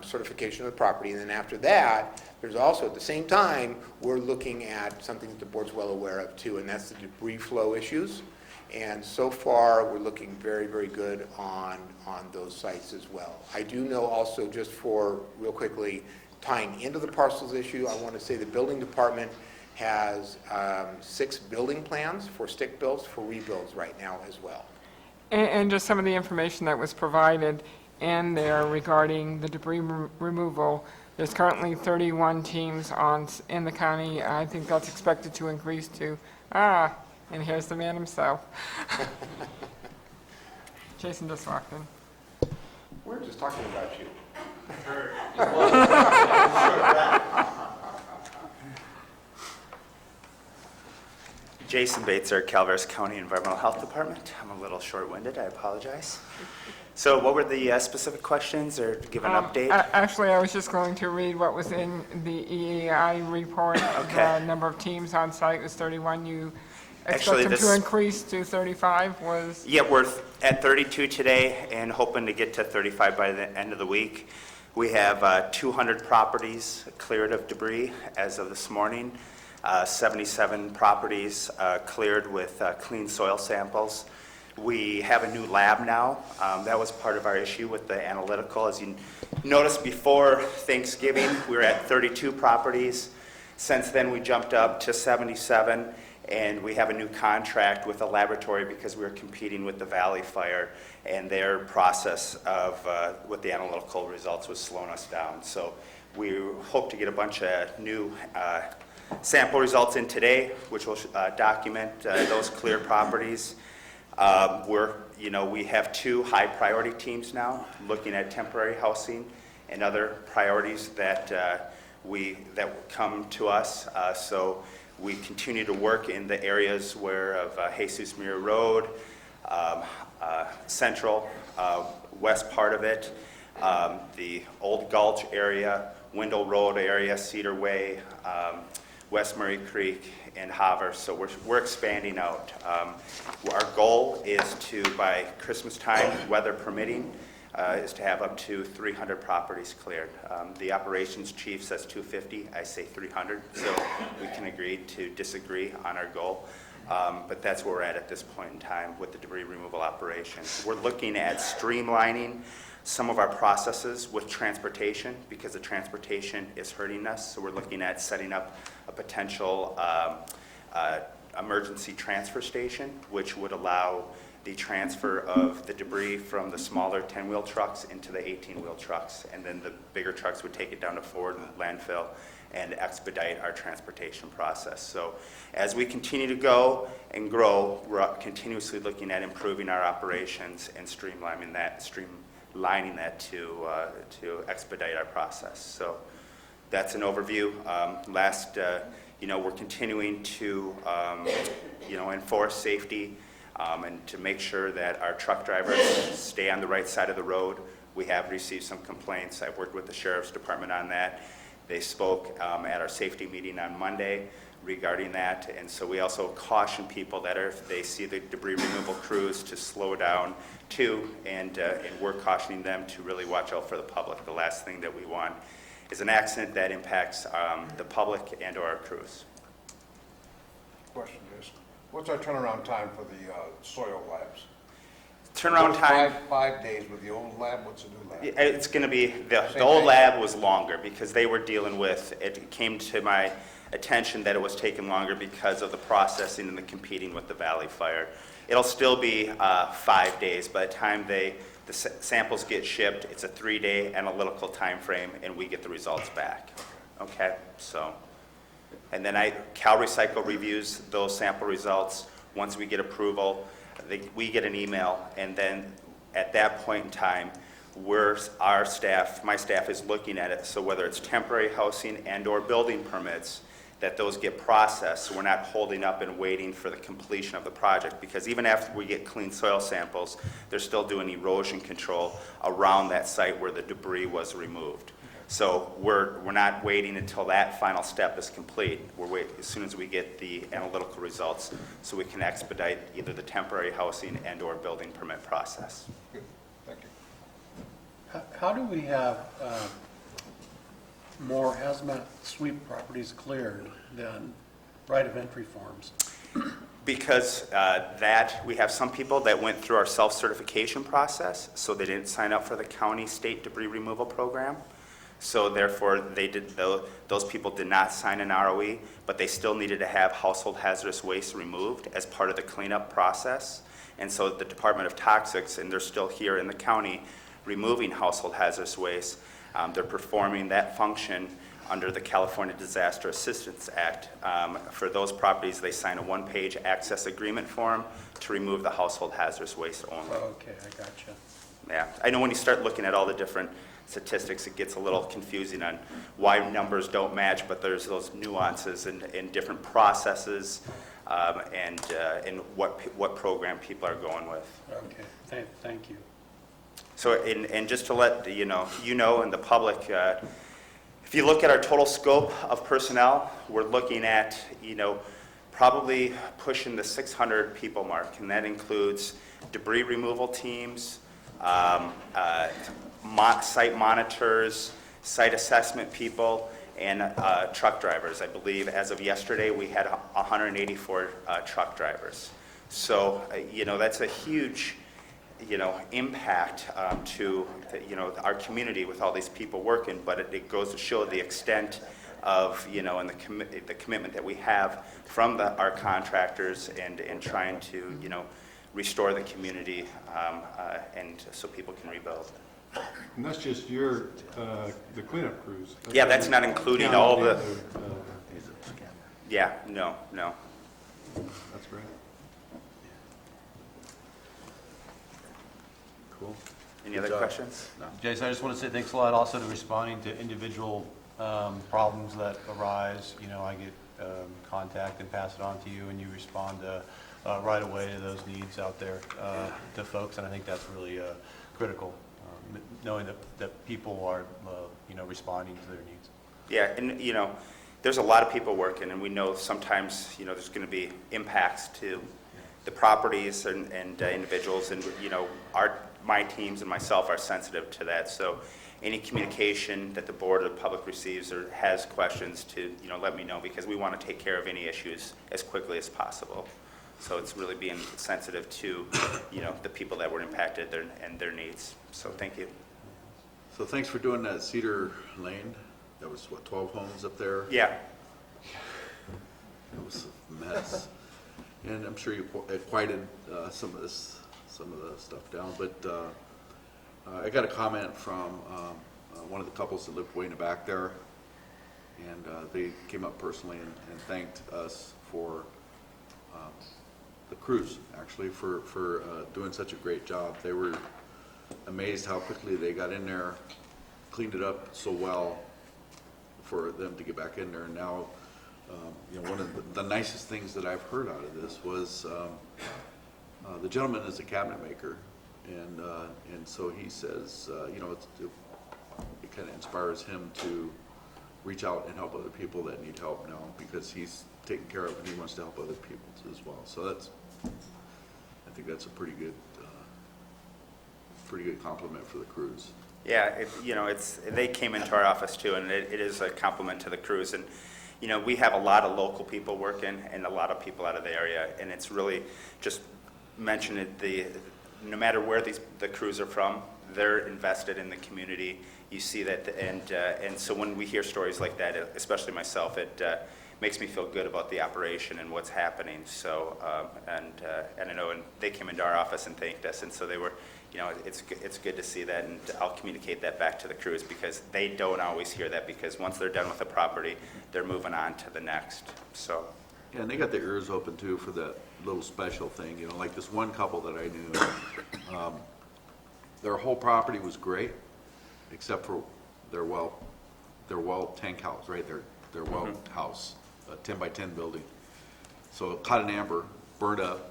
Certification of the property, and then after that, there's also at the same time we're looking at something that the board's well aware of too, and that's the debris flow issues. And so far, we're looking very, very good on those sites as well. I do know also, just for real quickly, tying into the parcels issue, I want to say the building department has 6 building plans for stick builds for rebuilds right now as well. And just some of the information that was provided in there regarding the debris removal. There's currently 31 teams in the county. I think that's expected to increase to, and here's the man himself. Jason just walked in. We're just talking about you. Jason Baitzer, Calaveras County Environmental Health Department. I'm a little short-winded, I apologize. So what were the specific questions, or give an update? Actually, I was just going to read what was in the EEI report. Okay. The number of teams on site was 31. You Actually, expect them to increase to 35 was? Yeah, we're at 32 today and hoping to get to 35 by the end of the week. We have 200 properties cleared of debris as of this morning. 77 properties cleared with clean soil samples. We have a new lab now. That was part of our issue with the analytical. As you noticed before Thanksgiving, we were at 32 properties. Since then, we jumped up to 77, and we have a new contract with a laboratory because we were competing with the Valley Fire, and their process of with the analytical results was slowing us down. So we hope to get a bunch of new sample results in today, which will document those clear properties. We have 2 high priority teams now looking at temporary housing and other priorities that come to us. So we continue to work in the areas of Jesus Mira Road, central, west part of it, the Old Gulch area, Wendell Road area, Cedar Way, West Murray Creek, and Havre. So we're expanding out. Our goal is to, by Christmas time, weather permitting, is to have up to 300 properties cleared. The operations chief says 250, I say 300, so we can agree to disagree on our goal. But that's where we're at this point in time with the debris removal operations. We're looking at streamlining some of our processes with transportation because the transportation is hurting us. So we're looking at setting up a potential emergency transfer station, which would allow the transfer of the debris from the smaller 10-wheel trucks into the 18-wheel trucks. And then the bigger trucks would take it down to Ford landfill and expedite our transportation process. So as we continue to go and grow, we're continuously looking at improving our operations and streamlining that to expedite our process. So that's an overview. We're continuing to enforce safety and to make sure that our truck drivers stay on the right side of the road. We have received some complaints. I've worked with the Sheriff's Department on that. They spoke at our safety meeting on Monday regarding that, and so we also caution people that if they see the debris removal crews to slow down too, and we're cautioning them to really watch out for the public. The last thing that we want is an accident that impacts the public and or our crews. Question is, what's our turnaround time for the soil labs? Turnaround time? 5 days with the old lab, what's the new lab? It's going to be, the old lab was longer because they were dealing with, it came to my attention that it was taking longer because of the processing and the competing with the Valley Fire. It'll still be 5 days. By the time the samples get shipped, it's a 3-day analytical time frame, and we get the results back. Okay, so, and then Cal Recycle reviews those sample results. Once we get approval, we get an email, and then at that point in time, my staff is looking at it. So whether it's temporary housing and or building permits, that those get processed, so we're not holding up and waiting for the completion of the project, because even after we get clean soil samples, they're still doing erosion control around that site where the debris was removed. So we're not waiting until that final step is complete. We're waiting as soon as we get the analytical results so we can expedite either the temporary housing and or building permit process. Good. Thank you. How do we have more hazmat sweep properties cleared than right of entry forms? Because we have some people that went through our self-certification process, so they didn't sign up for the county state debris removal program. So therefore, those people did not sign an ROE, but they still needed to have household hazardous waste removed as part of the cleanup process. And so the Department of Toxics, and they're still here in the county, removing household hazardous waste. They're performing that function under the California Disaster Assistance Act. For those properties, they sign a 1-page access agreement form to remove the household hazardous waste only. Oh, okay, I gotcha. Yeah, I know when you start looking at all the different statistics, it gets a little confusing on why numbers don't match, but there's those nuances in different processes and what program people are going with. Okay, thank you. So, and just to let and the public, if you look at our total scope of personnel, we're looking at, probably pushing the 600 people mark, and that includes debris removal teams, site monitors, site assessment people, and truck drivers. I believe as of yesterday, we had 184 truck drivers. So, that's a huge impact to our community with all these people working, but it goes to show the extent of and the commitment that we have from our contractors and trying to restore the community and so people can rebuild. And that's just the cleanup crews. Yeah, that's not including all the. Yeah, no. That's great. Cool. Any Good other job. questions? No. Jason, I just want to say thanks a lot also to responding to individual problems that arise. You know, I get contact and pass it on to you, and you respond right away to those needs out there to folks, and I think that's really critical, knowing that people are, you know, responding to their needs. Yeah, and, you know, there's a lot of people working, and we know sometimes, you know, there's going to be impacts to the properties and individuals, and, you know, my teams and myself are sensitive to that. So any communication that the board or the public receives or has questions to, you know, let me know, because we want to take care of any issues as quickly as possible. So it's really being sensitive to, you know, the people that were impacted and their needs. So thank you. So thanks for doing that Cedar Lane. That was, what, 12 homes up there? Yeah. It was a mess. And I'm sure you quieted some of the stuff down. But I got a comment from one of the couples that lived way in the back there. And they came up personally and thanked us for the crews, actually, for doing such a great job. They were amazed how quickly they got in there, cleaned it up so well for them to get back in there. And now, you know, one of the nicest things that I've heard out of this was the gentleman is a cabinet maker, and so he says, you know, it kind of inspires him to reach out and help other people that need help now, because he's taken care of and he wants to help other people as well. So I think that's a pretty good compliment for the crews. Yeah, you know, they came into our office too, and it is a compliment to the crews. And, you know, we have a lot of local people working and a lot of people out of the area, and it's really just mentioned no matter where the crews are from, they're invested in the community. You see that, and so when we hear stories like that, especially myself, it makes me feel good about the operation and what's happening. So, and I know, and they came into our office and thanked us, and so they were. You know, it's good to see that, and I'll communicate that back to the crews, because they don't always hear that, because once they're done with the property, they're moving on to the next. So. Yeah, and they got their ears open too for that little special thing. You know, like this one couple that I knew, their whole property was great, except for their well tank house, right? Their well house, a 10 by 10 building. So caught in amber, burned up.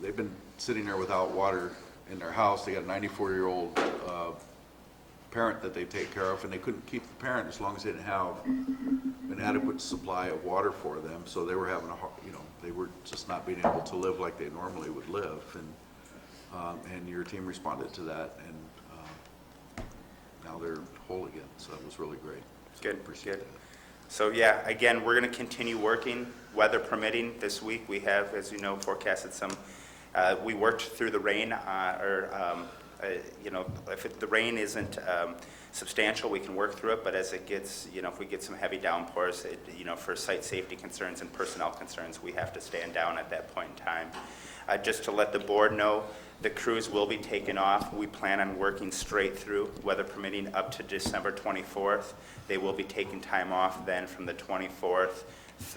They've been sitting there without water in their house. They got a 94-year-old parent that they take care of, and they couldn't keep the parent as long as they didn't have an adequate supply of water for them. So they were having they were just not being able to live like they normally would live. And your team responded to that, and now they're whole again. So that was really great. So Good, appreciate good. that. So yeah, again, we're going to continue working, weather permitting. This week we have, as you know, forecasted some. We worked through the rain, you know, if the rain isn't substantial, we can work through it, but as it gets, you know, if we get some heavy downpours, you know, for site safety concerns and personnel concerns, we have to stand down at that point in time. Just to let the board know, the crews will be taken off. We plan on working straight through, weather permitting, up to December 24th. They will be taking time off then from the 24th,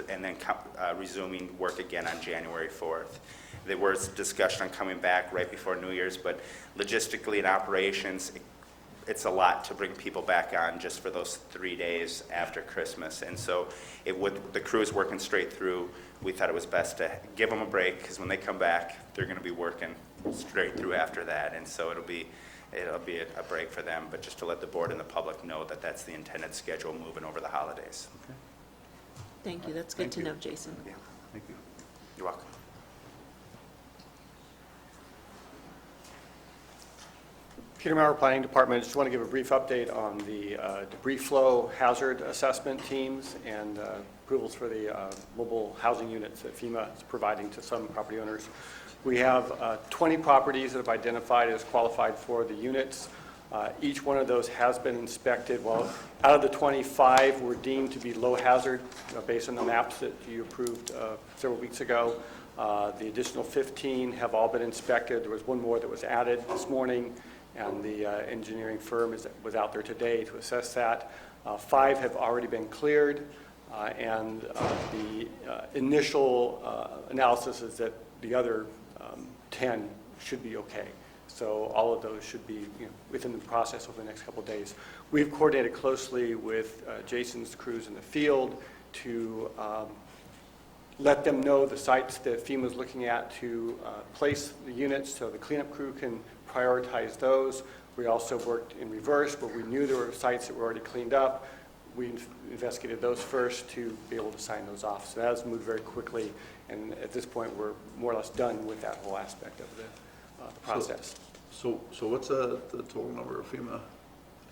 and then resuming work again on January 4th. There was discussion on coming back right before New Year's, but logistically in operations, it's a lot to bring people back on just for those 3 days after Christmas. And so the crew is working straight through. We thought it was best to give them a break, because when they come back, they're going to be working straight through after that. And so it'll be a break for them, but just to let the board and the public know that that's the intended schedule moving over the holidays. Okay. Thank you, that's good to know, Jason. Yeah. Thank you. You're welcome. Peter Maurer, Planning Department. Just want to give a brief update on the debris flow hazard assessment teams and approvals for the mobile housing units that FEMA is providing to some property owners. We have 20 properties that have identified as qualified for the units. Each one of those has been inspected. Well, out of the 25 were deemed to be low hazard based on the maps that you approved several weeks ago. The additional 15 have all been inspected. There was one more that was added this morning, and the engineering firm was out there today to assess that. 5 have already been cleared. And the initial analysis is that the other 10 should be okay. So all of those should be within the process over the next couple of days. We've coordinated closely with Jason's crews in the field to let them know the sites that FEMA's looking at to place the units so the cleanup crew can prioritize those. We also worked in reverse, where we knew there were sites that were already cleaned up. We investigated those first to be able to sign those off. So that has moved very quickly, and at this point, we're more or less done with that whole aspect of the process. So what's the total number of FEMA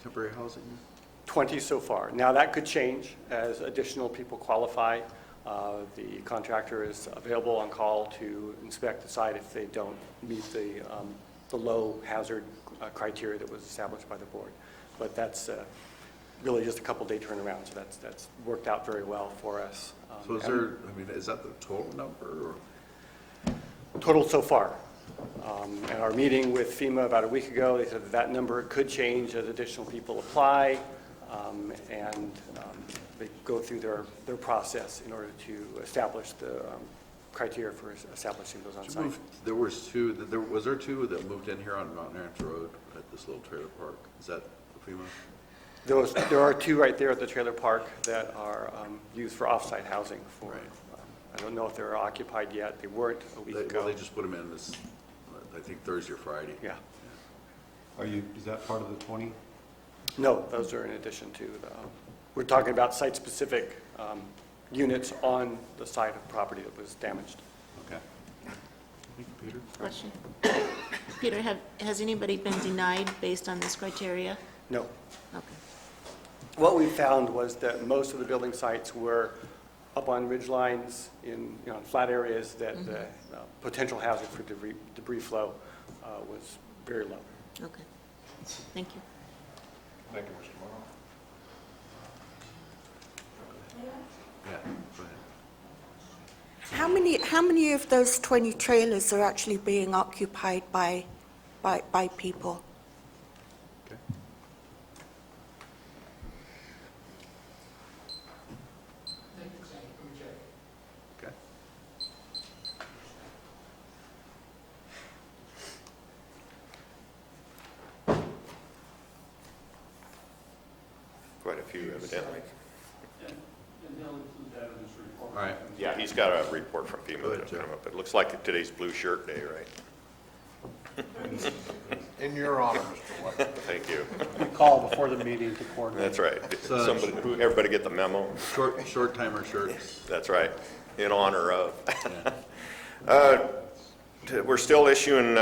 temporary housing? 20 so far. Now, that could change as additional people qualify. The contractor is available on call to inspect the site if they don't meet the low hazard criteria that was established by the board. But that's really just a couple-day turnaround, so that's worked out very well for us. So is that the total number? Or? Total so far. At our meeting with FEMA about a week ago, they said that number could change as additional people apply, and they go through their process in order to establish the criteria for establishing those on site. There was two that moved in here on Mountain Ranch Road at this little trailer park. Is that FEMA? There are two right there at the trailer park that are used for off-site housing. I don't know if they're occupied yet. They weren't a week ago. Well, they just put them in this, I think, Thursday or Friday. Yeah. Is that part of the 20? No, those are in addition to we're talking about site-specific units on the site of property that was damaged. Okay. Thank you, Peter. Question. Peter, has anybody been denied based on this criteria? No. Okay. What we found was that most of the building sites were up on ridge lines in flat areas that the potential hazard for debris flow was very low. Okay. Thank you. Thank you, Mr. Morrow. Yeah, go ahead. How many of those 20 trailers are actually being occupied by people? Okay. Okay. Quite a few, evidently. And they'll include that in this report. All right. Yeah, he's got a report from FEMA Go ahead, that'll Jeff. come up. It looks like today's blue shirt day, right? In your honor, Mr. White. Thank you. We call before the meeting to coordinate. That's right. So- Everybody get the memo? Short timer shirts. That's right, in honor of. We're still issuing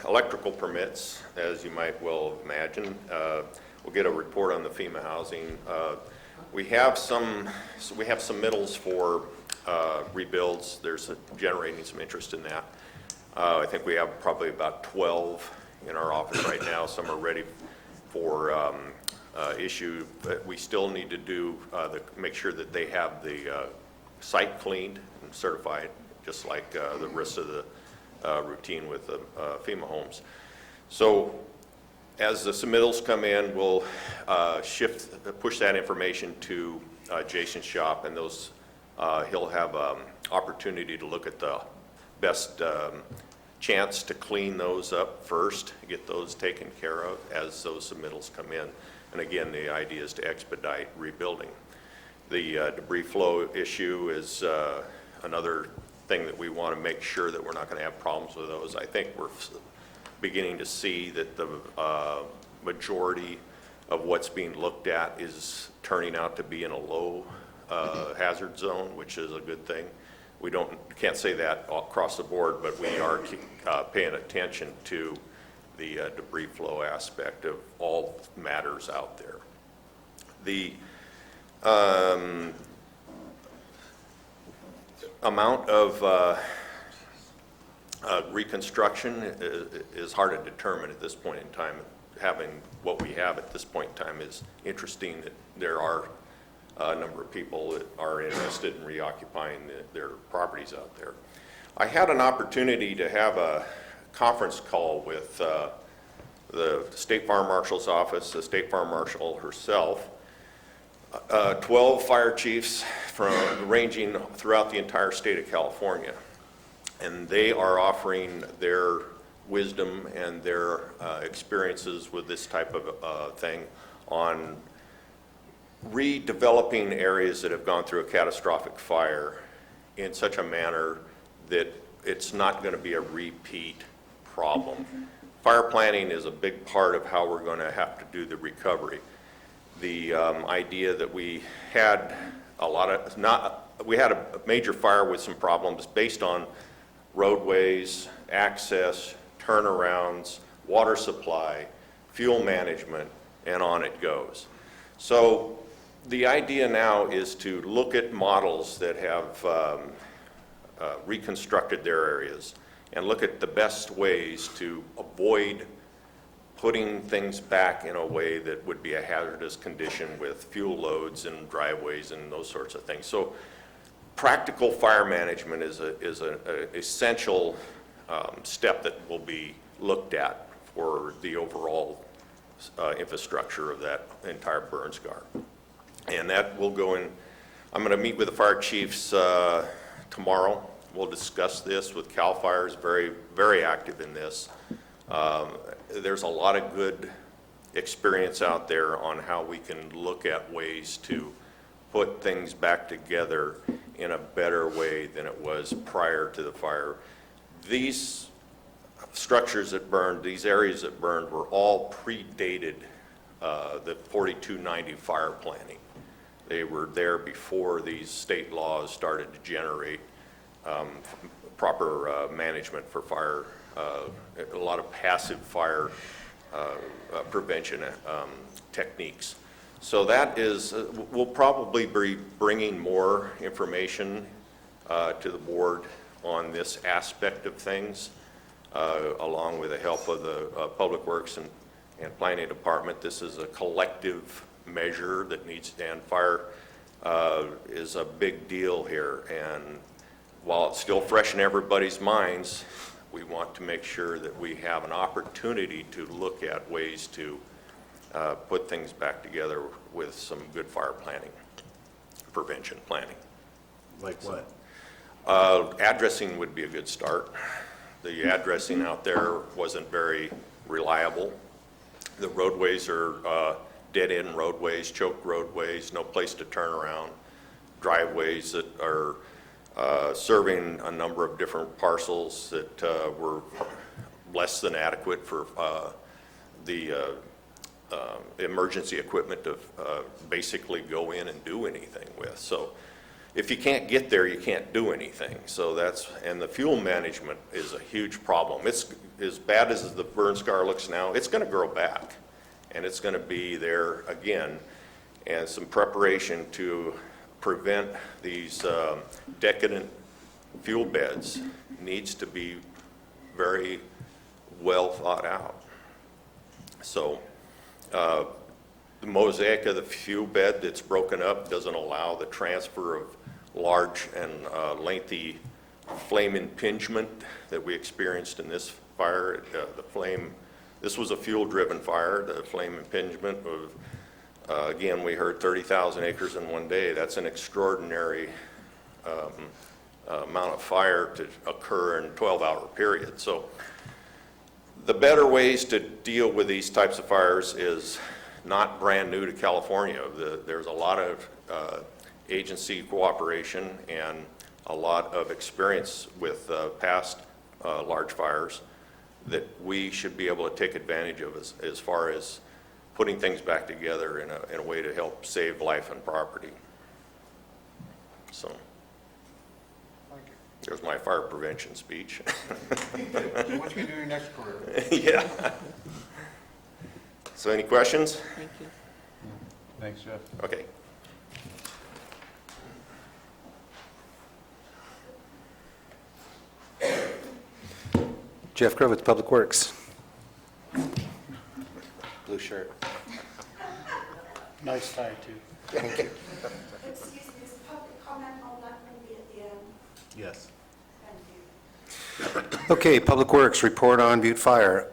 electrical permits, as you might well imagine. We'll get a report on the FEMA housing. We have submittals for rebuilds. There's generating some interest in that. I think we have probably about 12 in our office right now. Some are ready for issue, but we still need to do make sure that they have the site cleaned and certified, just like the rest of the routine with the FEMA homes. So as the submittals come in, we'll push that information to Jason's shop, and those he'll have opportunity to look at the best chance to clean those up first, get those taken care of as those submittals come in. And again, the idea is to expedite rebuilding. The debris flow issue is another thing that we want to make sure that we're not going to have problems with those. I think we're beginning to see that the majority of what's being looked at is turning out to be in a low hazard zone, which is a good thing. We can't say that across the board, but we are paying attention to the debris flow aspect of all matters out there. The amount of reconstruction is hard to determine at this point in time. Having what we have at this point in time is interesting that there are a number of people that are interested in reoccupying their properties out there. I had an opportunity to have a conference call with the State Farm Marshal's office, the State Farm Marshal herself, 12 fire chiefs ranging throughout the entire state of California. And they are offering their wisdom and their experiences with this type of thing on redeveloping areas that have gone through a catastrophic fire in such a manner that it's not going to be a repeat problem. Fire planning is a big part of how we're going to have to do the recovery. The idea that we had we had a major fire with some problems based on roadways, access, turnarounds, water supply, fuel management, and on it goes. So the idea now is to look at models that have reconstructed their areas and look at the best ways to avoid putting things back in a way that would be a hazardous condition with fuel loads and driveways and those sorts of things. So practical fire management is an essential step that will be looked at for the overall infrastructure of that entire burn scar. And that will go in. I'm going to meet with the fire chiefs tomorrow. We'll discuss this with CAL FIRE's very, very active in this. There's a lot of good experience out there on how we can look at ways to put things back together in a better way than it was prior to the fire. These structures that burned, these areas that burned, were all predated the 4290 fire planning. They were there before these state laws started to generate proper management for fire, a lot of passive fire prevention techniques. So that is, we'll probably be bringing more information to the board on this aspect of things, along with the help of the Public Works and Planning Department. This is a collective measure that needs to stand. Fire is a big deal here, and while it's still fresh in everybody's minds, we want to make sure that we have an opportunity to look at ways to put things back together with some good fire planning, prevention planning. Like what? Addressing would be a good start. The addressing out there wasn't very reliable. The roadways are dead-end roadways, choked roadways, no place to turn around, driveways that are serving a number of different parcels that were less than adequate for the emergency equipment to basically go in and do anything with. So if you can't get there, you can't do anything. So and the fuel management is a huge problem. It's as bad as the burn scar looks now, it's going to grow back, and it's going to be there again, and some preparation to prevent these decadent fuel beds needs to be very well thought out. So the mosaic of the fuel bed that's broken up doesn't allow the transfer of large and lengthy flame impingement that we experienced in this fire. This was a fuel-driven fire. The flame impingement of again, we heard 30,000 acres in one day. That's an extraordinary amount of fire to occur in a 12-hour period. So the better ways to deal with these types of fires is not brand new to California. There's a lot of agency cooperation and a lot of experience with past large fires that we should be able to take advantage of as far as putting things back together in a way to help save life and property. So there's my fire prevention speech. So what you do in your next career? Yeah. So any questions? Thank you. Thanks, Jeff. Okay. Jeff Grovitz, Public Works. Blue shirt. Nice tie, too. Thank you. Excuse me, is public comment on that going to be at the end? Yes. Okay, Public Works, report on Butte Fire.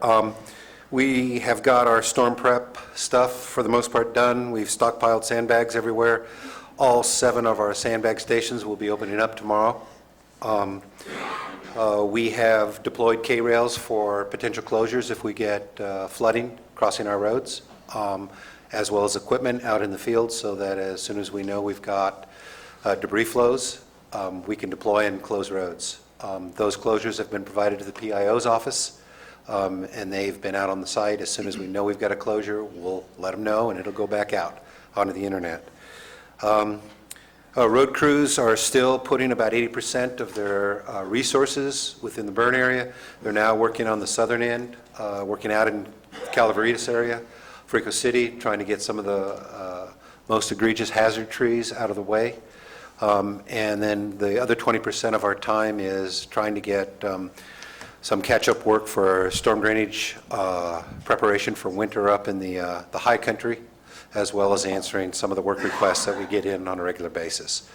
We have got our storm prep stuff for the most part done. We've stockpiled sandbags everywhere. All 7 of our sandbag stations will be opening up tomorrow. We have deployed K-rails for potential closures if we get flooding crossing our roads, as well as equipment out in the field, so that as soon as we know we've got debris flows, we can deploy and close roads. Those closures have been provided to the PIO's office, and they've been out on the site. As soon as we know we've got a closure, we'll let them know, and it'll go back out onto the internet. Road crews are still putting about 80% of their resources within the burn area. They're now working on the southern end, working out in Calaveritas area, Frico City, trying to get some of the most egregious hazard trees out of the way. And then the other 20% of our time is trying to get some catch-up work for storm drainage preparation for winter up in the high country, as well as answering some of the work requests that we get in on a regular basis.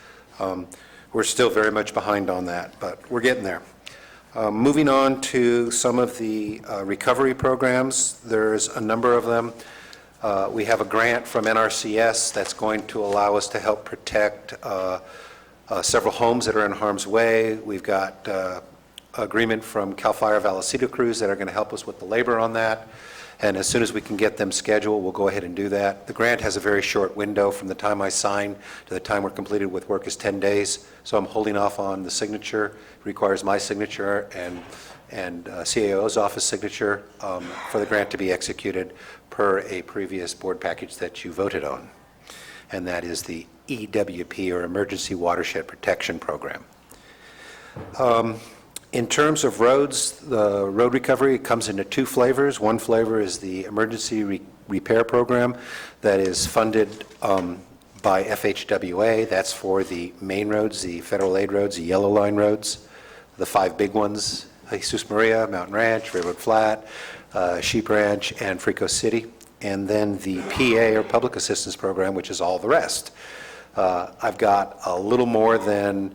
We're still very much behind on that, but we're getting there. Moving on to some of the recovery programs, there's a number of them. We have a grant from NRCS that's going to allow us to help protect several homes that are in harm's way. We've got agreement from CAL FIRE Vallecito crews that are going to help us with the labor on that. And as soon as we can get them scheduled, we'll go ahead and do that. The grant has a very short window from the time I sign to the time we're completed with work is 10 days. So I'm holding off on the signature. It requires my signature and CAO's office signature for the grant to be executed per a previous board package that you voted on. And that is the EWP, or Emergency Watershed Protection Program. In terms of roads, the road recovery comes into 2 flavors. One flavor is the Emergency Repair Program that is funded by FHWA. That's for the main roads, the federal aid roads, the yellow line roads, the 5 big ones, Jesus Maria, Mountain Ranch, Railroad Flat, Sheep Ranch, and Frico City. And then the PA, or Public Assistance Program, which is all the rest. I've got a little more than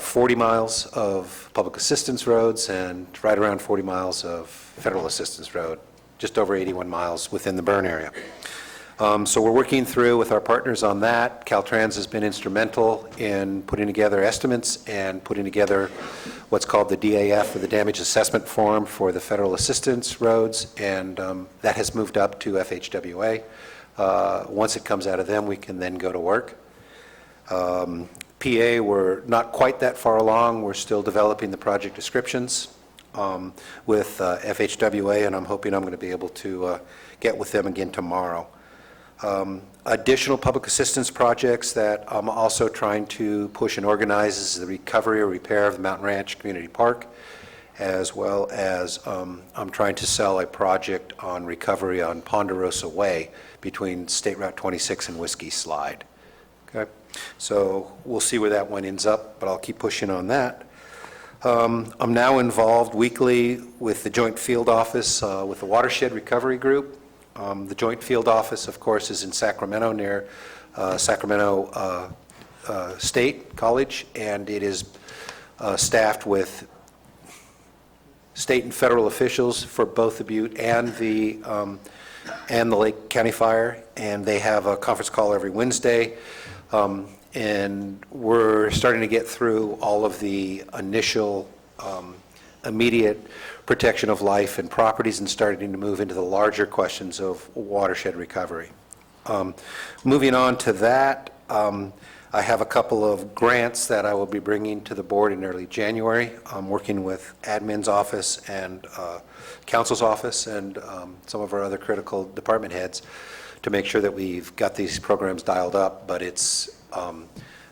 40 miles of public assistance roads and right around 40 miles of federal assistance road, just over 81 miles within the burn area. So we're working through with our partners on that. Caltrans has been instrumental in putting together estimates and putting together what's called the DAF, or the Damage Assessment Form, for the federal assistance roads, and that has moved up to FHWA. Once it comes out of them, we can then go to work. PA, we're not quite that far along. We're still developing the project descriptions with FHWA, and I'm hoping I'm going to be able to get with them again tomorrow. Additional public assistance projects that I'm also trying to push and organize is the recovery or repair of the Mountain Ranch Community Park, as well as I'm trying to sell a project on recovery on Ponderosa Way between State Route 26 and Whiskey Slide. Okay, so we'll see where that one ends up, but I'll keep pushing on that. I'm now involved weekly with the Joint Field Office with the Watershed Recovery Group. The Joint Field Office, of course, is in Sacramento, near Sacramento State College, and it is staffed with state and federal officials for both the Butte and the Lake County Fire, and they have a conference call every Wednesday. And we're starting to get through all of the initial immediate protection of life and properties and starting to move into the larger questions of watershed recovery. Moving on to that, I have a couple of grants that I will be bringing to the board in early January. I'm working with admin's office and council's office and some of our other critical department heads to make sure that we've got these programs dialed up, but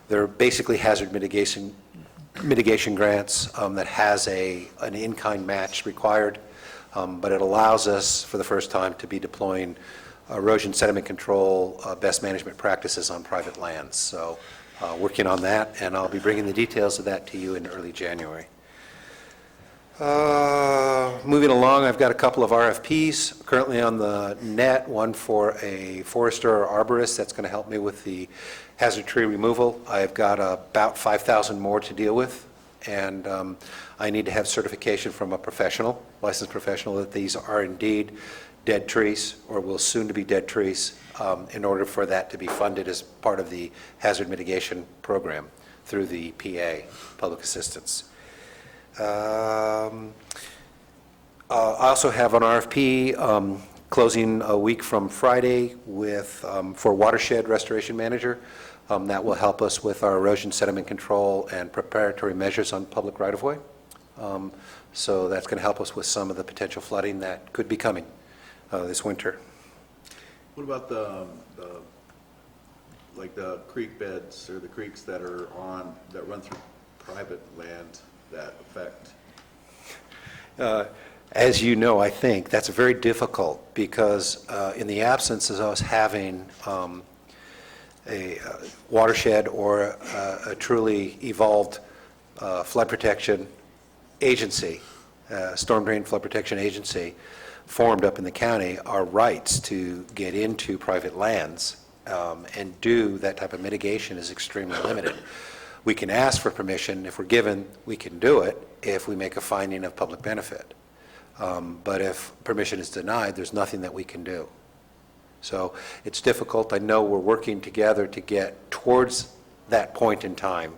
they're basically hazard mitigation grants that has an in-kind match required, but it allows us for the first time to be deploying erosion sediment control best management practices on private lands. So working on that, and I'll be bringing the details of that to you in early January. Moving along, I've got a couple of RFPs currently on the net, one for a forester or arborist that's going to help me with the hazard tree removal. I've got about 5,000 more to deal with And I need to have certification from a professional, licensed professional, that these are indeed dead trees or will soon to be dead trees, in order for that to be funded as part of the hazard mitigation program through the PA, Public Assistance. I also have an RFP closing a week from Friday with, for watershed restoration manager. That will help us with our erosion sediment control and preparatory measures on public right-of-way. So that's going to help us with some of the potential flooding that could be coming this winter. What about like the creek beds or the creeks that are that run through private land that affect? As you know, I think that's very difficult because in the absence of us having a watershed or a truly evolved flood protection agency, storm drain flood protection agency formed up in the county, our rights to get into private lands and do that type of mitigation is extremely limited. We can ask for permission. If we're given, we can do it if we make a finding of public benefit. But if permission is denied, there's nothing that we can do. So it's difficult. I know we're working together to get towards that point in time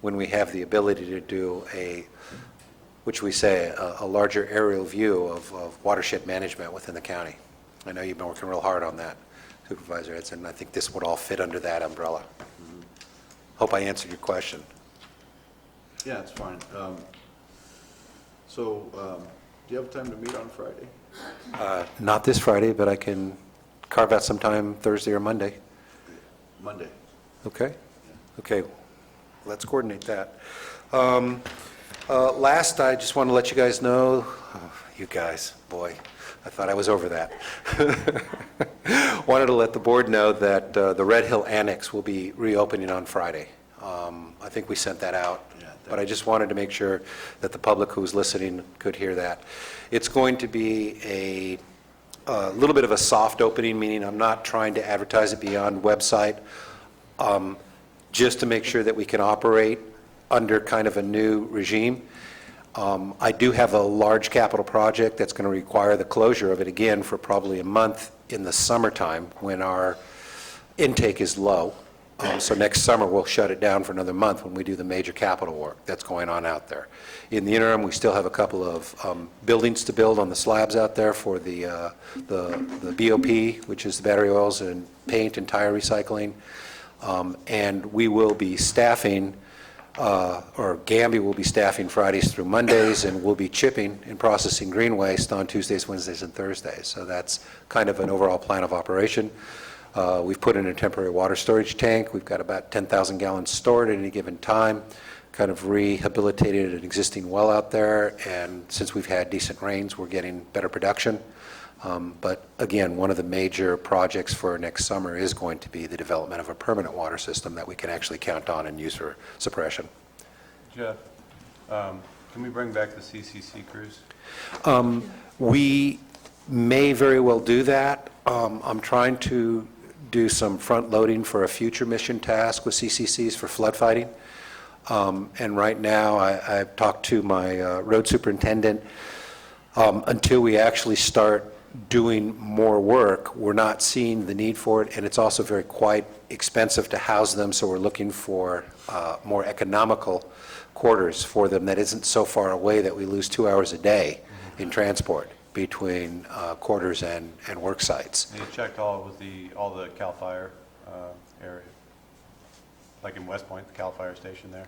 when we have the ability to do which we say, a larger aerial view of watershed management within the county. I know you've been working real hard on that, Supervisor Edson. I think this would all fit under that umbrella. Hope I answered your question. Yeah, it's fine. Do you have time to meet on Friday? Not this Friday, but I can carve out some time Thursday or Monday. Monday. Okay? Okay, let's coordinate that. Last, I just want to let you guys know, you guys, boy, I thought I was over that. Wanted to let the board know that the Red Hill Annex will be reopening on Friday. I think we sent that out, but I just wanted to make sure that the public who's listening could hear that. It's going to be a little bit of a soft opening, meaning I'm not trying to advertise it beyond website, just to make sure that we can operate under kind of a new regime. I do have a large capital project that's going to require the closure of it again for probably a month in the summertime when our intake is low. So next summer, we'll shut it down for another month when we do the major capital work that's going on out there. In the interim, we still have a couple of buildings to build on the slabs out there for the BOP, which is the battery oils and paint and tire recycling. And we will be staffing, or Gambia will be staffing Fridays through Mondays, and we'll be chipping and processing green waste on Tuesdays, Wednesdays, and Thursdays. So that's kind of an overall plan of operation. We've put in a temporary water storage tank. We've got about 10,000 gallons stored at any given time, kind of rehabilitated an existing well out there, and since we've had decent rains, we're getting better production. But again, one of the major projects for next summer is going to be the development of a permanent water system that we can actually count on and use for suppression. Jeff, can we bring back the CCC crews? We may very well do that. I'm trying to do some front loading for a future mission task with CCCs for flood fighting. And right now, I've talked to my road superintendent. Until we actually start doing more work, we're not seeing the need for it, and it's also very quite expensive to house them, so we're looking for more economical quarters for them that isn't so far away that we lose 2 hours a day in transport between quarters and work sites. And you checked all the CAL FIRE area, like in West Point, the CAL FIRE station there?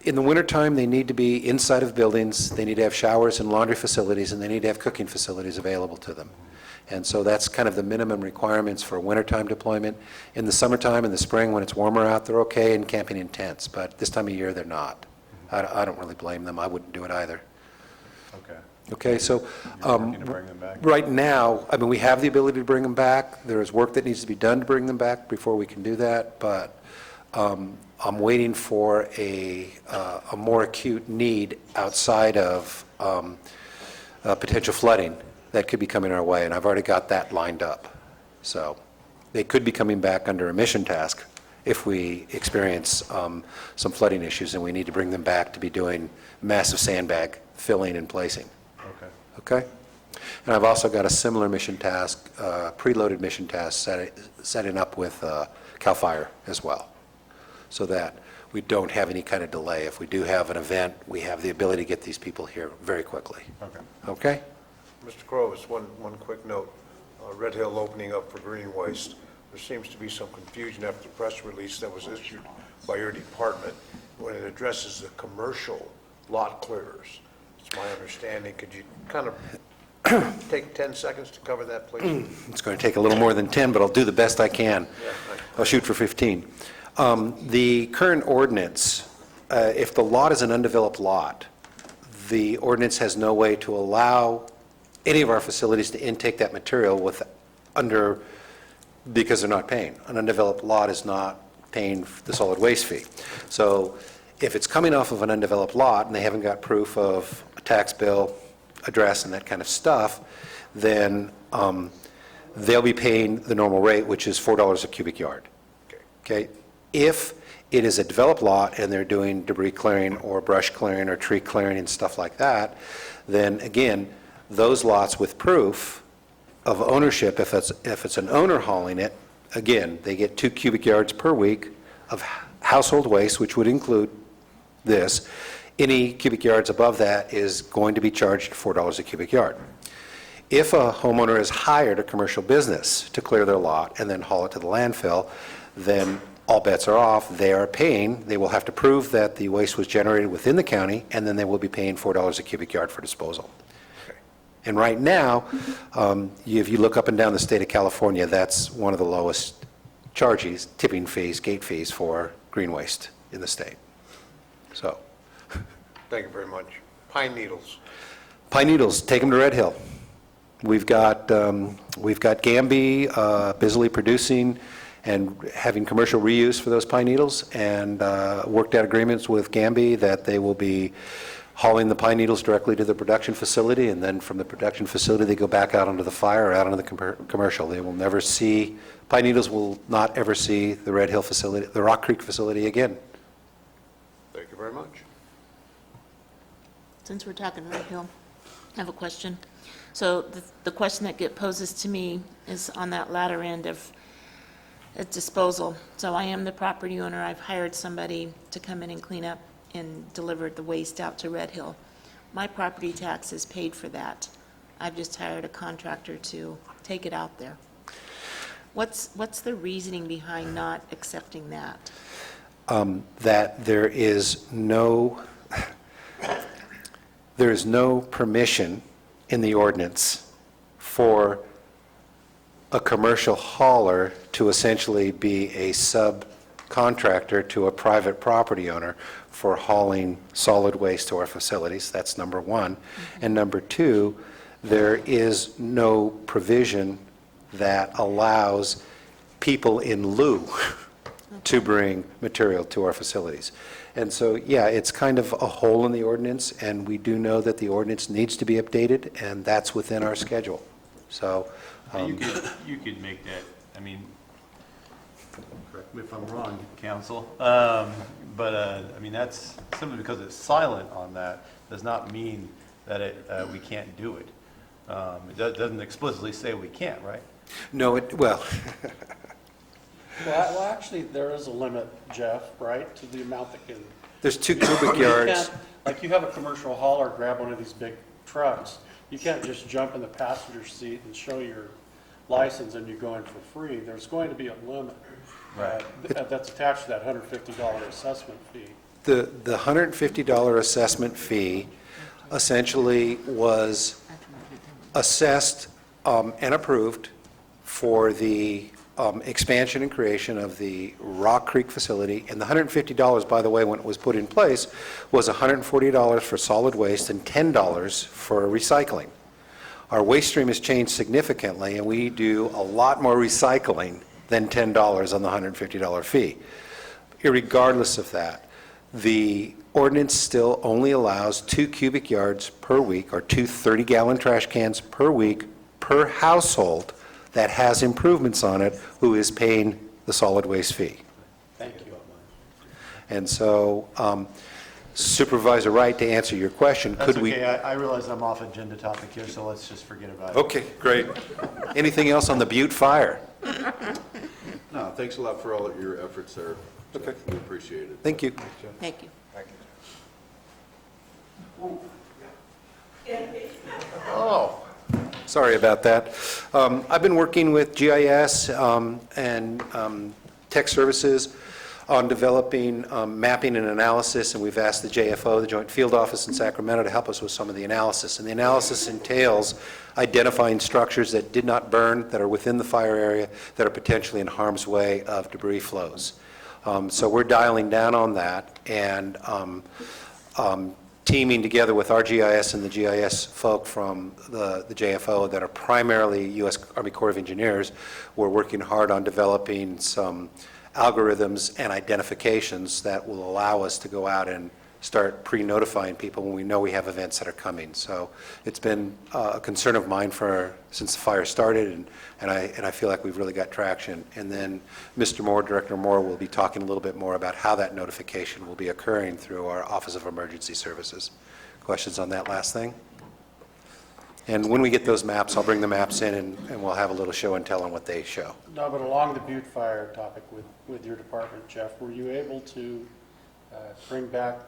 In the wintertime, they need to be inside of buildings, they need to have showers and laundry facilities, and they need to have cooking facilities available to them. And so that's kind of the minimum requirements for wintertime deployment. In the summertime, in the spring, when it's warmer out, they're okay in camping in tents, but this time of year, they're not. I don't really blame them. I wouldn't do it either. Okay. Okay, so You're working to bring them back? right now, I mean, we have the ability to bring them back. There is work that needs to be done to bring them back before we can do that, but I'm waiting for a more acute need outside of potential flooding that could be coming our way, and I've already got that lined up. So they could be coming back under a mission task if we experience some flooding issues and we need to bring them back to be doing massive sandbag filling and placing. Okay. Okay? And I've also got a similar mission task, preloaded mission task setting up with CAL FIRE as well, so that we don't have any kind of delay. If we do have an event, we have the ability to get these people here very quickly. Okay. Okay? Mr. Crovis, one quick note. Red Hill opening up for green waste. There seems to be some confusion after the press release that was issued by your department when it addresses the commercial lot clearers. It's my understanding. Could you kind of take 10 seconds to cover that, please? It's going to take a little more than 10, but I'll do the best I can. I'll shoot for 15. The current ordinance, if the lot is an undeveloped lot, the ordinance has no way to allow any of our facilities to intake that material because they're not paying. An undeveloped lot is not paying the solid waste fee. So if it's coming off of an undeveloped lot and they haven't got proof of a tax bill, address, and that kind of stuff, then they'll be paying the normal rate, which is $4 a cubic yard. Okay? If it is a developed lot and they're doing debris clearing or brush clearing or tree clearing and stuff like that, then again, those lots with proof of ownership, if it's an owner hauling it, again, they get 2 cubic yards per week of household waste, which would include this. Any cubic yards above that is going to be charged $4 a cubic yard. If a homeowner has hired a commercial business to clear their lot and then haul it to the landfill, then all bets are off. They are paying, they will have to prove that the waste was generated within the county, and then they will be paying $4 a cubic yard for disposal. And right now, if you look up and down the state of California, that's one of the lowest charges, tipping fees, gate fees for green waste in the state. So. Thank you very much. Pine needles. Pine needles, take them to Red Hill. We've got Gamby busily producing and having commercial reuse for those pine needles, and worked out agreements with Gamby that they will be hauling the pine needles directly to the production facility, and then from the production facility they go back out onto the fire or out onto the commercial. They will never see, pine needles will not ever see the Red Hill facility, the Rock Creek facility again. Thank you very much. Since we're talking Red Hill, I have a question. So the question that poses to me is on that latter end of disposal. So I am the property owner. I've hired somebody to come in and clean up and deliver the waste out to Red Hill. My property tax is paid for that. I've just hired a contractor to take it out there. What's the reasoning behind not accepting that? That there is no permission in the ordinance for a commercial hauler to essentially be a subcontractor to a private property owner for hauling solid waste to our facilities. That's number one. And number two, there is no provision that allows people in lieu to bring material to our facilities. And so, yeah, it's kind of a hole in the ordinance, and we do know that the ordinance needs to be updated, and that's within our schedule. So, You could make that, I mean, correct me if I'm wrong, counsel, but I mean, that's simply because it's silent on that does not mean that we can't do it. It doesn't explicitly say we can't, right? No, Well, actually, there is a limit, Jeff, right, to the amount that can... There's 2 cubic yards. Like, you have a commercial hauler grab one of these big trucks. You can't just jump in the passenger seat and show your license and you go in for free. There's going to be a limit. Right. That's attached to that $150 assessment fee. The $150 assessment fee essentially was assessed and approved for the expansion and creation of the Rock Creek facility. And the $150, by the way, when it was put in place, was $140 for solid waste and $10 for recycling. Our waste stream has changed significantly, and we do a lot more recycling than $10 on the $150 fee. Irregardless of that, the ordinance still only allows 2 cubic yards per week, or 2 30-gallon trash cans per week per household that has improvements on it who is paying the solid waste fee. And so Supervisor Wright, to answer your question, That's could we... okay, I realize I'm off agenda topic here, so let's just forget about it. Okay, great. Anything else on the Butte Fire? No, thanks a lot for all of your efforts there. Okay. We appreciate it. Thank you. Thank you. Oh. Sorry about that. I've been working with GIS and Tech Services on developing mapping and analysis, and we've asked the JFO, the Joint Field Office in Sacramento, to help us with some of the analysis. And the analysis entails identifying structures that did not burn, that are within the fire area, that are potentially in harm's way of debris flows. So we're dialing down on that and teaming together with our GIS and the GIS folk from the JFO that are primarily U.S. Army Corps of Engineers. We're working hard on developing some algorithms and identifications that will allow us to go out and start pre-notifying people when we know we have events that are coming. So it's been a concern of mine since the fire started, and I feel like we've really got traction. And then Mr. Moore, Director Moore, will be talking a little bit more about how that notification will be occurring through our Office of Emergency Services. Questions on that last thing? And when we get those maps, I'll bring the maps in and we'll have a little show and tell on what they show. No, but along the Butte Fire topic with your department, Jeff, were you able to bring back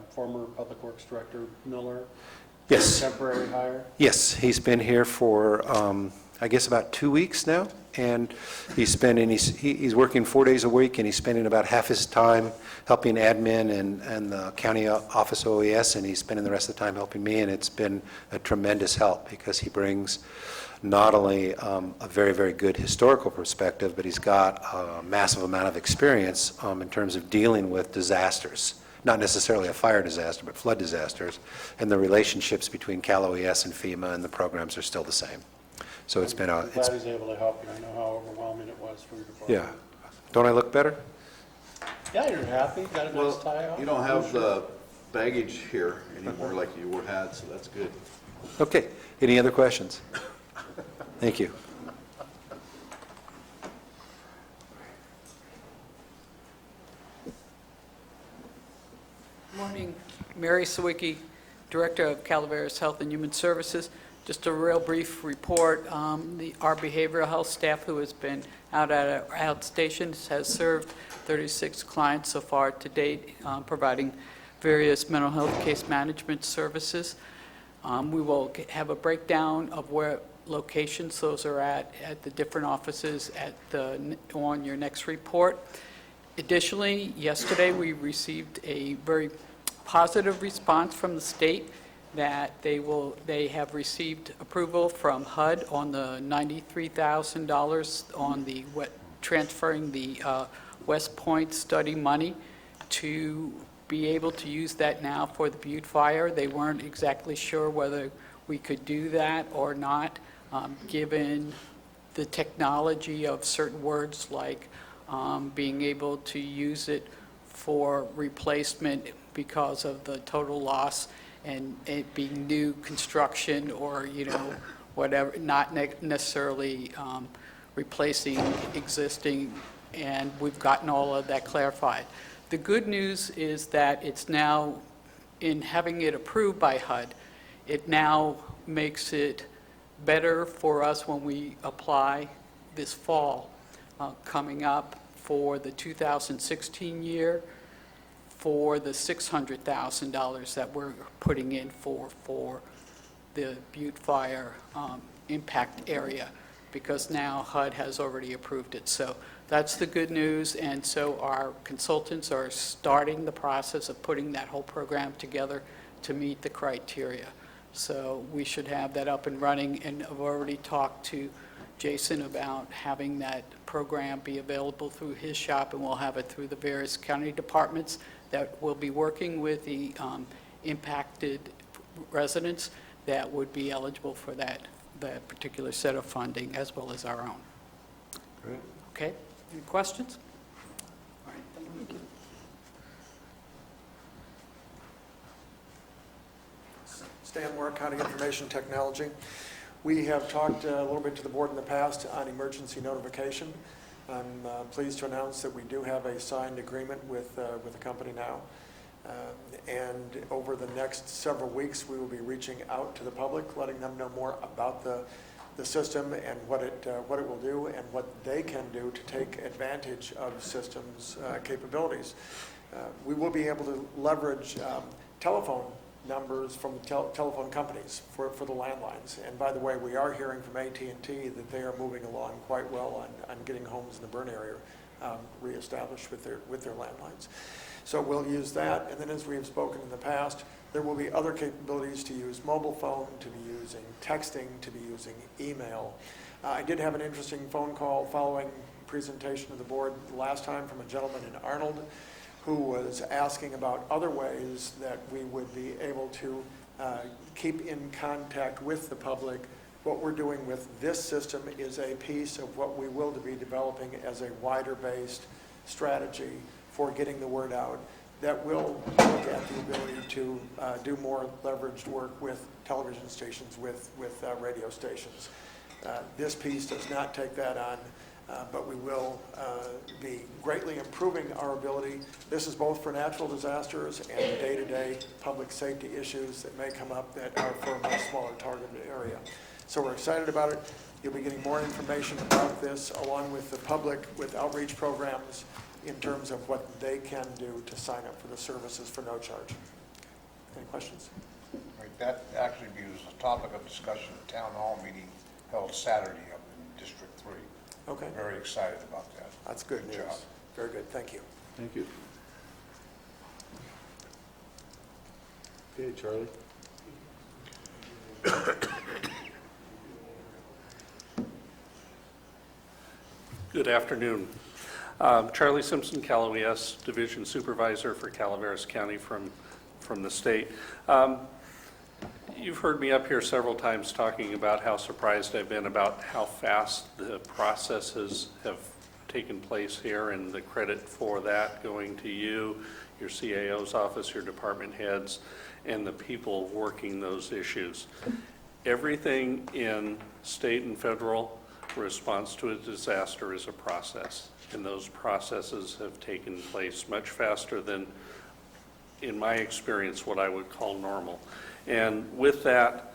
former Public Works Director Miller? Yes. Temporary hire? Yes, he's been here for, I guess, about 2 weeks now, and he's working 4 days a week, and he's spending about half his time helping admin and the county office OES, and he's spending the rest of the time helping me, and it's been a tremendous help because he brings not only a very, very good historical perspective, but he's got a massive amount of experience in terms of dealing with disasters. Not necessarily a fire disaster, but flood disasters, and the relationships between Cal OES and FEMA and the programs are still the same. So it's been I'm glad he's able to help you. I know how overwhelming it was for your department. Yeah. Don't I look better? Yeah, you're happy, got a nice tie on. You don't have the baggage here anymore like you had, so that's good. Okay. Any other questions? Thank you. Morning. Mary Sawicki, Director of Calaveras Health and Human Services. Just a real brief report. Our behavioral health staff, who has been out at our outstations, has served 36 clients so far to date, providing various mental health case management services. We will have a breakdown of where locations those are at the different offices on your next report. Additionally, yesterday we received a very positive response from the state that they have received approval from HUD on the $93,000 on the transferring the West Point study money to be able to use that now for the Butte Fire. They weren't exactly sure whether we could do that or not, given the technology of certain words like being able to use it for replacement because of the total loss and it being new construction or, whatever, not necessarily replacing existing, and we've gotten all of that clarified. The good news is that it's now, in having it approved by HUD, it now makes it better for us when we apply this fall coming up for the 2016 year for the $600,000 that we're putting in for the Butte Fire impact area, because now HUD has already approved it. So that's the good news, and so our consultants are starting the process of putting that whole program together to meet the criteria. So we should have that up and running, and I've already talked to Jason about having that program be available through his shop, and we'll have it through the various county departments that will be working with the impacted residents that would be eligible for that particular set of funding, as well as our own. Great. Okay, any questions? All right, thank you. Stan Moore, County Information Technology. We have talked a little bit to the board in the past on emergency notification. I'm pleased to announce that we do have a signed agreement with the company now. And over the next several weeks, we will be reaching out to the public, letting them know more about the system and what it will do and what they can do to take advantage of systems capabilities. We will be able to leverage telephone numbers from telephone companies for the landlines. And by the way, we are hearing from AT&T that they are moving along quite well on getting homes in the Bern area reestablished with their landlines. So we'll use that, and then as we have spoken in the past, there will be other capabilities to use mobile phone, to be using texting, to be using email. I did have an interesting phone call following presentation of the board last time from a gentleman in Arnold who was asking about other ways that we would be able to keep in contact with the public. What we're doing with this system is a piece of what we will be developing as a wider-based strategy for getting the word out that will look at the ability to do more leveraged work with television stations, with radio stations. This piece does not take that on, but we will be greatly improving our ability. This is both for natural disasters and day-to-day public safety issues that may come up that are for a much smaller targeted area. So we're excited about it. You'll be getting more information about this along with the public with outreach programs in terms of what they can do to sign up for the services for no charge. Any questions? Right, that actually was a topic of discussion at town hall meeting held Saturday up in District 3. Okay. Very excited about that. That's good news. job. Very good. Thank you. Thank you. Okay, Charlie. Good afternoon. Charlie Simpson, Cal OES Division Supervisor for Calaveras County from the state. You've heard me up here several times talking about how surprised I've been about how fast the processes have taken place here, and the credit for that going to you, your CAO's office, your department heads, and the people working those issues. Everything in state and federal response to a disaster is a process, and those processes have taken place much faster than, in my experience, what I would call normal. And with that,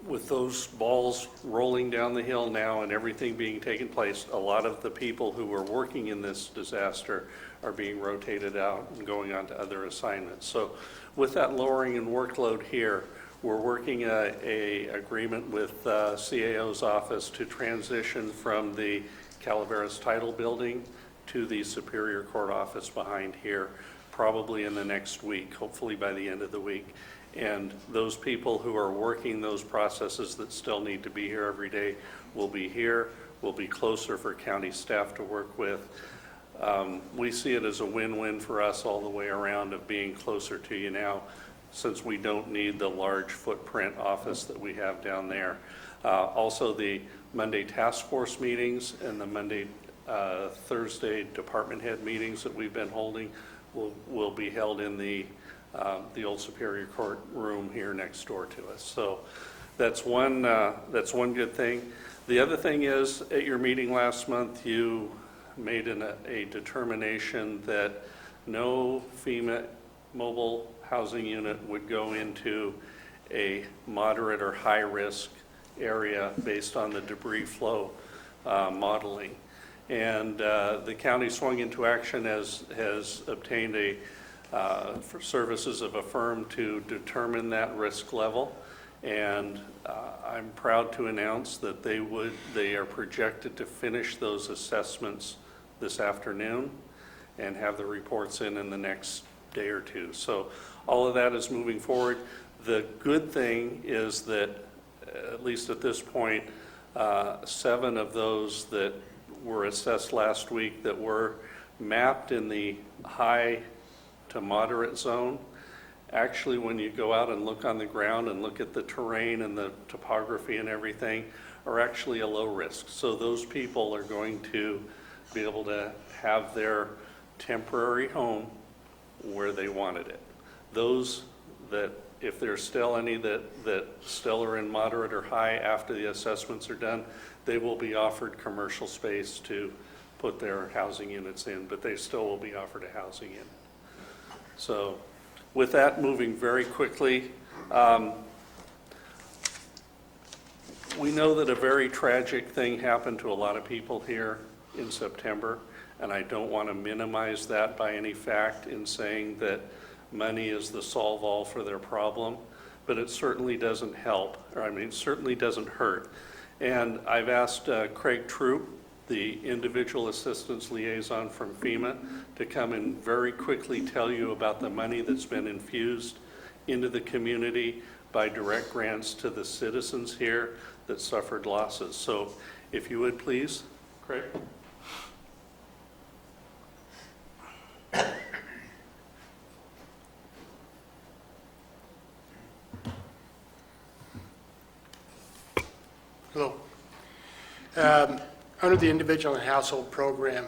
with those balls rolling down the hill now and everything being taken place, a lot of the people who were working in this disaster are being rotated out and going on to other assignments. So with that lowering in workload here, we're working a agreement with CAO's office to transition from the Calaveras Title Building to the Superior Court office behind here, probably in the next week, hopefully by the end of the week. And those people who are working those processes that still need to be here every day will be here, will be closer for county staff to work with. We see it as a win-win for us all the way around of being closer to you now, since we don't need the large footprint office that we have down there. Also, the Monday task force meetings and the Monday, Thursday department head meetings that we've been holding will be held in the old Superior Court room here next door to us. So that's one good thing. The other thing is, at your meeting last month, you made a determination that no FEMA mobile housing unit would go into a moderate or high risk area based on the debris flow modeling. And the county swung into action, has obtained for services of a firm to determine that risk level. And I'm proud to announce that they are projected to finish those assessments this afternoon and have the reports in the next day or two. So all of that is moving forward. The good thing is that, at least at this point, 7 of those that were assessed last week that were mapped in the high to moderate zone, actually when you go out and look on the ground and look at the terrain and the topography and everything, are actually a low risk. So those people are going to be able to have their temporary home where they wanted it. Those that if there's still any that still are in moderate or high after the assessments are done, they will be offered commercial space to put their housing units in, but they still will be offered a housing unit. So with that, moving very quickly, we know that a very tragic thing happened to a lot of people here in September, and I don't want to minimize that by any fact in saying that money is the solve-all for their problem, but it certainly doesn't help, or I mean, it certainly doesn't hurt. And I've asked Craig Troop, the individual assistance liaison from FEMA, to come and very quickly tell you about the money that's been infused into the community by direct grants to the citizens here that suffered losses. So if you would please, Craig. Hello. Under the individual and household program,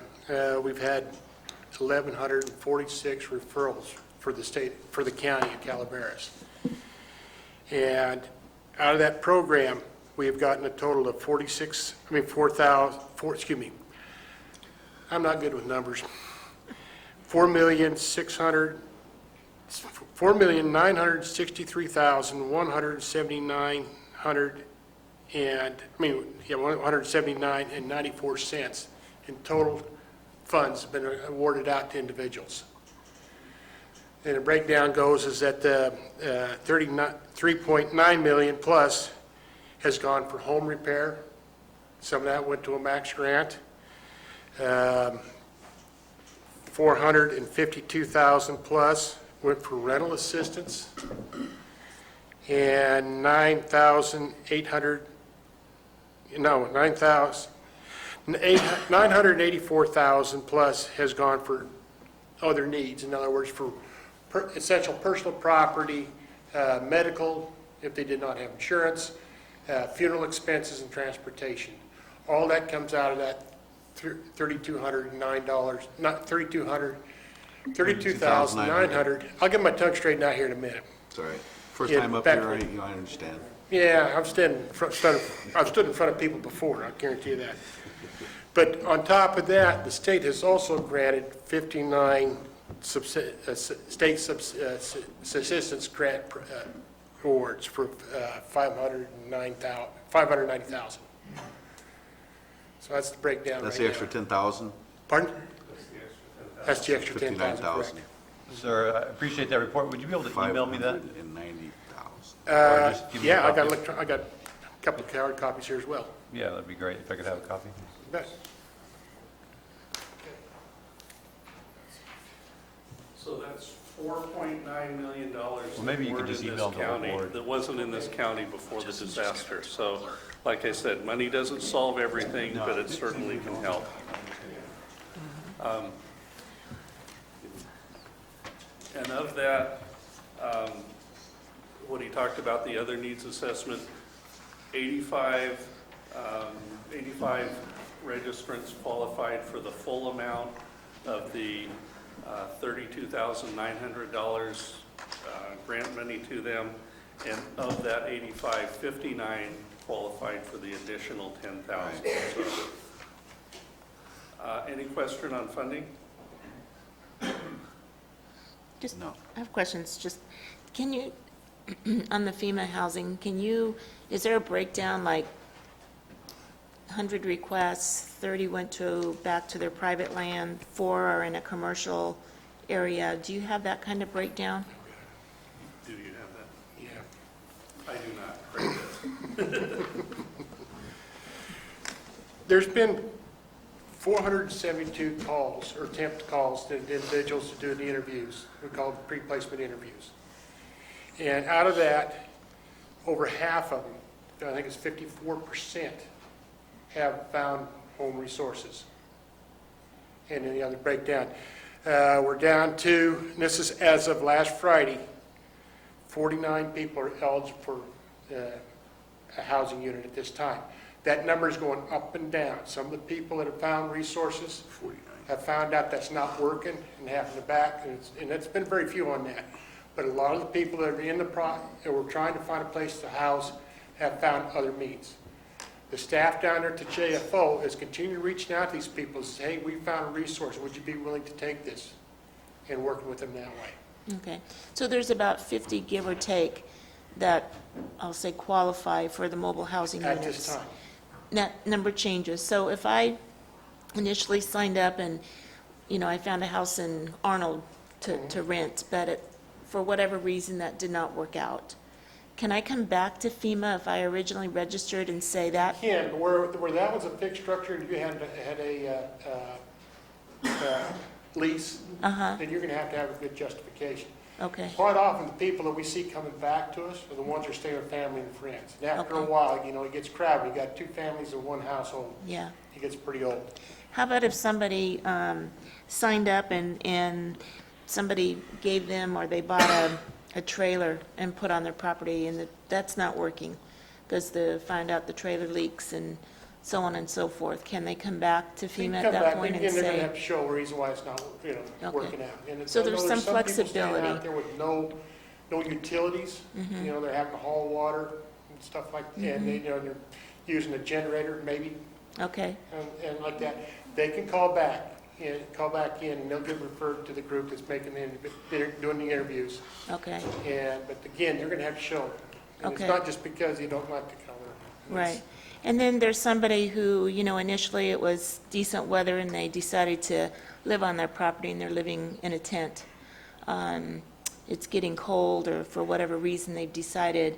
we've had 1,146 referrals for the county of Calaveras. And out of that program, we have gotten a total of I'm not good with numbers. 4,963,179 $179.94 in total funds have been awarded out to individuals. And the breakdown goes is that 3.9 million plus has gone for home repair. Some of that went to a max grant. 452,000 plus went for rental assistance, and 984,000 plus has gone for other needs. In other words, for essential personal property, medical, if they did not have insurance, funeral expenses and transportation. All that comes out of that $3,209, not $32,900. I'll get my tongue straightened out here in a minute. Sorry. First time up here, I understand. Yeah, I've stood in front of people before, I guarantee you that. But on top of that, the state has also granted 59 state assistance grant awards for $590,000. So that's the breakdown. That's right the extra now. 10,000? Pardon? That's the extra 10,000. 59,000. Sir, I appreciate that report. Would you be able to email me that? 590,000. Yeah, I got a couple of hard copies here as well. Yeah, that'd be great if I could have a copy. You bet. So that's $4.9 million. Well, maybe you could just email the report. That wasn't in this county before the disaster. So, like I said, money doesn't solve everything, but it certainly can help. And of that, what he talked about, the other needs assessment, 85 registrants qualified for the full amount of the $32,900 grant money to them, and of that 85, 59 qualified for the additional 10,000. So, any question on funding? Just, No. I have questions. Just, can you, on the FEMA housing, is there a breakdown, like 100 requests, 30 went back to their private land, 4 are in a commercial area? Do you have that kind of breakdown? Do you have that? Yeah. I do not. There's been 472 calls or attempt calls to individuals to do the interviews. We call them pre-placement interviews. And out of that, over half of them, I think it's 54%, have found home resources. And then the other breakdown. We're down to, and this is as of last Friday, 49 people are eligible for a housing unit at this time. That number is going up and down. Some of the people that have found resources have found out that's not working and having to back, and it's been very few on that. But a lot of the people that are in the that were trying to find a place to house have found other means. The staff down there at the JFO is continuing reaching out to these people and say, hey, we found a resource, would you be willing to take this? And working with them that way. Okay, so there's about 50, give or take, that I'll say qualify for the mobile housing units. At this time. That number changes. So if I initially signed up and, I found a house in Arnold to rent, but for whatever reason that did not work out, can I come back to FEMA if I originally registered and say that? You can, but where that was a fixed structure and you had a lease, then you're going to have a good justification. Okay. Quite often, the people that we see coming back to us are the ones that are staying with family and friends. And after a while, it gets crowded. You got 2 families in one household. Yeah. It gets pretty old. How about if somebody signed up and somebody gave them, or they bought a trailer and put on their property, and that's not working because they find out the trailer leaks and so on and so forth? Can they come back to FEMA at that point and Again, they're going to say? have to show a reason why it's not, working out. And So I know there's some people standing flexibility. out there with no utilities. Mm-hmm. They're having to haul water and stuff like that. And they're using a generator maybe. Okay, And like that, they can call back in, and they'll get referred to the group that's doing the interviews. okay, But again, you're going to have to show. And it's Okay. not just because you don't like the color. right. And then there's somebody who, initially it was decent weather and they decided to live on their property and they're living in a tent. It's getting cold, or for whatever reason they've decided,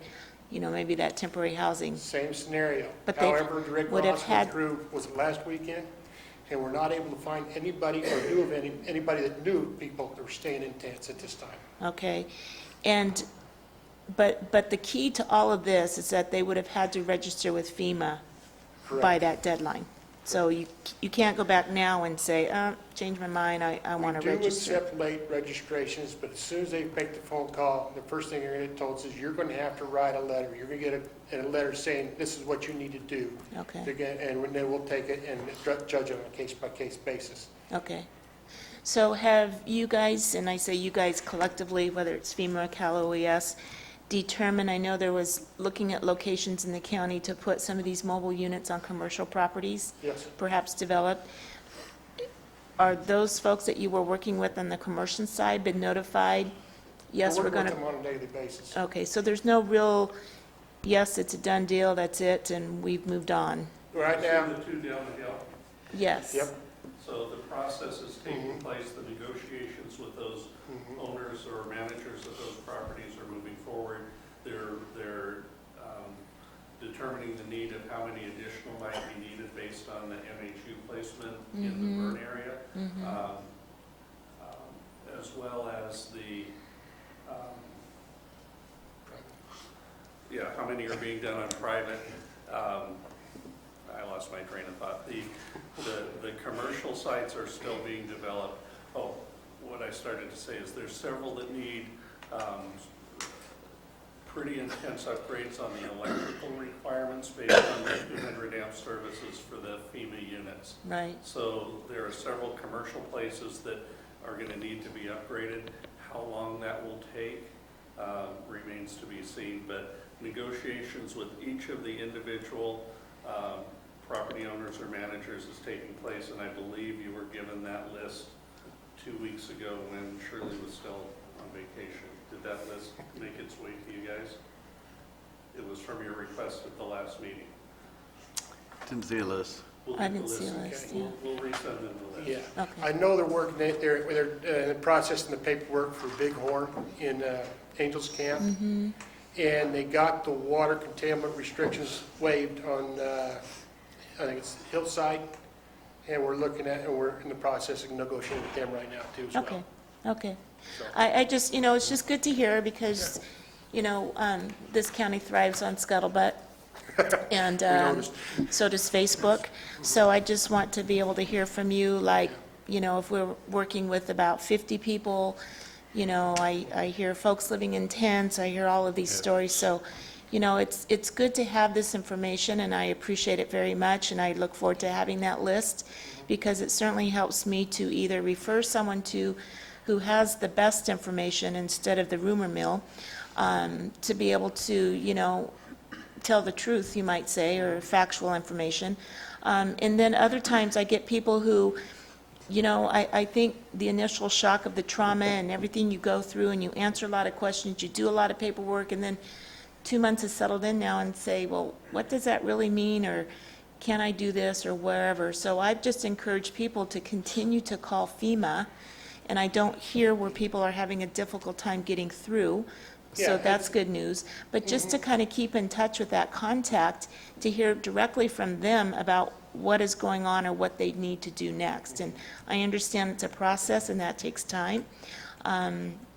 maybe that temporary housing. Same scenario. But they However, the Red would have Cross went had- through, was it last weekend? And we're not able to find anybody or knew of anybody that knew people that were staying in tents at this time. Okay, and, but the key to all of this is that they would have had to register with FEMA by Correct. that deadline. So you can't go back now and say, change my mind, I want to We do register. accept late registrations, but as soon as they make the phone call, the first thing you're going to get told is you're going to have to write a letter. You're going to get a letter saying, this is what you need to do. Okay. And then we'll take it and judge it on a case-by-case basis. Okay. So have you guys, and I say you guys collectively, whether it's FEMA or Cal OES, determined, I know there was looking at locations in the county to put some of these mobile units on commercial properties? Yes. Perhaps develop. Are those folks that you were working with on the commercial side been notified? Yes, we're going to. working with them on a daily basis. Okay, so there's no real, yes, it's a done deal, that's it, and we've moved on? Right now, The 2 down the hill. Yes. Yep. So the process is taking place, the negotiations with those owners or managers of those properties are moving forward. They're determining the need of how many additional might be needed based on the MHU placement in the burn area, as well as the, how many are being done on private. I lost my train of thought. The commercial sites are still being developed. Oh, what I started to say is there's several that need pretty intense upgrades on the electrical requirements based on the 200 amp services for the FEMA units. Right. So there are several commercial places that are going to need to be upgraded. How long that will take remains to be seen, but negotiations with each of the individual property owners or managers is taking place, and I believe you were given that list 2 weeks ago when Shirley was still on vacation. Did that list make its way to you guys? It was from your request at the last meeting. Didn't see a list. We'll I get the didn't see a list, Okay. We'll resend them the list. yeah. Okay. I know they're working, they're processing the paperwork for Bighorn in Angels Camp. And they got the water containment restrictions waived on, I think it's Hillside. And we're in the process of negotiating with them right now too as well. Okay, okay. So- I just, it's just good to hear because, this county thrives on scuttlebutt. And noticed. so does Facebook. So I just want to be able to hear from you, like, if we're working with about 50 people, I hear folks living in tents, I hear all of these stories. So, it's good to have this information, and I appreciate it very much, and I look forward to having that list, because it certainly helps me to either refer someone to who has the best information instead of the rumor mill, to be able to, you know, tell the truth, you might say, or factual information. And then other times I get people who, you know, I think the initial shock of the trauma and everything you go through, and you answer a lot of questions, you do a lot of paperwork, and then 2 months has settled in now and say, well, what does that really mean, or can I do this, or wherever. So I've just encouraged people to continue to call FEMA, and I don't hear where people are having a difficult time getting through. So Yeah, that's good news. But just to kind of keep in touch with that contact, to hear directly from them about what is going on or what they need to do next. And I understand it's a process and that takes time.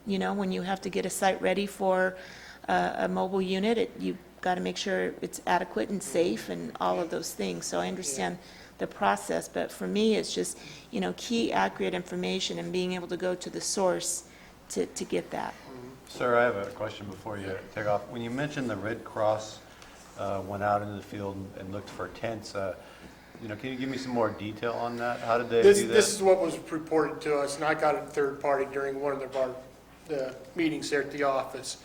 You know, when you have to get a site ready for a mobile unit, you've got to make sure it's adequate and safe and all of those things. So I understand the process, but for me, it's just, you know, key accurate information and being able to go to the source to get that. Sir, I have a question before you take off. When you mentioned the Red Cross went out into the field and looked for tents, you know, can you give me some more detail on that? How did they do that? This is what was reported to us, and I got it third party during one of the meetings there at the office.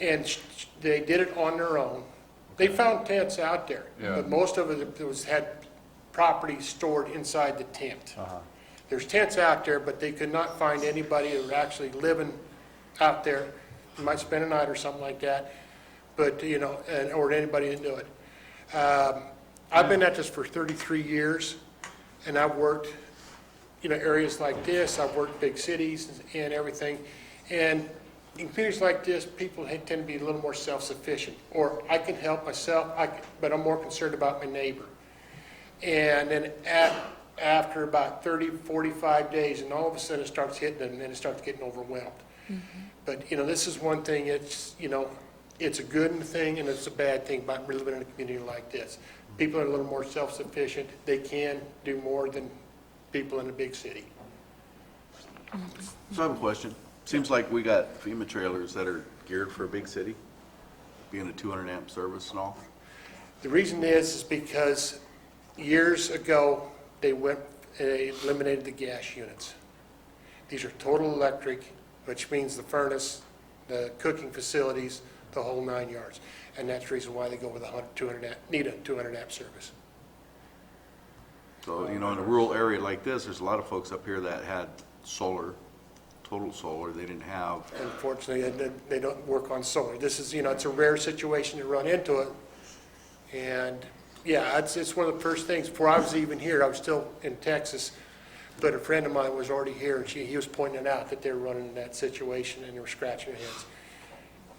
And they did it on their own. They found tents out there, but most of it had property stored inside the tent. There's tents out there, but they could not find anybody who were actually living out there. You might spend a night or something like that, but, you know, or anybody to do it. I've been at this for 33 years, and I've worked, you know, areas like this. I've worked big cities and everything. And in communities like this, people tend to be a little more self-sufficient. Or I can help myself, but I'm more concerned about my neighbor. And then after about 30, 45 days, and all of a sudden it starts hitting them, and then it starts getting overwhelmed. But, you know, this is one thing, it's, you know, it's a good thing and it's a bad thing about living in a community like this. People are a little more self-sufficient. They can do more than people in a big city. So I have a question. Seems like we got FEMA trailers that are geared for a big city, being a 200 amp service and all. The reason is because years ago, they eliminated the gas units. These are total electric, which means the furnace, the cooking facilities, the whole 9 yards. And that's the reason why they go with need a 200 amp service. So, you know, in a rural area like this, there's a lot of folks up here that had solar, total solar. They didn't have. Unfortunately, they don't work on solar. This is, you know, it's a rare situation to run into it. And yeah, it's one of the first things. Before I was even here, I was still in Texas, but a friend of mine was already here, and he was pointing it out that they were running in that situation, and they were scratching their heads.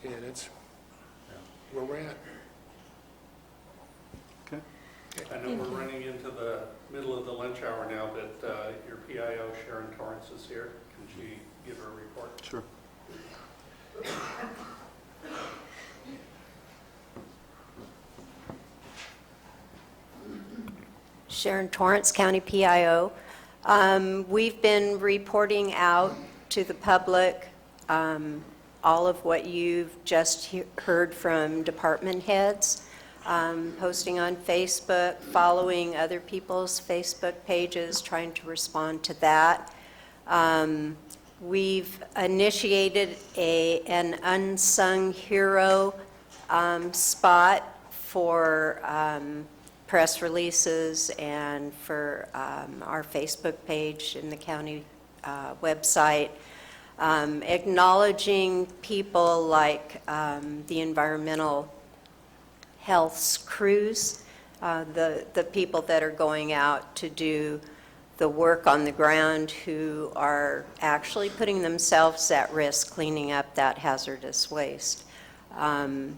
And it's where we're at. Okay. I know we're running into the middle of the lunch hour now, but your PIO, Sharon Torrance, is here. Can she give her a report? Sure. Sharon Torrance, County PIO. We've been reporting out to the public all of what you've just heard from department heads, posting on Facebook, following other people's Facebook pages, trying to respond to that. We've initiated an unsung hero spot for press releases and for our Facebook page and the county website, acknowledging people like the environmental health crews, the people that are going out to do the work on the ground who are actually putting themselves at risk cleaning up that hazardous waste. And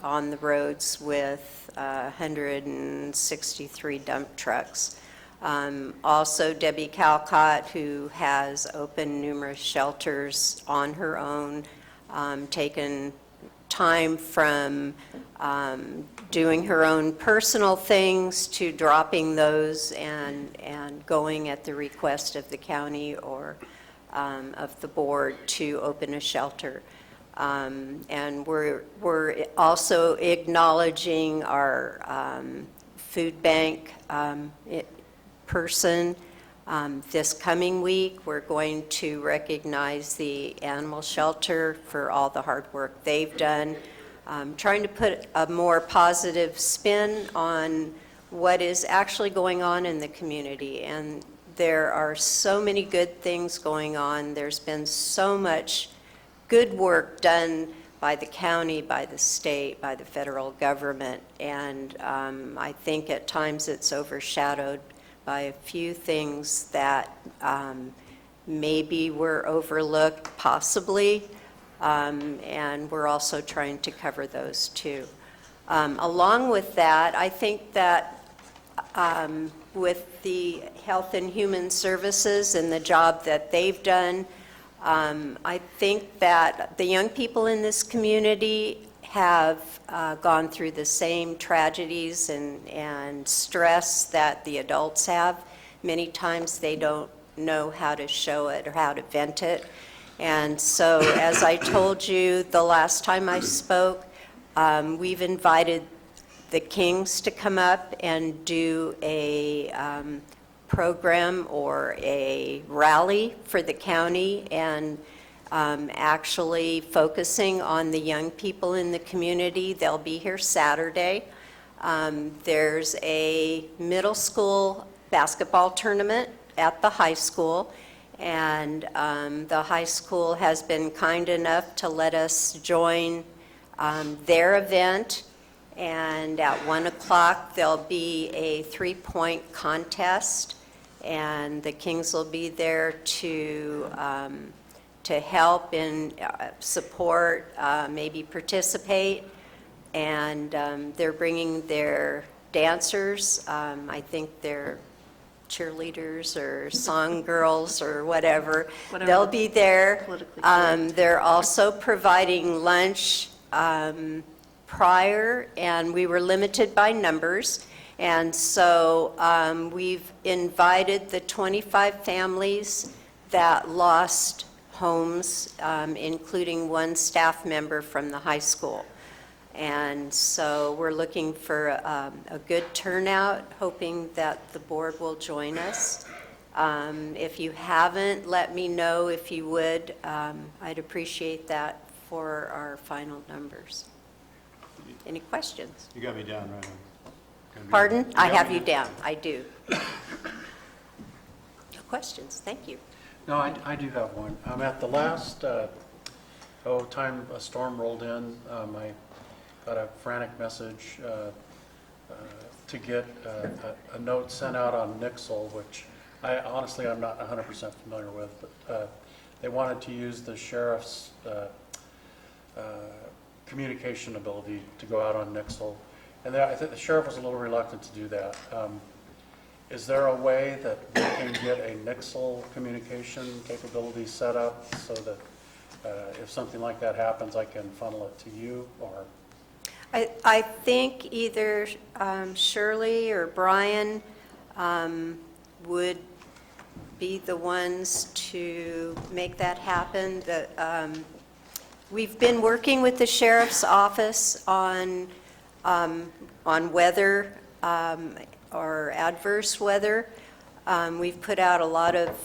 on the roads with 163 dump trucks. Also Debbie Calcott, who has opened numerous shelters on her own, taken time from doing her own personal things to dropping those and going at the request of the county or of the board to open a shelter. And we're also acknowledging our food bank person This coming week, we're going to recognize the animal shelter for all the hard work they've done, trying to put a more positive spin on what is actually going on in the community. And there are so many good things going on. There's been so much good work done by the county, by the state, by the federal government, and I think at times it's overshadowed by a few things that maybe were overlooked, possibly, and we're also trying to cover those too. Along with that, I think that with the Health and Human Services and the job that they've done, I think that the young people in this community have gone through the same tragedies and stress that the adults have. Many times they don't know how to show it or how to vent it. And so, as I told you the last time I spoke, we've invited the Kings to come up and do a program or a rally for the county, and actually focusing on the young people in the community. They'll be here Saturday. There's a middle school basketball tournament at the high school, and the high school has been kind enough to let us join their event. And at 1 o'clock, there'll be a 3-point contest, and the Kings will be there to help and support, maybe participate. And they're bringing their dancers. I think they're cheerleaders or song girls or whatever. They'll be there. They're also providing lunch prior, and we were limited by numbers. And so we've invited the 25 families that lost homes, including one staff member from the high school. And so we're looking for a good turnout, hoping that the board will join us. If you haven't, let me know if you would. I'd appreciate that for our final numbers. Any questions? You got me down, right? Pardon? I have you down. I do. No questions. Thank you. No, I do have one. At the last time a storm rolled in, I got a frantic message to get a note sent out on Nixle, which I'm not 100% familiar with, but they wanted to use the sheriff's communication ability to go out on Nixle. And I think the sheriff was a little reluctant to do that. Is there a way that we can get a Nixle communication capability set up so that if something like that happens, I can funnel it to you? Or I think either Shirley or Brian would be the ones to make that happen. We've been working with the sheriff's office on weather or adverse weather. We've put out a lot of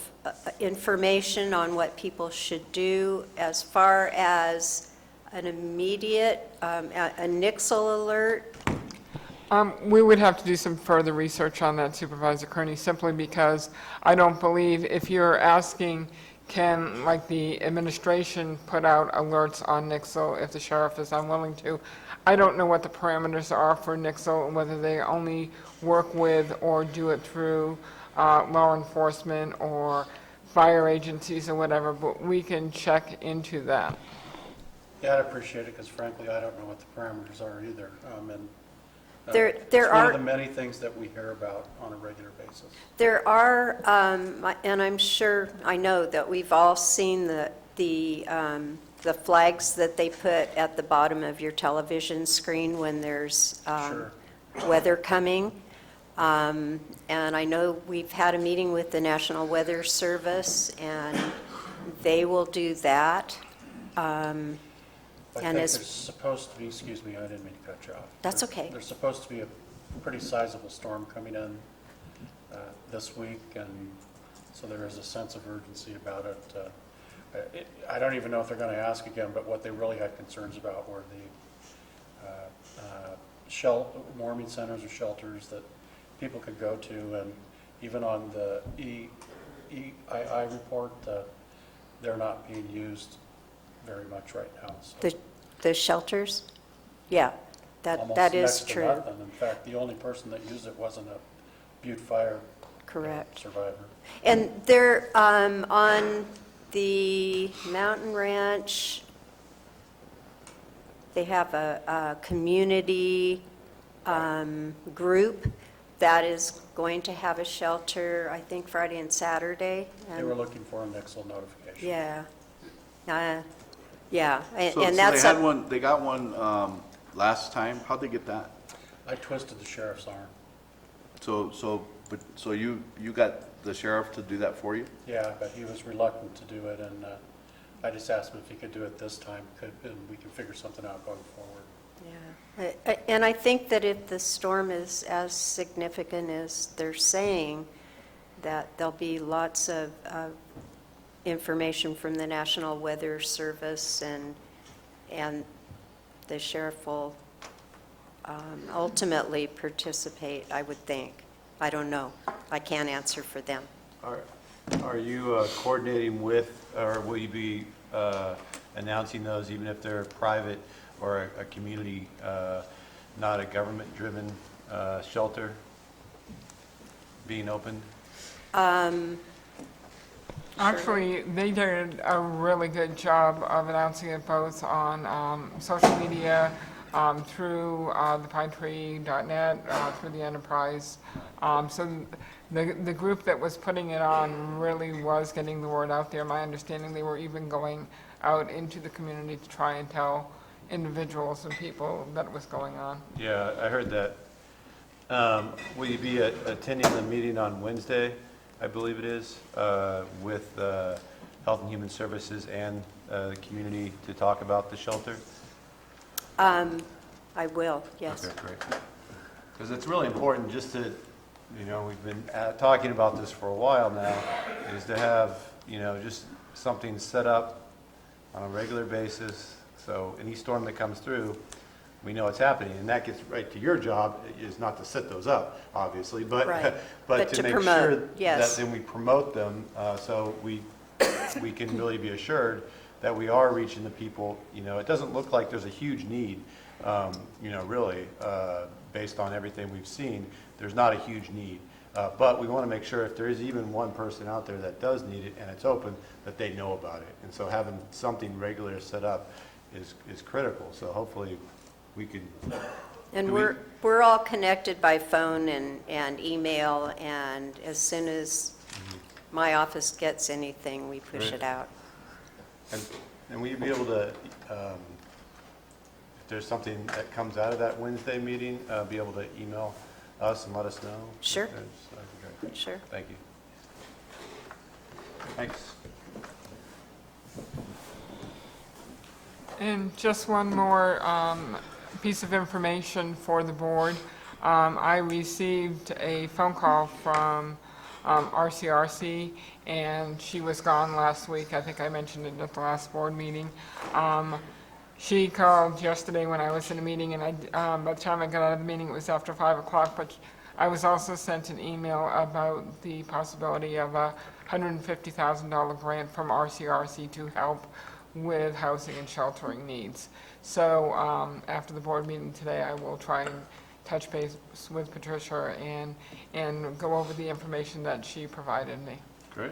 information on what people should do. As far as an immediate, a Nixle alert, We would have to do some further research on that, Supervisor Kearney, simply because I don't believe, if you're asking, can, like, the administration put out alerts on Nixle if the sheriff is unwilling to, I don't know what the parameters are for Nixle, and whether they only work with or do it through law enforcement or fire agencies or whatever, but we can check into that. yeah, I'd appreciate it, because frankly, I don't know what the parameters are either. There It's one are- of the many things that we hear about on a regular basis. there are, and I'm sure, I know that we've all seen the flags that they put at the bottom of your television screen when there's Sure. weather coming. And I know we've had a meeting with the National Weather Service, and they will do that. I think And there's as, supposed to be, excuse me, I didn't mean to cut you off. That's okay. There's supposed to be a pretty sizable storm coming in this week, and So there is a sense of urgency about it. I don't even know if they're going to ask again, but what they really had concerns about were the warming centers or shelters that people could go to, and even on the EII report, they're not being used very much right now. So The shelters? Yeah, that almost is next to true. nothing. In fact, the only person that used it wasn't a Butte Fire Correct. survivor. And they're on the Mountain Ranch, they have a community group that is going to have a shelter, I think Friday and Saturday. They were looking for a Nixle notification. Yeah. Yeah, So and they that's had one, they got one last time. How'd they get that? I twisted the sheriff's arm. So you got the sheriff to do that for you? Yeah, but he was reluctant to do it, and I just asked him if he could do it this time, and we can figure something out going forward. Yeah, and I think that if the storm is as significant as they're saying, that there'll be lots of information from the National Weather Service, and the sheriff will ultimately participate, I would think. I don't know. I can't answer for them. Are you coordinating with, or will you be announcing those even if they're private or a community, not a government-driven shelter being opened? Actually, they did a really good job of announcing it both on social media, through the pinetree.net, through the enterprise. So the group that was putting it on really was getting the word out there. My understanding, they were even going out into the community to try and tell individuals and people that it was going on. Yeah, I heard that. Will you be attending the meeting on Wednesday, I believe it is, with Health and Human Services and the community to talk about the shelter? I will, yes. Okay, great. Because it's really important just to, we've been talking about this for a while now, is to have, just something set up on a regular basis, so any storm that comes through, we know what's happening. And that gets right to your job, is not to set those up, obviously, but, Right. but to make promote, sure yes. that then we promote them, so we can really be assured that we are reaching the people. It doesn't look like there's a huge need, really, based on everything we've seen. There's not a huge need. But we want to make sure if there is even one person out there that does need it and it's open, that they know about it. And so having something regular set up is critical. So hopefully we can. And we're all connected by phone and email, and as soon as my office gets anything, we push Great. it out. And will you be able to, if there's something that comes out of that Wednesday meeting, be able to email us and let us know? Sure. That'd be great. Sure. Thank you. Thanks. And just one more piece of information for the board. I received a phone call from RCRC, and she was gone last week. I think I mentioned it at the last board meeting. She called yesterday when I was in a meeting, and by the time I got out of the meeting, it was after 5 o'clock, but I was also sent an email about the possibility of a $150,000 grant from RCRC to help with housing and sheltering needs. So after the board meeting today, I will try and touch base with Patricia and go over the information that she provided me. Great.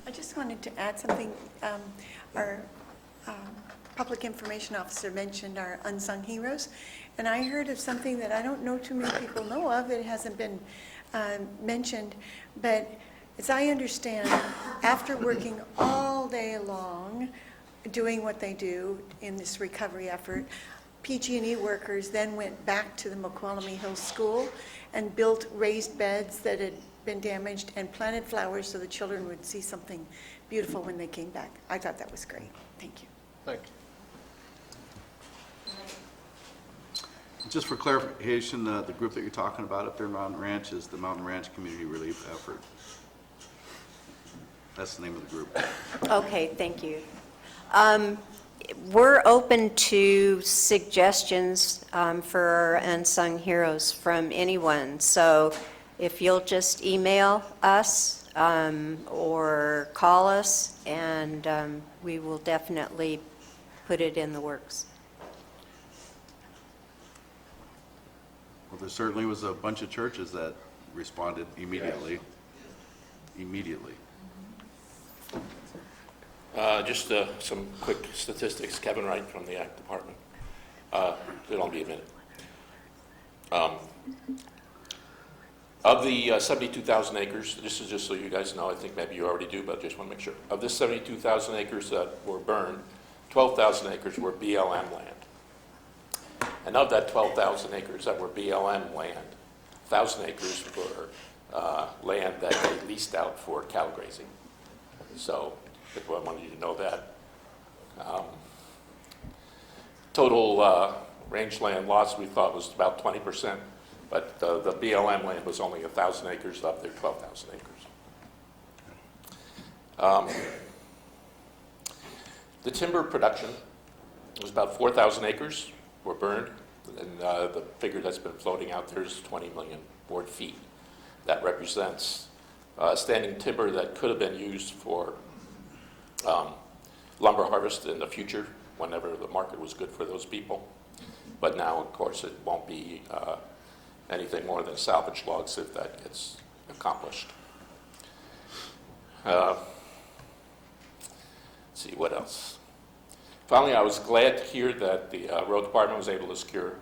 I just wanted to add something. Our public information officer mentioned our unsung heroes, and I heard of something that I don't know too many people know of. It hasn't been mentioned, but as I understand, after working all day long, doing what they do in this recovery effort, PG&E workers then went back to the McQuellamy Hills School and built raised beds that had been damaged and planted flowers so the children would see something beautiful when they came back. I thought that was great. Thank you. Thank you. Just for clarification, the group that you're talking about up there in Mountain Ranch is the Mountain Ranch Community Relief Effort. That's the name of the group. Okay, thank you. We're open to suggestions for our unsung heroes from anyone. So if you'll just email us or call us, and we will definitely put it in the works. Well, there certainly was a bunch of churches that responded immediately. Immediately. Just some quick statistics. Kevin Wright from the Act Department. It'll only be a minute. Of the 72,000 acres, this is just so you guys know, I think maybe you already do, but I just want to make sure. Of this 72,000 acres that were burned, 12,000 acres were BLM land. And of that 12,000 acres that were BLM land, 1,000 acres were land that they leased out for cattle grazing. So I wanted you to know that. Total rangeland loss we thought was about 20%, but the BLM land was only 1,000 acres of their 12,000 acres. The timber production was about 4,000 acres were burned, and the figure that's been floating out there is 20 million board feet. That represents standing timber that could have been used for lumber harvest in the future, whenever the market was good for those people. But now, of course, it won't be anything more than salvage logs if that gets accomplished. Let's see, what else? Finally, I was glad to hear that the road department was able to secure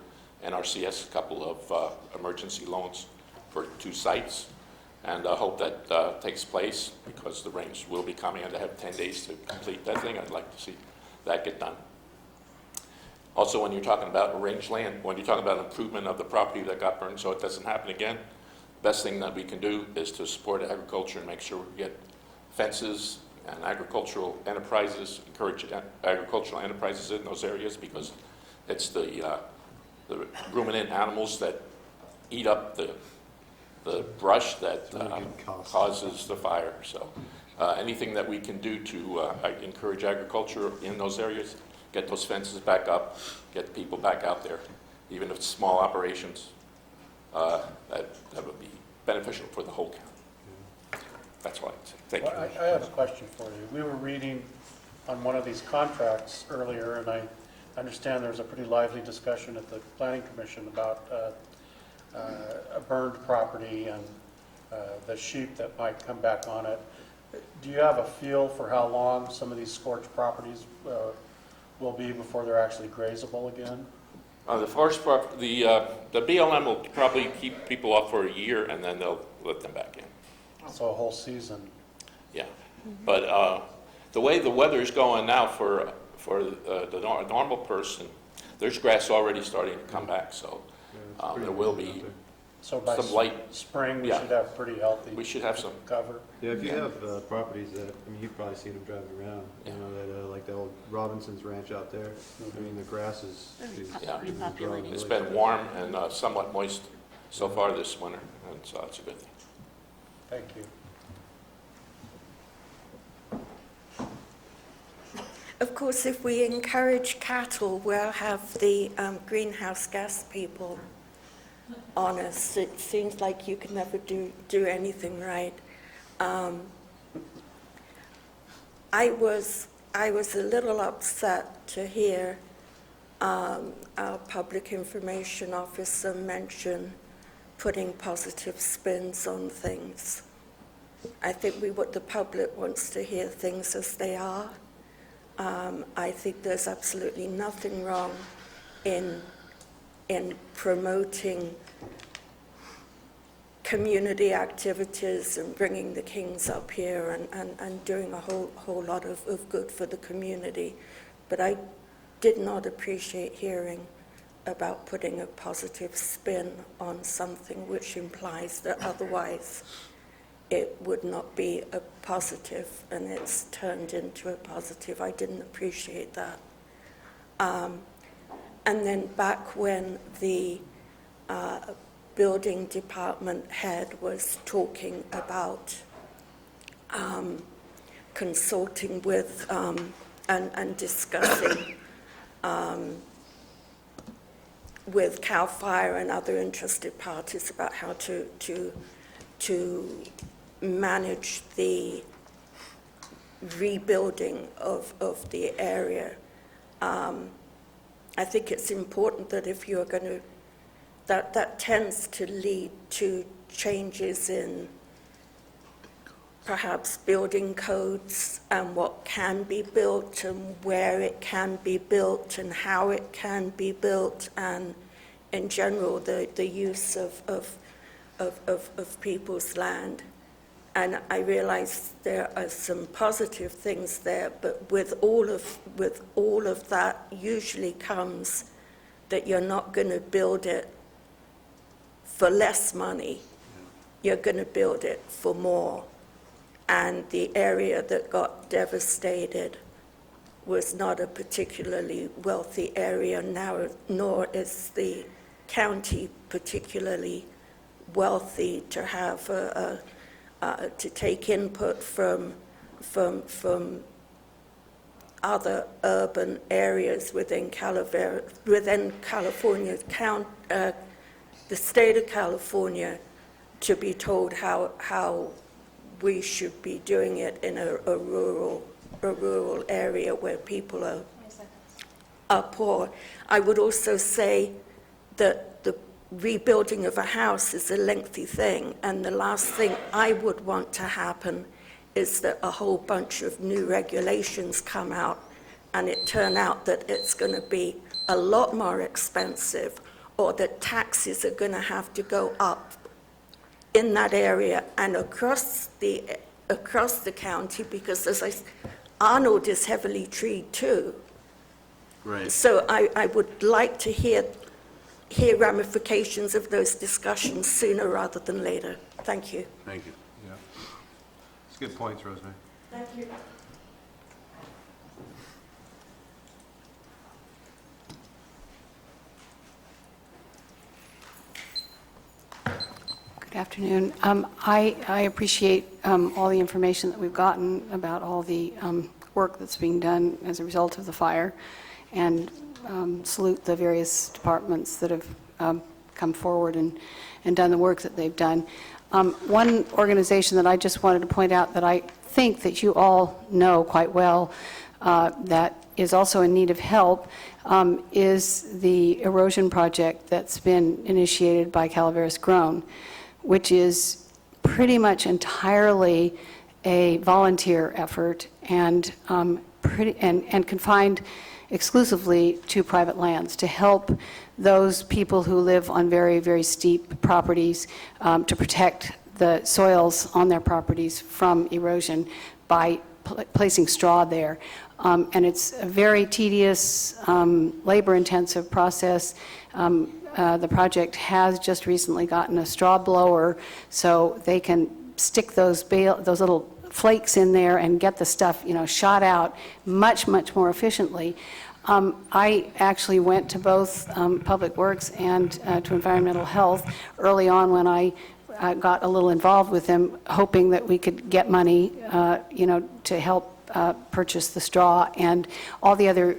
NRCS a couple of emergency loans for 2 sites. And I hope that takes place because the rains will be coming and I have 10 days to complete that thing. I'd like to see that get done. Also, when you're talking about rangeland, when you're talking about improvement of the property that got burned so it doesn't happen again, the best thing that we can do is to support agriculture and make sure we get fences and agricultural enterprises, encourage agricultural enterprises in those areas because it's the ruminant animals that eat up the brush that causes the fire. So anything that we can do to encourage agriculture in those areas, get those fences back up, get people back out there, even if it's small operations, that would be beneficial for the whole county. That's all I'd say. Thank you. I have a question for you. We were reading on one of these contracts earlier, and I understand there's a pretty lively discussion at the Planning Commission about a burned property and the sheep that might come back on it. Do you have a feel for how long some of these scorched properties will be before they're actually grazable again? The forest property, the BLM will probably keep people off for a year and then they'll let them back in. So a whole season? Yeah, but the way the weather is going now for the normal person, there's grass already starting to come back, so there will be so by some light. Spring, we should have pretty healthy. We should have some cover. Yeah, if you have properties that, I mean, you've probably seen them driving around. You know that like the old Robinson's Ranch out there. I mean, the grass is repopulating. It's been warm and somewhat moist so far this winter, and so it's a good thing. Thank you. Of course, if we encourage cattle, we'll have the greenhouse gas people on us. It seems like you can never do anything right. I was a little upset to hear our public information officer mention putting positive spins on things. I think the public wants to hear things as they are. I think there's absolutely nothing wrong in promoting community activities and bringing the Kings up here and doing a whole lot of good for the community. But I did not appreciate hearing about putting a positive spin on something which implies that otherwise it would not be a positive, and it's turned into a positive. I didn't appreciate that. And then back when the building department head was talking about consulting with and discussing with CAL FIRE and other interested parties about how to manage the rebuilding of the area. I think it's important that if you're going to, that tends to lead to changes in perhaps building codes and what can be built and where it can be built and how it can be built, and in general the use of people's land. And I realize there are some positive things there, but with all of that usually comes that you're not going to build it for less money. You're going to build it for more. And the area that got devastated was not a particularly wealthy area now, nor is the county particularly wealthy to have to take input from other urban areas within California, the state of California, to be told how we should be doing it in a rural area where people are poor. I would also say that the rebuilding of a house is a lengthy thing, and the last thing I would want to happen is that a whole bunch of new regulations come out and it turn out that it's going to be a lot more expensive, or that taxes are going to have to go up in that area and across the county, because Arnold is heavily treed too. Right. So I would like to hear ramifications of those discussions sooner rather than later. Thank you. Thank you. Yeah. It's good points, Rosemary. Thank you. Good afternoon. I appreciate all the information that we've gotten about all the work that's being done as a result of the fire, and salute the various departments that have come forward and done the work that they've done. One organization that I just wanted to point out that I think that you all know quite well that is also in need of help is the erosion project that's been initiated by Calaveras Grown, which is pretty much entirely a volunteer effort and confined exclusively to private lands to help those people who live on very, very steep properties to protect the soils on their properties from erosion by placing straw there. And it's a very tedious, labor-intensive process. The project has just recently gotten a straw blower, so they can stick those little flakes in there and get the stuff, shot out much, much more efficiently. I actually went to both Public Works and to Environmental Health early on when I got a little involved with them, hoping that we could get money, to help purchase the straw and all the other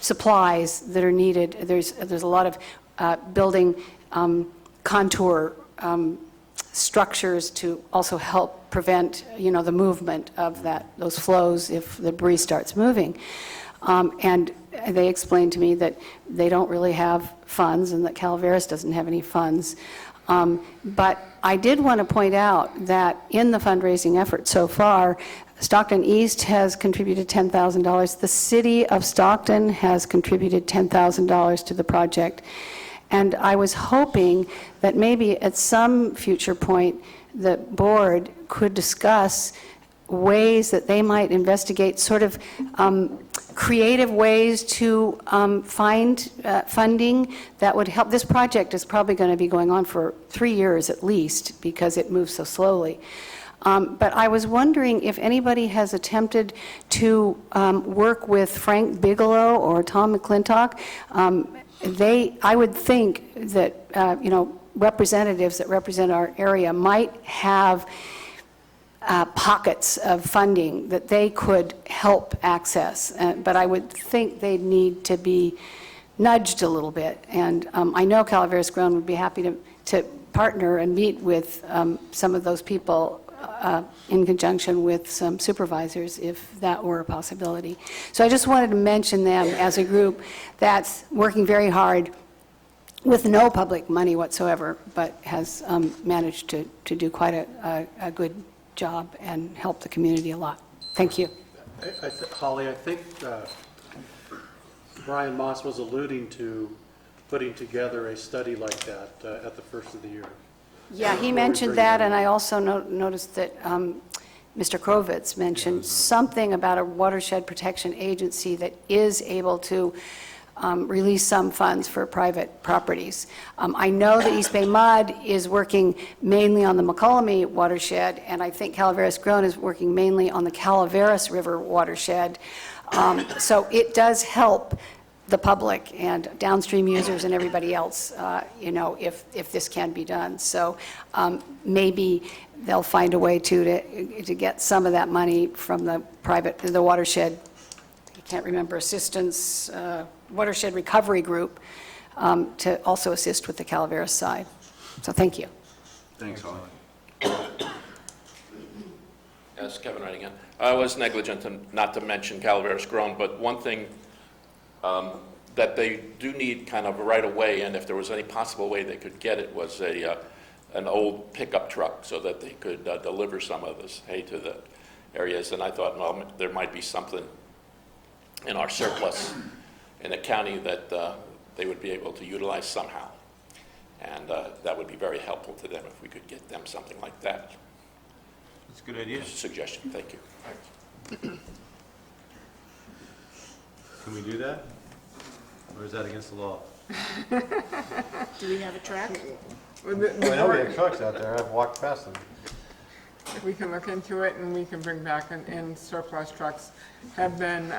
supplies that are needed. There's a lot of building contour structures to also help prevent, the movement of those flows if the debris starts moving. And they explained to me that they don't really have funds and that Calaveras doesn't have any funds. But I did want to point out that in the fundraising effort so far, Stockton East has contributed $10,000. The city of Stockton has contributed $10,000 to the project. And I was hoping that maybe at some future point, the board could discuss ways that they might investigate sort of creative ways to find funding that would help. This project is probably going to be going on for 3 years at least because it moves so slowly. But I was wondering if anybody has attempted to work with Frank Bigelow or Tom McClintock. I would think that, representatives that represent our area might have pockets of funding that they could help access. But I would think they'd need to be nudged a little bit. And I know Calaveras Grown would be happy to partner and meet with some of those people in conjunction with some supervisors, if that were a possibility. So I just wanted to mention them as a group that's working very hard with no public money whatsoever, but has managed to do quite a good job and help the community a lot. Thank you. Holly, I think Brian Moss was alluding to putting together a study like that at the first of the year. Yeah, he mentioned that, and I also noticed that Mr. Krovitz mentioned something about a watershed protection agency that is able to release some funds for private properties. I know that East Bay Mud is working mainly on the McCollum watershed, and I think Calaveras Grown is working mainly on the Calaveras River watershed. So it does help the public and downstream users and everybody else, if this can be done. So maybe they'll find a way to get some of that money from the watershed, I can't remember, watershed recovery group to also assist with the Calaveras side. So thank you. Thanks, Holly. Yes, Kevin Wright again. I was negligent not to mention Calaveras Grown, but one thing that they do need kind of right away, and if there was any possible way they could get it, was an old pickup truck so that they could deliver some of this hay to the areas. And I thought, well, there might be something in our surplus in the county that they would be able to utilize somehow. And that would be very helpful to them if we could get them something like that. That's a good idea. Just a suggestion. Thank you. Can we do that? Or is that against the law? Do we have a truck? I know we have trucks out there. I've walked past them. We can look into it, and we can bring back in surplus trucks have been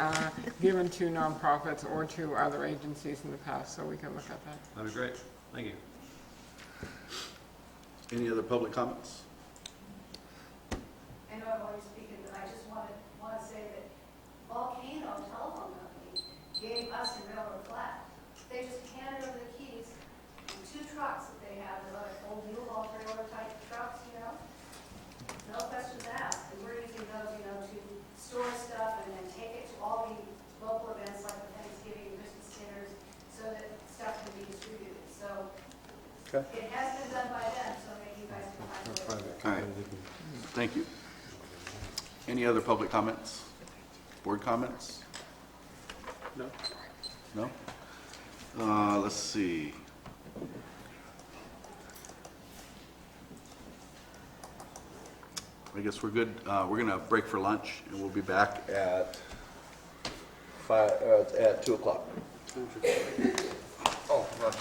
given to nonprofits or to other agencies in the past, so we can look at that. That'd be great. Thank you. Any other public comments? I know I'm always speaking, but I just want to say that Volcano Telephone Company gave us in Railroad Flat. They just handed over the keys and 2 trucks that they have, they're like old U-Haul trailer type trucks, no questions asked. And we're using those, to store stuff and then take it to all the local events like the Thanksgiving and Christmas dinners so that stuff can be distributed. So it has been done by them, so maybe you guys can find a way. All right. Thank you. Any other public comments? Board comments? No? No? Let's see. I guess we're good. We're going to break for lunch, and we'll be back at 2 o'clock. Oh, right.